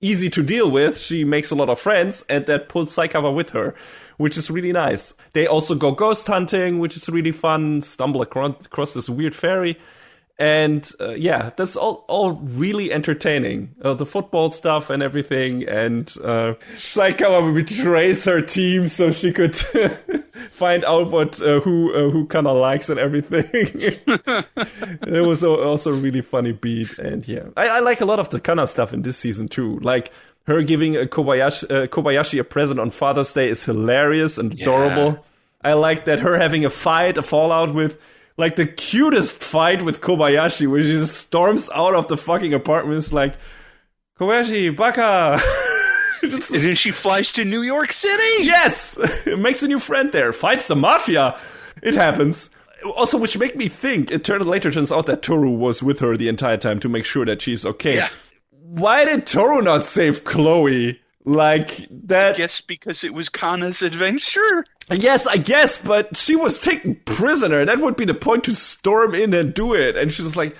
easy to deal with, she makes a lot of friends, and that pulls Saikawa with her, which is really nice. They also go ghost hunting, which is really fun, stumble across this weird fairy. And that's all really entertaining. The football stuff and everything. And Saikawa betrays her team so she could find out who Kana likes and everything. It was also a really funny beat. And yeah, I like a lot of the Kana stuff in this season too. Like her giving Kobayashi a present on Father's Day is hilarious and adorable. I like that her having a fallout with, like, the cutest fight with Kobayashi, where she just storms out of the fucking apartment. It's like, Kobayashi, baka! And then she flies to New York City! Yes! Makes a new friend there. Fights the mafia. It happens. Also, which make me think, later turns out that Toru was with her the entire time to make sure that she's okay. Yeah. Why did Toru not save Chloe? Like, that... I guess because it was Kana's adventure. Yes, I guess, but she was taken prisoner. That would be the point, to storm in and do it. And she was like,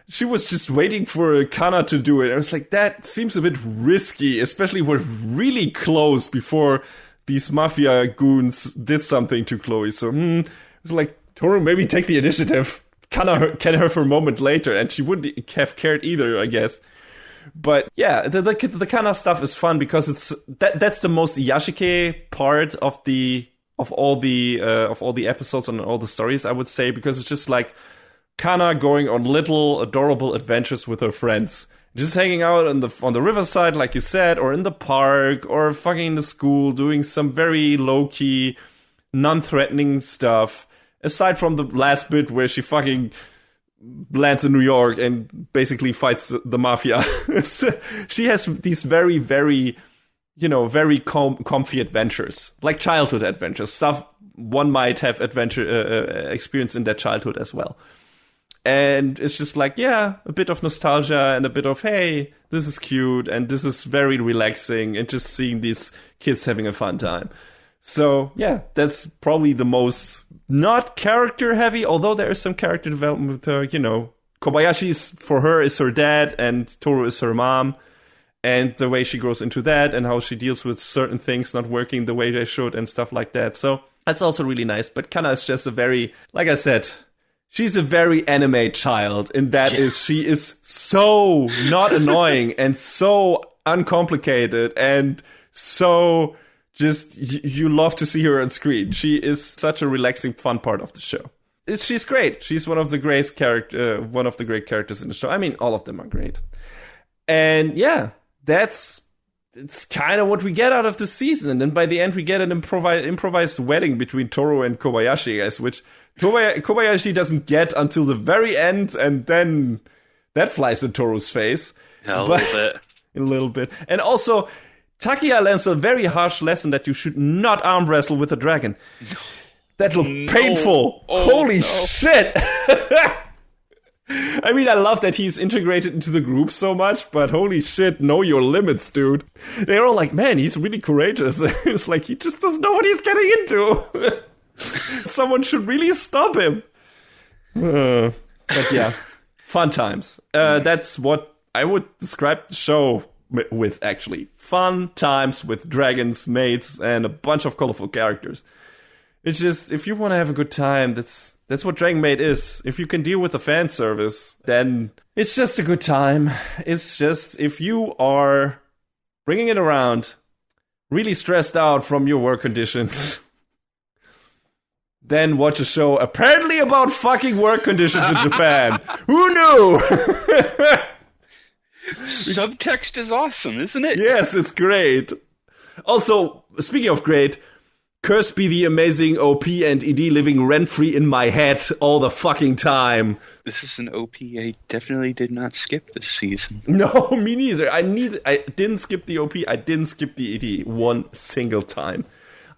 she was just waiting for Kana to do it. I was like, that seems a bit risky, especially we're really close before these mafia goons did something to Chloe. So, it was like, Toru, maybe take the initiative. Kana can her for a moment later, and she wouldn't have cared either, I guess. But yeah, the Kana stuff is fun because that's the most Yashike part of all the episodes and all the stories, I would say, because it's just like Kana going on little adorable adventures with her friends, just hanging out on the riverside, like you said, or in the park, or fucking in the school, doing some very low key, non-threatening stuff. Aside from the last bit where she fucking lands in New York and basically fights the mafia. She has these very, very, very comfy adventures, like childhood adventures, stuff one might have experience in their childhood as well. And it's just like, yeah, a bit of nostalgia and a bit of, hey, this is cute and this is very relaxing and just seeing these kids having a fun time. So, yeah, that's probably the most not character heavy, although there is some character development with her, Kobayashi's, for her, is her dad and Toru is her mom. And the way she grows into that and how she deals with certain things not working the way they should and stuff like that. So that's also really nice. But Kana is just a very, like I said, she's a very anime child. And that is, she is so not annoying and so uncomplicated and so just, you love to see her on screen. She is such a relaxing, fun part of the show. She's great. She's one of the great characters in the show. I mean, all of them are great. And yeah, it's kind of what we get out of the season. And then by the end, we get an improvised wedding between Toru and Kobayashi, guys, which Kobayashi doesn't get until the very end. And then that flies in Toru's face. Yeah, a little bit. And also, Takia learns a very harsh lesson that you should not arm wrestle with a dragon. That looked painful. Holy shit. I mean, I love that he's integrated into the group so much, but holy shit, know your limits, dude. They're all like, man, he's really courageous. It's like, he just doesn't know what he's getting into. Someone should really stop him. But yeah, fun times. That's what I would describe the show with, actually. Fun times with dragons, maids, and a bunch of colorful characters. It's just, if you want to have a good time, that's what Dragon Maid is. If you can deal with the fan service, then it's just a good time. It's just, if you are bringing it around, really stressed out from your work conditions, then watch a show apparently about fucking work conditions in Japan. Who knew? Subtext is awesome, isn't it? Yes, it's great. Also, speaking of great, cursed be the amazing OP and ED living rent-free in my head all the fucking time. This is an OP I definitely did not skip this season. No, me neither. I didn't skip the OP, I didn't skip the ED one single time.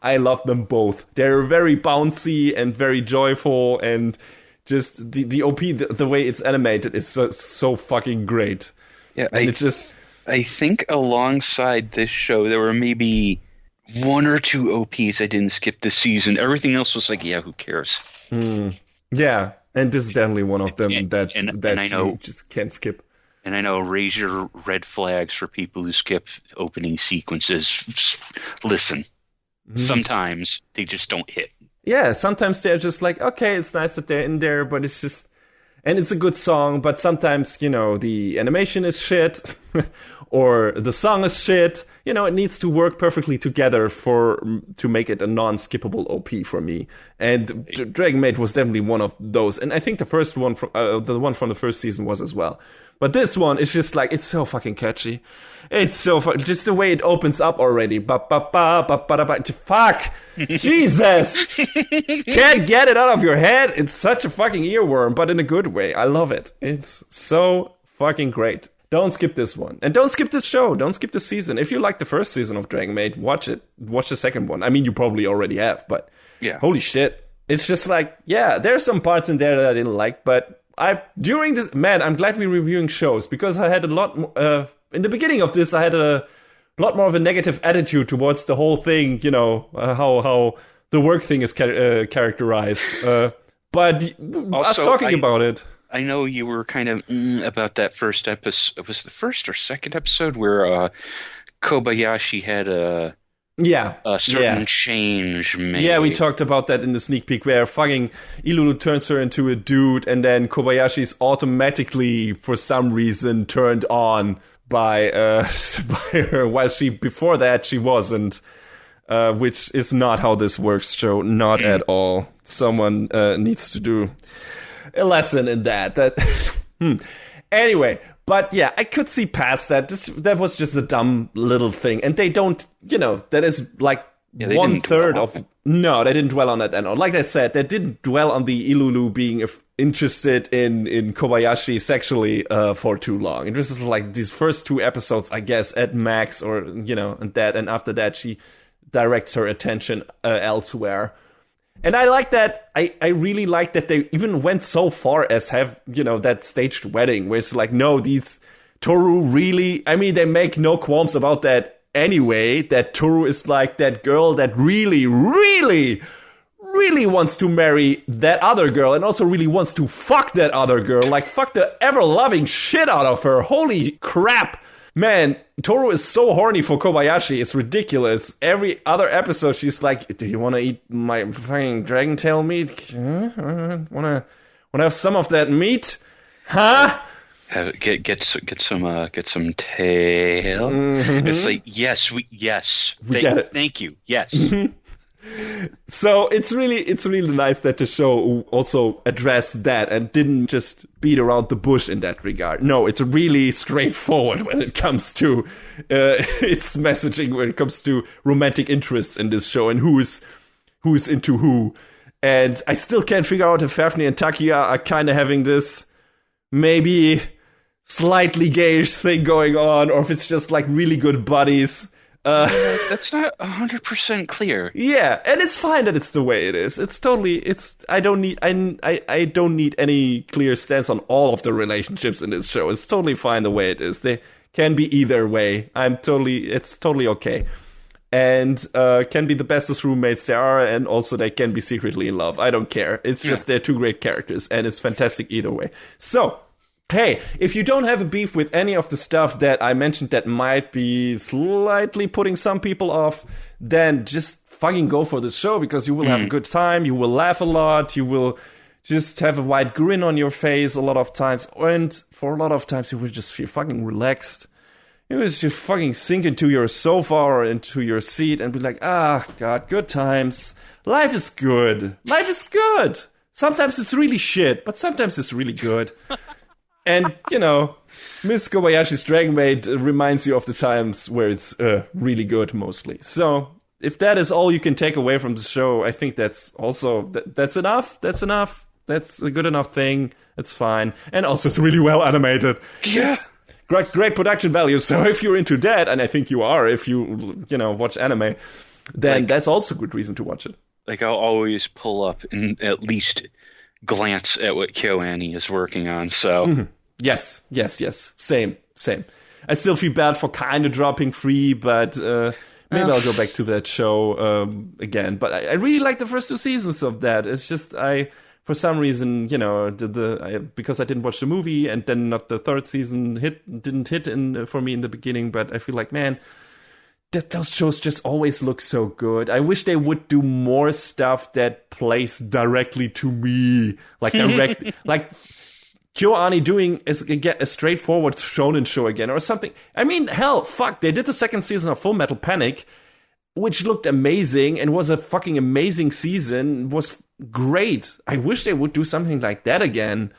I love them both. They're very bouncy and very joyful, and just the OP, the way it's animated is so fucking great. Yeah, I think alongside this show, there were maybe one or two OPs I didn't skip this season. Everything else was like, yeah, who cares? Yeah, and this is definitely one of them that I know, you just can't skip. And I know, raise your red flags for people who skip opening sequences. Listen, sometimes they just don't hit. Yeah, sometimes they're just like, okay, it's nice that they're in there, but it's just... And it's a good song, but sometimes, the animation is shit, or the song is shit. It needs to work perfectly together to make it a non-skippable OP for me. And Dragon Maid was definitely one of those. And I think the first one, the one from the first season was as well. But this one is just like, it's so fucking catchy. It's so just the way it opens up already. Fuck! Jesus! Can't get it out of your head. It's such a fucking earworm, but in a good way. I love it. It's so fucking great. Don't skip this one. And don't skip this show. Don't skip this season. If you like the first season of Dragon Maid, watch it. Watch the second one. I mean, you probably already have, but yeah. Holy shit. It's just like, yeah, there's some parts in there that I didn't like, but I'm glad we're reviewing shows, because I had a lot in the beginning of this, I had a lot more of a negative attitude towards the whole thing, how the work thing is characterized. But us talking about it. I know you were kind of about that first episode. It was the first or second episode where Kobayashi had a certain change made. Yeah, we talked about that in the sneak peek, where fucking Ilulu turns her into a dude, and then Kobayashi's automatically, for some reason, turned on by her, while before that she wasn't, which is not how this works, Joe. Not at all. Someone needs to do a lesson in that. Anyway, but yeah, I could see past that. That was just a dumb little thing, and they don't, that is like 1/3 of. No, they didn't dwell on that at all. Like I said, they didn't dwell on the Ilulu being interested in Kobayashi sexually for too long. It was just like these first 2 episodes, I guess, at max, or and after that she directs her attention elsewhere. And I like that. I really like that they even went so far as have, that staged wedding where it's like, no, these Toru really, I mean, they make no qualms about that anyway, that Toru is like that girl that really, really, really wants to marry that other girl and also really wants to fuck that other girl. Like, fuck the ever-loving shit out of her. Holy crap. Man, Toru is so horny for Kobayashi. It's ridiculous. Every other episode, she's like, do you want to eat my fucking dragon tail meat? Want to have some of that meat? Huh? Get some tail. Mm-hmm. It's like, yes, we get it. Thank you. Yes. So it's really nice that the show also addressed that and didn't just beat around the bush in that regard. No, it's really straightforward when it comes to its messaging, when it comes to romantic interests in this show and who's into who. And I still can't figure out if Fafnir and Takia are kind of having this maybe slightly gayish thing going on, or if it's just like really good buddies. That's not 100% clear. Yeah, and it's fine that it's the way it is. I don't need any clear stance on all of the relationships in this show. It's totally fine the way it is. They can be either way. It's totally okay. And can be the bestest roommates there are, and also they can be secretly in love. I don't care. It's just they're two great characters, and it's fantastic either way. So, hey, if you don't have a beef with any of the stuff that I mentioned that might be slightly putting some people off, then just fucking go for the show, because you will have a good time, you will laugh a lot, you will just have a wide grin on your face a lot of times, and for a lot of times you will just feel fucking relaxed. You will just fucking sink into your sofa or into your seat and be like, God, good times. Life is good. Life is good. Sometimes it's really shit, but sometimes it's really good. And, Miss Kobayashi's Dragon Maid reminds you of the times where it's really good, mostly. So, if that is all you can take away from the show, I think that's also, that's enough. That's enough. That's a good enough thing. It's fine. And also, it's really well animated. Yeah. It's great production value. So, if you're into that, and I think you are, if you watch anime, then that's also a good reason to watch it. Like, I'll always pull up and at least glance at what KyoAni is working on, so... Mm-hmm. Yes. Same. I still feel bad for kind of dropping Free, but maybe I'll go back to that show again. But I really like the first 2 seasons of that. It's just, for some reason, because I didn't watch the movie, and then not the 3rd season didn't hit for me in the beginning, but I feel like, man, those shows just always look so good. I wish they would do more stuff that plays directly to me, like KyoAni doing a straightforward shonen show again, or something. I mean, hell, fuck, they did the 2nd season of Full Metal Panic, which looked amazing and was a fucking amazing season, was great. I wish they would do something like that again,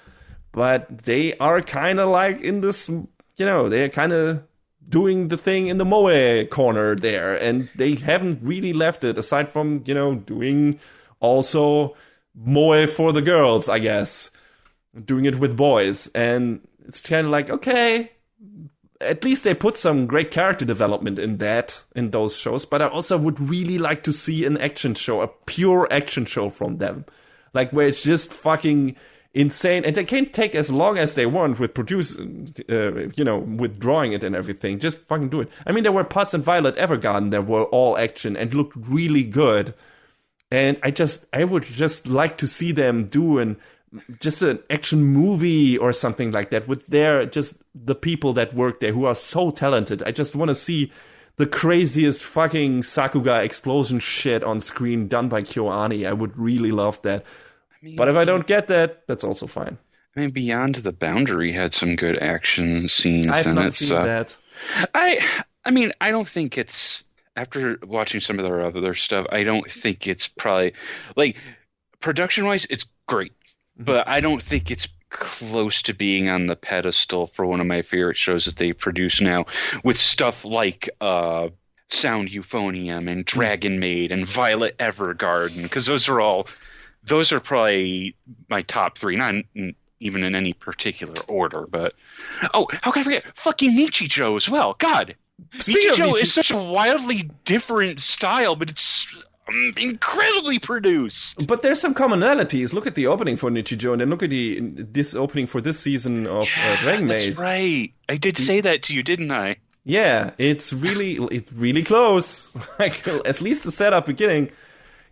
but they are kind of like in this, they're kind of doing the thing in the moe corner there, and they haven't really left it, aside from, doing also moe for the girls, I guess. Doing it with boys, and it's kind of like, okay, at least they put some great character development in those shows, but I also would really like to see an action show, a pure action show from them, like where it's just fucking insane, and they can take as long as they want with producing, with drawing it and everything. Just fucking do it. I mean, there were parts in Violet Evergarden that were all action and looked really good, and I would just like to see them do just an action movie or something like that with the people that work there who are so talented. I just want to see the craziest fucking Sakuga explosion shit on screen done by KyoAni. I would really love that. But if I don't get that, that's also fine. I mean, Beyond the Boundary had some good action scenes in it. I've not seen that. I mean, I don't think it's... After watching some of their other stuff, I don't think it's probably... Like, production-wise, it's great. But I don't think it's close to being on the pedestal for one of my favorite shows that they produce now, with stuff like Sound Euphonium and Dragon Maid and Violet Evergarden, because those are probably my top 3, not even in any particular order. But how can I forget fucking Nichijou as well? God, Nichijou is such a wildly different style, but it's incredibly produced. But there's some commonalities. Look at the opening for Nichijou, and then look at this opening for this season of Dragon Maid. That's right. I did say that to you, didn't I? Yeah, it's really close. Like, at least the setup beginning.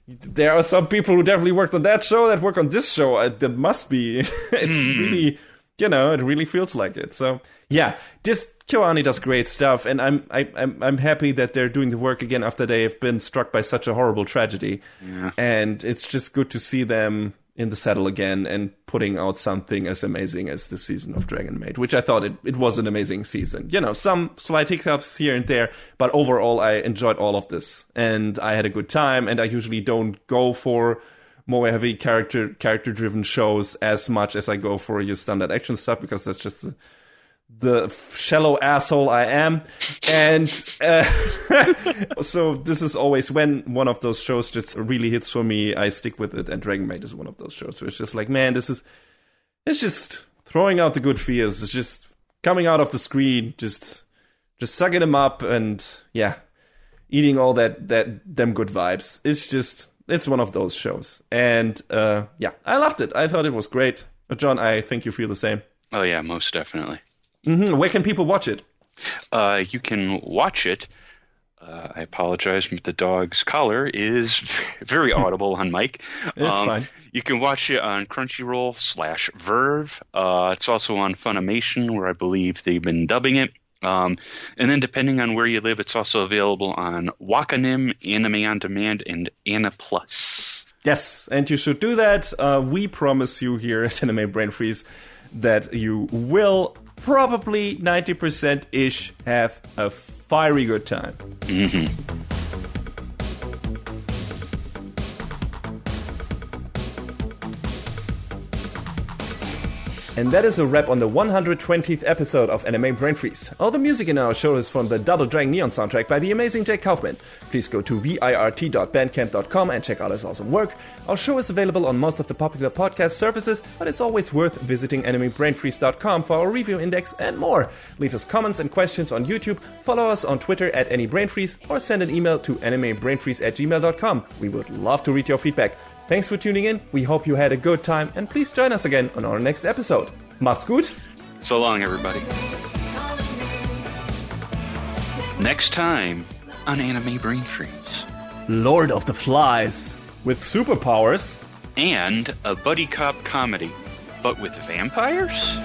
There are some people who definitely worked on that show that work on this show. That must be. It's really, it really feels like it. So yeah, just KyoAni does great stuff, and I'm happy that they're doing the work again after they have been struck by such a horrible tragedy. Yeah. And it's just good to see them in the saddle again and putting out something as amazing as the season of Dragon Maid, which I thought it was an amazing season. Some slight hiccups here and there, but overall I enjoyed all of this and I had a good time. And I usually don't go for more heavy character driven shows as much as I go for your standard action stuff, because that's just the shallow asshole I am. And so this is always when one of those shows just really hits for me, I stick with it. And Dragon Maid is one of those shows where it's just like, man, it's just throwing out the good feels. It's just coming out of the screen, just sucking them up and eating all them good vibes. It's one of those shows. And I loved it. I thought it was great. John, I think you feel the same. Oh yeah, most definitely. Mm-hmm. Where can people watch it? You can watch it. I apologize, but the dog's collar is very audible on mic. It's fine. You can watch it on Crunchyroll/Verve. It's also on Funimation, where I believe they've been dubbing it. And then depending on where you live, it's also available on Wakanim, Anime On Demand, and Anna Plus. Yes, and you should do that. We promise you here at Anime Brain Freeze that you will probably 90%-ish have a fiery good time. Mm-hmm. And that is a wrap on the 120th episode of Anime Brain Freeze. All the music in our show is from the Double Dragon Neon soundtrack by the amazing Jake Kaufman. Please go to virt.bandcamp.com and check out his awesome work. Our show is available on most of the popular podcast services, but it's always worth visiting animebrainfreeze.com for our review index and more. Leave us comments and questions on YouTube, follow us on Twitter at AnyBrainFreeze, or send an email to animebrainfreeze@gmail.com. We would love to read your feedback. Thanks for tuning in, we hope you had a good time, and please join us again on our next episode. Macht's gut! So long, everybody. Next time on Anime Brain Freeze. Lord of the Flies with superpowers and a buddy cop comedy, but with vampires?